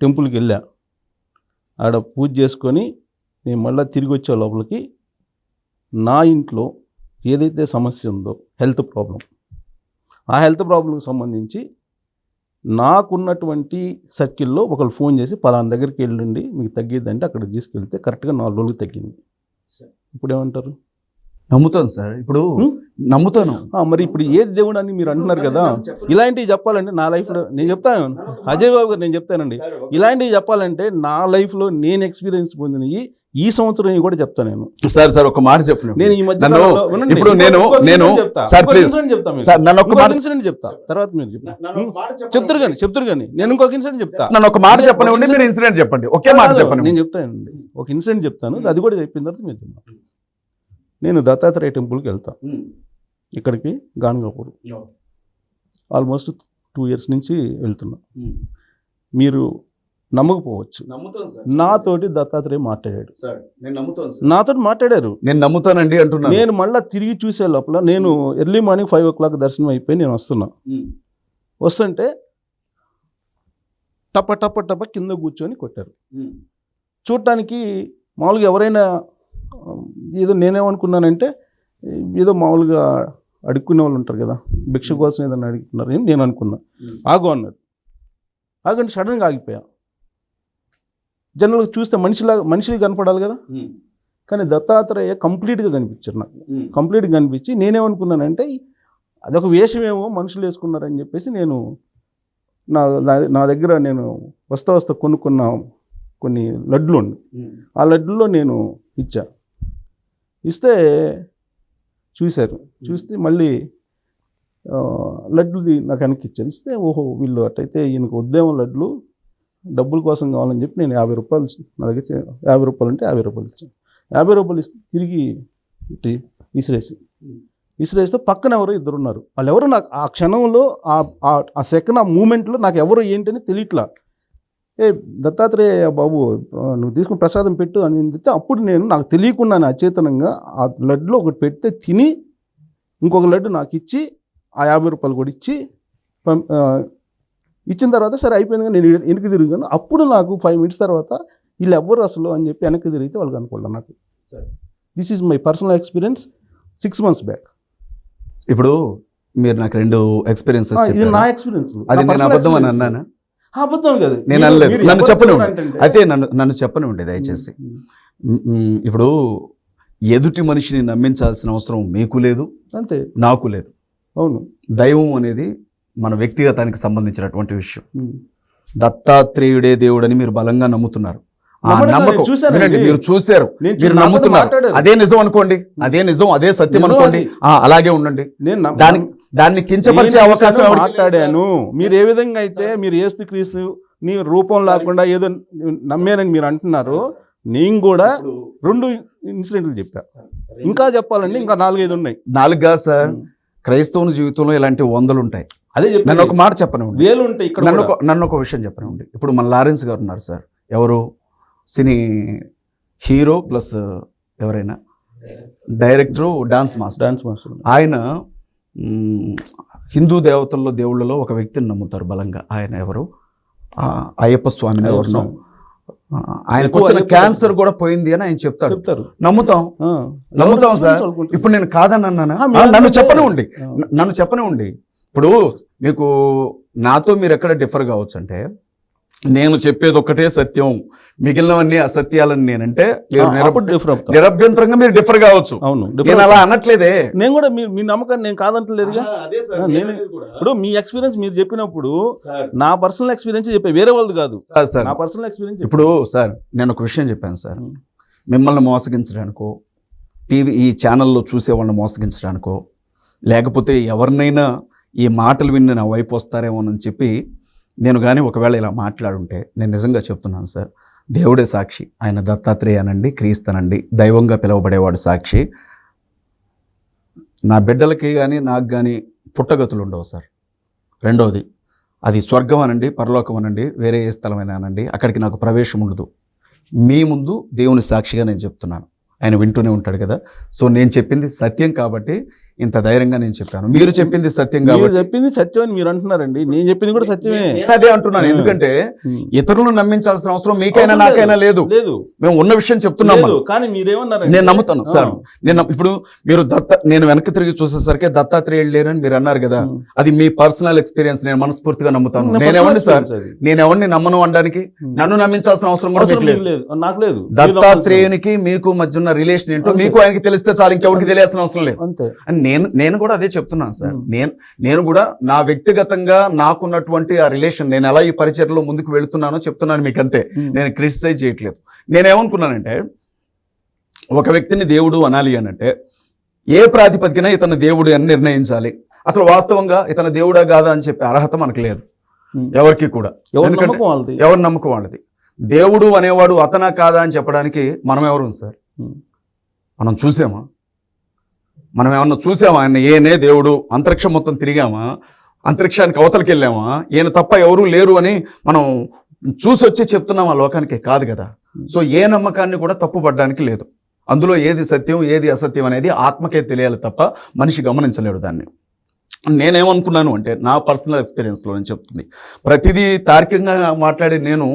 టెంపుల్కి వెళ్ళా. ఆడ పూజ చేసుకొని నేను మళ్ళీ తిరిగి వచ్చే లోపలికి నా ఇంట్లో ఏదైతే సమస్య ఉందో హెల్త్ ప్రాబ్లం, ఆ హెల్త్ ప్రాబ్లంకి సంబంధించి నాకున్నటువంటి సర్కిల్లో ఒకళ్ళు ఫోన్ చేసి పలానా దగ్గరికి వెళ్ళండి మీకు తగ్గిద్దంటే అక్కడికి తీసుకెళ్తే కరెక్ట్గా 4 రోజులకు తగ్గింది. ఇప్పుడు ఏమంటారు? నమ్ముతాను సార్. ఇప్పుడు నమ్ముతాను. మరి ఇప్పుడు ఏ దేవుడు అని మీరు అంటున్నారు కదా, ఇలాంటివి చెప్పాలంటే నా లైఫ్లో నేను చెప్తాను, అజయ్ బాబు గారు నేను చెప్తానండి, ఇలాంటివి చెప్పాలంటే నా లైఫ్లో నేను ఎక్స్పీరియన్స్ పొందినవి ఈ సంవత్సరం కూడా చెప్తాను నేను. సార్ ఒక మాట చెప్పను. నేను ఈ మధ్య ఇప్పుడు నేను సార్ ప్లీజ్ సార్ నన్ను ఒక మాట ఇన్సిడెంట్ చెప్తా, తర్వాత మీరు చెప్తారు కానీ నేను ఇంకొక ఇన్సిడెంట్ చెప్తా. నన్ను ఒక మాట చెప్పనివ్వండి, మీరు ఇన్సిడెంట్ చెప్పండి. ఒకే మాట చెప్పండి. నేను చెప్తానండి, ఒక ఇన్సిడెంట్ చెప్తాను, అది కూడా చెప్పిన తర్వాత మీరు చెప్పండి. నేను దత్తాత్రేయ టెంపుల్కి వెళ్తా, ఇక్కడికి గాన్గాపూర్, ఆల్మోస్ట్ 2 years నుంచి వెళ్తున్నా. మీరు నమ్మకపోవచ్చు, నాతోటి దత్తాత్రేయ మాట్లాడాడు, నాతో మాట్లాడారు, నేను నమ్ముతానండి అంటున్నా. నేను మళ్ళీ తిరిగి చూసే లోపల నేను ఎర్లీ మార్నింగ్ 5 o'clock దర్శనం అయిపోయి నేను వస్తుంటే టప టప టప కింద కూర్చొని కొట్టారు. చూడటానికి మామూలుగా ఎవరైనా ఏదో నేనేమనుకున్నానంటే ఏదో మామూలుగా అడుక్కునే వాళ్ళు ఉంటారు కదా, భిక్ష కోసం ఏదైనా అడుగుతున్నారు ఏం నేను అనుకున్నా. ఆగు అన్నారు, ఆగంటే సడన్గా ఆగిపోయా. జనరల్గా చూస్తే మనిషి కనపడాలి కదా, కానీ దత్తాత్రేయ కంప్లీట్గా కనిపించారు నాకు, కంప్లీట్గా కనిపించి నేనేమనుకున్నానంటే అదొక వేషమేమో మనుషులు వేసుకున్నారని చెప్పేసి నేను నా దగ్గర నేను వస్తా కొనుక్కున్న కొన్ని లడ్లు ఉండి ఆ లడ్డులో నేను ఇస్తే చూశారు, చూస్తే మళ్ళీ లడ్లుది నాకు వెనక్కి ఇచ్చారు. ఇస్తే ఓహో వీళ్ళు అట్టయితే ఈయనకు ఉద్యమం లడ్లు డబ్బుల కోసం కావాలని చెప్పి నేను 50 రూపాయలు నా దగ్గర 50 రూపాయలు అంటే 50 రూపాయలు ఇచ్చాను. 50 రూపాయలు ఇస్తే తిరిగి ఇటు విసిరేస్తే పక్కన ఎవరో 2 ఉన్నారు. వాళ్ళు ఎవరు నాకు ఆ క్షణంలో ఆ సెకండ్ ఆ మూమెంట్లో నాకు ఎవరు ఏంటని తెలియట్లా. దత్తాత్రేయ బాబు నువ్వు తీసుకుని ప్రసాదం పెట్టు అని చెప్తే అప్పుడు నాకు తెలియకుండా అచేతనంగా ఆ లడ్డులో ఒకటి పెడితే తిని ఇంకొక లడ్డు నాకు ఇచ్చి ఆ 50 రూపాయలు కూడా ఇచ్చిన తర్వాత సరే అయిపోయింది కానీ నేను వెనక్కి తిరిగాను. అప్పుడు నాకు 5 minutes తర్వాత వీళ్ళు ఎవ్వరు అసలు అని చెప్పి వెనక్కి తిరిగితే వాళ్ళు కనుకోవాలి నాకు. This is my personal experience 6 months back. ఇప్పుడు మీరు నాకు 2 ఎక్స్పీరియన్సెస్ చెప్పారు. నా ఎక్స్పీరియన్స్ అది నేను అబద్ధం అని అన్నానా? అబద్ధం కాదు, నేను అనలేదు. నన్ను చెప్పనివ్వండి, అయితే నన్ను చెప్పనివ్వండి దయచేసి. ఇప్పుడు ఎదుటి మనిషిని నమ్మించాల్సిన అవసరం మీకు లేదు, అంతే నాకు లేదు. అవును, దైవం అనేది మన వ్యక్తిగతానికి సంబంధించినటువంటి విషయం. దత్తాత్రేయుడే దేవుడని మీరు బలంగా నమ్ముతున్నారు. ఆ నమ్మకం మీరు చూశారు, మీరు నమ్ముతున్నారు, అదే నిజం అనుకోండి, అదే నిజం, అదే సత్యం అనుకోండి, అలాగే ఉండండి. దాన్ని కించపరిచే అవకాశం మాట్లాడాను. మీరు ఏ విధంగా అయితే మీరు యేసుక్రీస్తు నీ రూపం లేకుండా ఏదో నమ్మేనని మీరు అంటున్నారు, నేను కూడా 2 ఇన్సిడెంట్లు చెప్పా. ఇంకా చెప్పాలండి, ఇంకా 4-5 ఉన్నాయి. 4 కాదు సార్, క్రైస్తవుని జీవితంలో ఇలాంటి 100 ఉంటాయి. అదే చెప్పి నన్ను ఒక మాట చెప్పనివ్వండి, వేలు ఉంటాయి ఇక్కడ. నన్ను ఒక విషయం చెప్పనివ్వండి. ఇప్పుడు మన లారెన్స్ గారు ఉన్నారు సార్, ఎవరు సినీ హీరో ప్లస్ ఎవరైనా డైరెక్టరు, డాన్స్ మాస్టర్. ఆయన హిందూ దేవతల్లో దేవుళ్ళలో ఒక వ్యక్తిని నమ్ముతారు బలంగా. ఆయన ఎవరు? అయ్యప్ప స్వామిని ఎవరినో. ఆయనకు వచ్చిన క్యాన్సర్ కూడా పోయింది అని ఆయన చెప్తారు. నమ్ముతాం సార్. ఇప్పుడు నేను కాదని అన్నానా? నన్ను చెప్పనివ్వండి. ఇప్పుడు మీకు నాతో మీరు ఎక్కడ డిఫర్ కావచ్చు అంటే, నేను చెప్పేది ఒక్కటే సత్యం, మిగిలినవన్నీ అసత్యాలని నేనంటే నిరభ్యంతరంగా మీరు డిఫర్ కావచ్చు. అవును, నేను అలా అనట్లేదే. నేను కూడా మీ నమ్మకాన్ని నేను కాదంటలేదుగా. ఇప్పుడు మీ ఎక్స్పీరియన్స్ మీరు చెప్పినప్పుడు నా పర్సనల్ ఎక్స్పీరియన్స్ చెప్పే, వేరే వాళ్ళది కాదు సార్. నా పర్సనల్ ఎక్స్పీరియన్స్. ఇప్పుడు సార్ నేను ఒక విషయం చెప్పాను సార్, మిమ్మల్ని మోసగించడానికో, ఈ ఛానల్లో చూసే వాళ్ళని మోసగించడానికో, లేకపోతే ఎవరినైనా ఈ మాటలు విని నా వైపు వస్తారేమోనని చెప్పి నేను కానీ ఒకవేళ ఇలా మాట్లాడుంటే, నేను నిజంగా చెప్తున్నాను సార్, దేవుడే సాక్షి. ఆయన దత్తాత్రేయనండి, క్రీస్తనండి, దైవంగా పిలువబడేవాడు సాక్షి. నా బిడ్డలకి కానీ నాకు కానీ పుట్టగతులు ఉండవు సార్. రెండవది, అది స్వర్గం అనండి, పరలోకం అనండి, వేరే ఏ స్థలమైనా అనండి, అక్కడికి నాకు ప్రవేశం ఉండదు. మీ ముందు దేవుని సాక్షిగా నేను చెప్తున్నాను, ఆయన వింటూనే ఉంటాడు కదా. సో నేను చెప్పింది సత్యం కాబట్టి ఇంత ధైర్యంగా నేను చెప్పాను. మీరు చెప్పింది సత్యం కాబట్టి. చెప్పింది సత్యం అని మీరు అంటున్నారండి, నేను చెప్పింది కూడా సత్యమే. నేను అదే అంటున్నాను, ఎందుకంటే ఇతరులను నమ్మించాల్సిన అవసరం మీకైనా నాకైనా లేదు. మేము ఉన్న విషయం చెప్తున్నాము. కానీ మీరేమన్నారు? నేను నమ్ముతాను సార్. ఇప్పుడు మీరు నేను వెనక్కి తిరిగి చూసేసరికి దత్తాత్రేయుడు లేరని మీరు అన్నారు కదా, అది మీ పర్సనల్ ఎక్స్పీరియన్స్. నేను మనస్ఫూర్తిగా నమ్ముతాను. నేనేమండి సార్, నేను ఎవరిని నమ్మను అనడానికి నన్ను నమ్మించాల్సిన అవసరం కూడా నాకు లేదు. దత్తాత్రేయునికి మీకు మధ్య ఉన్న రిలేషన్ ఏంటో మీకు ఆయనకి తెలిస్తే చాలు, ఇంకెవరికి తెలియాల్సిన అవసరం లేదు. నేను కూడా అదే చెప్తున్నాను సార్. నేను కూడా నా వ్యక్తిగతంగా నాకున్నటువంటి ఆ రిలేషన్, నేను ఎలా ఈ పరిచర్లో ముందుకు వెళుతున్నానో చెప్తున్నాను మీకు, అంతే. నేను క్రిటిసైజ్ చేయట్లేదు. నేనేమనుకున్నానంటే, ఒక వ్యక్తిని దేవుడు అనాలి అనంటే ఏ ప్రాతిపదికన ఇతను దేవుడు అని నిర్ణయించాలి. అసలు వాస్తవంగా ఇతను దేవుడా కాదా అని చెప్పే అర్హత మనకు లేదు ఎవరికి కూడా. ఎవరి నమ్మకం వాళ్ళది. దేవుడు అనేవాడు అతనా కాదా అని చెప్పడానికి మనం ఎవరు సార్? మనం చూసామా? మనం ఏమన్నా చూసామా? ఆయన ఏనే దేవుడు, అంతరిక్షం మొత్తం తిరిగామా, అంతరిక్షానికి అవతలకి వెళ్ళామా, ఈయన తప్ప ఎవరూ లేరు అని మనం చూసి వచ్చి చెప్తున్నామా లోకానికి? కాదు కదా. సో ఏ నమ్మకాన్ని కూడా తప్పుపడడానికి లేదు. అందులో ఏది సత్యం ఏది అసత్యం అనేది ఆత్మకే తెలియాలి తప్ప మనిషి గమనించలేడు దాన్ని. నేనేమనుకున్నాను అంటే, నా పర్సనల్ ఎక్స్పీరియన్స్లో నేను చెప్తుంది, ప్రతిదీ తార్కికంగా మాట్లాడి నేను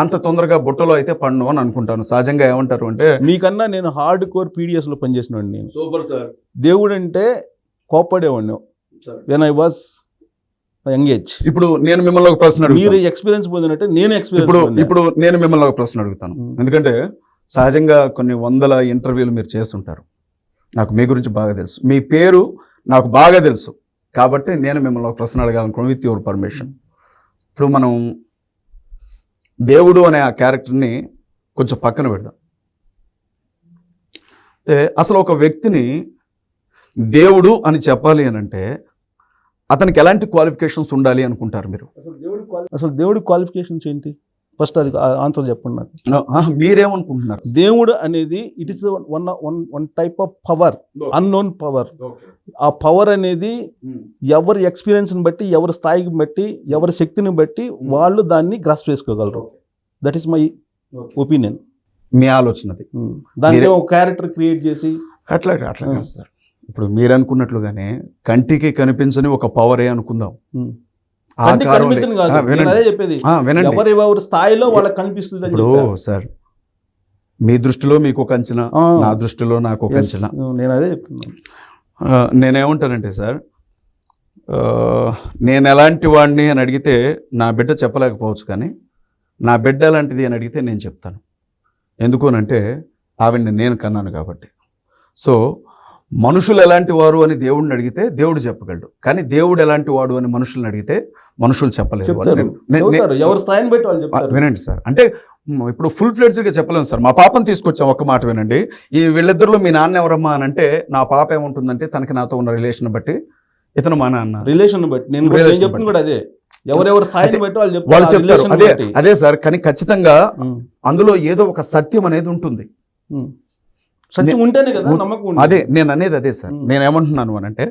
అంత తొందరగా బుట్టలో అయితే పడను అని అనుకుంటాను. సహజంగా ఏమంటారు అంటే, మీకన్నా నేను హార్డ్ కోర్ పీడిఎస్లో పనిచేసినవాడిని. నేను సూపర్ సార్. దేవుడు అంటే కోప్పడేవాడిని when I was young age. ఇప్పుడు నేను మిమ్మల్ని ఒక ప్రశ్న అడుగుతాను. మీరు ఎక్స్పీరియన్స్ పొందినట్టే నేను ఇప్పుడు నేను మిమ్మల్ని ఒక ప్రశ్న అడుగుతాను. ఎందుకంటే సహజంగా కొన్ని 100 ఇంటర్వ్యూలు మీరు చేస్తుంటారు, నాకు మీ గురించి బాగా తెలుసు, మీ పేరు నాకు బాగా తెలుసు. కాబట్టి నేను మిమ్మల్ని ఒక ప్రశ్న అడగాలనుకున్నాను, విత్ యువర్ పర్మిషన్. ఇప్పుడు మనం దేవుడు అనే ఆ క్యారెక్టర్ని కొంచెం పక్కన పెడదాం. అసలు ఒక వ్యక్తిని దేవుడు అని చెప్పాలి అని అంటే అతనికి ఎలాంటి క్వాలిఫికేషన్స్ ఉండాలి అనుకుంటారు మీరు? అసలు దేవుడి క్వాలిఫికేషన్స్ ఏంటి? ఫస్ట్ అది ఆన్సర్ చెప్పండి నాకు. మీరేమనుకుంటున్నారు? దేవుడు అనేది it is one type of power, unknown power. ఆ పవర్ అనేది ఎవరి ఎక్స్పీరియన్స్ని బట్టి, ఎవరి స్థాయికి బట్టి, ఎవరి శక్తిని బట్టి వాళ్ళు దాన్ని గ్రాస్ప్ చేసుకోగలరు. That is my opinion. మీ ఆలోచనది. దాన్ని ఒక క్యారెక్టర్ క్రియేట్ చేసి అట్లా కాదు సార్. ఇప్పుడు మీరు అనుకున్నట్లుగానే కంటికి కనిపించని ఒక పవరే అనుకుందాం. ఎవరి స్థాయిలో వాళ్ళకి కనిపిస్తుంది. ఇప్పుడు సార్ మీ దృష్టిలో మీకు ఒక అంచనా, నా దృష్టిలో నాకు ఒక అంచనా. నేను అదే చెప్తున్నాను. నేనేమంటానంటే సార్, నేను ఎలాంటి వాడిని అని అడిగితే నా బిడ్డ చెప్పలేకపోవచ్చు, కానీ నా బిడ్డ ఎలాంటిది అని అడిగితే నేను చెప్తాను. ఎందుకు అంటే ఆవిడ్ని నేను కన్నాను కాబట్టి. సో మనుషులు ఎలాంటి వారు అని దేవుడిని అడిగితే దేవుడు చెప్పగలడు, కానీ దేవుడు ఎలాంటి వాడు అని మనుషుల్ని అడిగితే మనుషులు చెప్పలేరు. ఎవరి స్థాయిని బట్టి వాళ్ళు చెప్తారు. వినండి సార్, అంటే ఇప్పుడు ఫుల్ ఫ్లెడ్జ్గా చెప్పలేము సార్. మా పాపను తీసుకొచ్చాం, ఒక్క మాట వినండి. ఈ వీళ్ళిద్దరిలో మీ నాన్న ఎవరమ్మా అని అంటే నా పాప ఏముంటుందంటే తనకి నాతో ఉన్న రిలేషన్ బట్టి ఇతను మా నాన్న. రిలేషన్ బట్టి నేను చెప్పింది కూడా అదే. ఎవరెవరు స్థాయిని బట్టి వాళ్ళు వాళ్ళు చెప్తారు, చెప్తారు. relation అదే బట్టి. అదే సార్, కానీ ఖచ్చితంగా ఉమ్. అందులో ఏదో ఒక సత్యం అనేది ఉంటుంది. ఉమ్. సత్యం ఉంటేనే కదా నమ్మకం ఉండేది. అదే నేను అనేది అదే సార్. నేను ఏమంటున్నాను అని అంటే,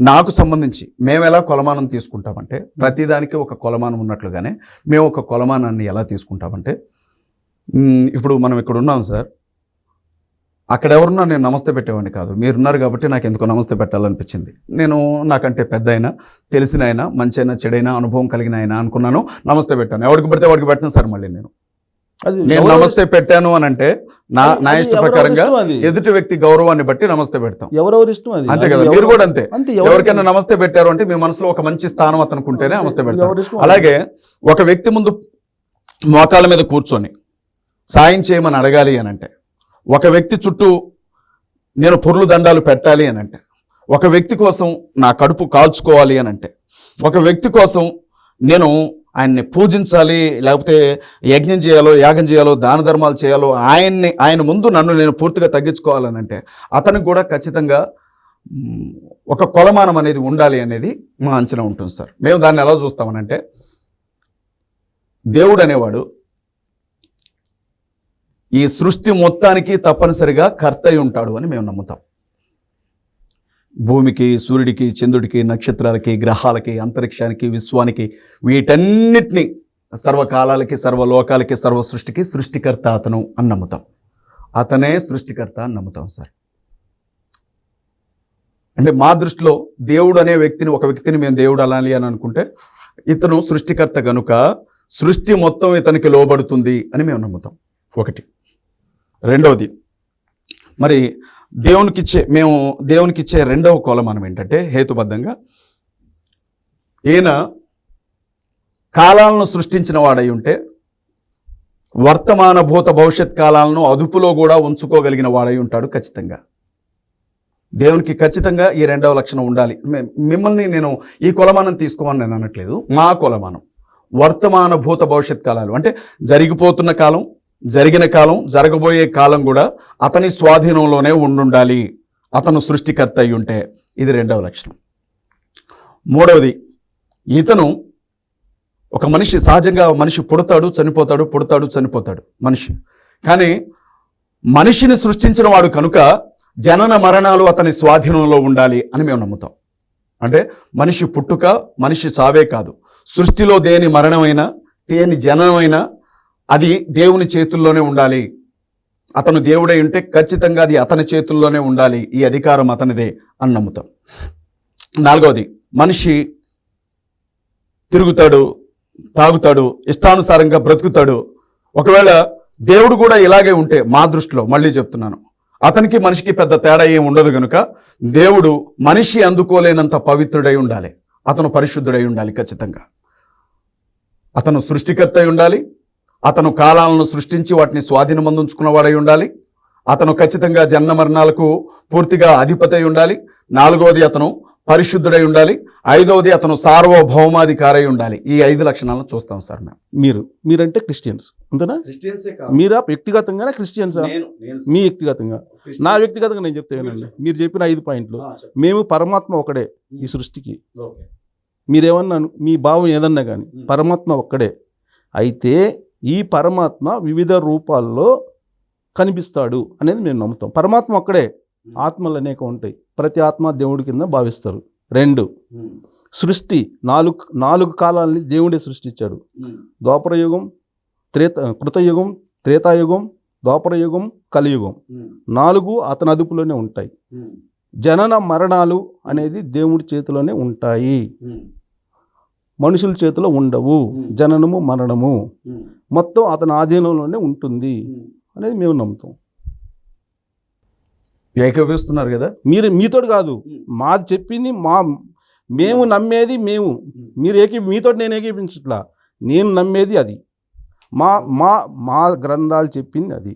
నాకు సంబంధించి మేము ఎలా కొలమానం తీసుకుంటామంటే, ప్రతిదానికి ఒక కొలమానం ఉన్నట్లుగానే మేము ఒక కొలమానాన్ని ఎలా తీసుకుంటామంటే, ఇప్పుడు మనం ఇక్కడ ఉన్నాం సార్, అక్కడ ఎవరున్నా నేను నమస్తే పెట్టేవాడిని కాదు. మీరున్నారు కాబట్టి నాకు ఎందుకో నమస్తే పెట్టాలనిపించింది. నేను నాకంటే పెద్ద అయినా, తెలిసిన అయినా, మంచి అయినా, చెడైనా, అనుభవం కలిగిన అయినా అనుకున్నాను, నమస్తే పెట్టాను. ఎవరికి పడితే వాడికి పెట్టను సార్. మళ్ళీ నేను నమస్తే పెట్టాను అని అంటే నా ఇష్ట ప్రకారంగా ఎదుటి వ్యక్తి గౌరవాన్ని బట్టి నమస్తే పెడతాం. ఎవరెవరి ఇష్టం అది. అంతే కదా, మీరు కూడా అంతే. ఎవరికైనా నమస్తే పెట్టారు అంటే మీ మనసులో ఒక మంచి స్థానం అతనుకుంటేనే నమస్తే పెడతాం. అలాగే ఒక వ్యక్తి ముందు మోకాళ్ళ మీద కూర్చొని సాయం చేయమని అడగాలి అని అంటే, ఒక వ్యక్తి చుట్టూ నేను పొర్లు దండాలు పెట్టాలి అని అంటే, ఒక వ్యక్తి కోసం నా కడుపు కాల్చుకోవాలి అని అంటే, ఒక వ్యక్తి కోసం నేను ఆయన్ని పూజించాలి, లేకపోతే యజ్ఞం చేయాలో, యాగం చేయాలో, దాన ధర్మాలు చేయాలో, ఆయన ముందు నన్ను నేను పూర్తిగా తగ్గించుకోవాలని అంటే అతనికి కూడా ఖచ్చితంగా ఒక కొలమానం అనేది ఉండాలి అనేది మా అంచనా ఉంటుంది సార్. మేము దాన్ని ఎలా చూస్తామనంటే, దేవుడు అనేవాడు ఈ సృష్టి మొత్తానికి తప్పనిసరిగా కర్త అయి ఉంటాడు అని మేము నమ్ముతాం. భూమికి, సూర్యుడికి, చంద్రుడికి, నక్షత్రాలకి, గ్రహాలకి, అంతరిక్షానికి, విశ్వానికి, వీటన్నిటినీ సర్వకాలాలకి, సర్వలోకాలకి, సర్వ సృష్టికి సృష్టికర్త అతను అని నమ్ముతాం. అతనే సృష్టికర్త అని నమ్ముతాం సార్. అంటే మా దృష్టిలో దేవుడు అనే వ్యక్తిని, ఒక వ్యక్తిని మేము దేవుడు అనాలి అని అనుకుంటే, ఇతను సృష్టికర్త కనుక సృష్టి మొత్తం ఇతనికి లోబడుతుంది అని మేము నమ్ముతాం. ఒకటి. రెండవది, మరి మేము దేవునికిచ్చే రెండవ కొలమానం ఏంటంటే, హేతుబద్ధంగా ఈయన కాలాలను సృష్టించిన వాడై ఉంటే వర్తమాన భూత భవిష్యత్ కాలాలను అదుపులో కూడా ఉంచుకోగలిగిన వాడై ఉంటాడు ఖచ్చితంగా. దేవునికి ఖచ్చితంగా ఈ రెండవ లక్షణం ఉండాలి. మిమ్మల్ని నేను ఈ కొలమానం తీసుకోమని నేను అనట్లేదు. మా కొలమానం వర్తమాన భూత భవిష్యత్ కాలాలు అంటే జరిగిపోతున్న కాలం, జరిగిన కాలం, జరగబోయే కాలం కూడా అతని స్వాధీనంలోనే ఉండాలి. అతను సృష్టికర్త అయి ఉంటే ఇది రెండవ లక్షణం. మూడవది, ఇతను ఒక మనిషి, సహజంగా మనిషి పుడతాడు, చనిపోతాడు, పుడతాడు, చనిపోతాడు మనిషి. కానీ మనిషిని సృష్టించిన వాడు కనుక జనన మరణాలు అతని స్వాధీనంలో ఉండాలి అని మేము నమ్ముతాం. అంటే మనిషి పుట్టుక, మనిషి చావే కాదు, సృష్టిలో దేని మరణమైనా, దేని జననమైనా అది దేవుని చేతుల్లోనే ఉండాలి. అతను దేవుడై ఉంటే ఖచ్చితంగా అది అతని చేతుల్లోనే ఉండాలి, ఈ అధికారం అతనిదే అని నమ్ముతాం. నాలుగవది, మనిషి తిరుగుతాడు, తాగుతాడు, ఇష్టానుసారంగా బ్రతుకుతాడు. ఒకవేళ దేవుడు కూడా ఇలాగే ఉంటే మా దృష్టిలో, మళ్ళీ చెప్తున్నాను, అతనికి మనిషికి పెద్ద తేడా ఏం ఉండదు కనుక దేవుడు మనిషి అందుకోలేనంత పవిత్రుడై ఉండాలి, అతను పరిశుద్ధుడై ఉండాలి ఖచ్చితంగా. అతను సృష్టికర్త అయి ఉండాలి, అతను కాలాలను సృష్టించి వాటిని స్వాధీనమందుంచుకున్నవాడై ఉండాలి, అతను ఖచ్చితంగా జన్మ మరణాలకు పూర్తిగా అధిపతి అయి ఉండాలి. నాలుగవది, అతను పరిశుద్ధుడై ఉండాలి. ఐదవది, అతను సార్వభౌమాధికారి అయి ఉండాలి. ఈ 5 లక్షణాలను చూస్తాం సార్ మేము. మీరంటే క్రిస్టియన్స్ అంతేనా? మీరా వ్యక్తిగతంగానే క్రిస్టియన్సా? మీ వ్యక్తిగతంగా, నా వ్యక్తిగతంగా నేను చెప్తానండి. మీరు చెప్పిన 5 పాయింట్లు, మేము పరమాత్మ ఒకడే ఈ సృష్టికి. మీరేమన్నాను, మీ భావం ఏదన్నా కానీ పరమాత్మ ఒక్కడే. అయితే ఈ పరమాత్మ వివిధ రూపాల్లో కనిపిస్తాడు అనేది మేము నమ్ముతాం. పరమాత్మ ఒక్కడే, ఆత్మలు అనేక ఉంటాయి, ప్రతి ఆత్మ దేవుడి కింద భావిస్తారు. 2, సృష్టి 4 కాలాలని దేవుడే సృష్టించాడు. ద్వాపరయుగం, కృతయుగం, త్రేతాయుగం, ద్వాపరయుగం, కలియుగం. 4 అతని అదుపులోనే ఉంటాయి. జనన మరణాలు అనేది దేవుడి చేతిలోనే ఉంటాయి, మనుషుల చేతిలో ఉండవు. జననము మరణము మొత్తం అతని ఆధీనంలోనే ఉంటుంది అనేది మేము నమ్ముతాం. ఏకీభవిస్తున్నారు కదా మీరు? మీతోటి కాదు, మాది చెప్పింది, మేము నమ్మేది మేము. మీరు మీతోటి నేను ఏకీపించట్లా, నేను నమ్మేది అది. మా గ్రంథాలు చెప్పింది అది,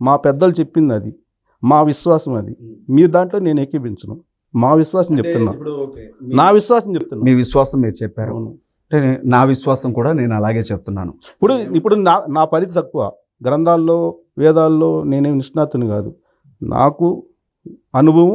మా పెద్దలు చెప్పింది అది, మా విశ్వాసం అది. మీరు దాంట్లో నేను ఏకీపించను, మా విశ్వాసం చెప్తున్నా, నా విశ్వాసం చెప్తున్నా. మీ విశ్వాసం మీరు చెప్పారు, అంటే నా విశ్వాసం కూడా నేను అలాగే చెప్తున్నాను. ఇప్పుడు నా పరిధి తక్కువ, గ్రంథాల్లో వేదాల్లో నేనేం నిష్ణాతుని కాదు. నాకు అనుభవం,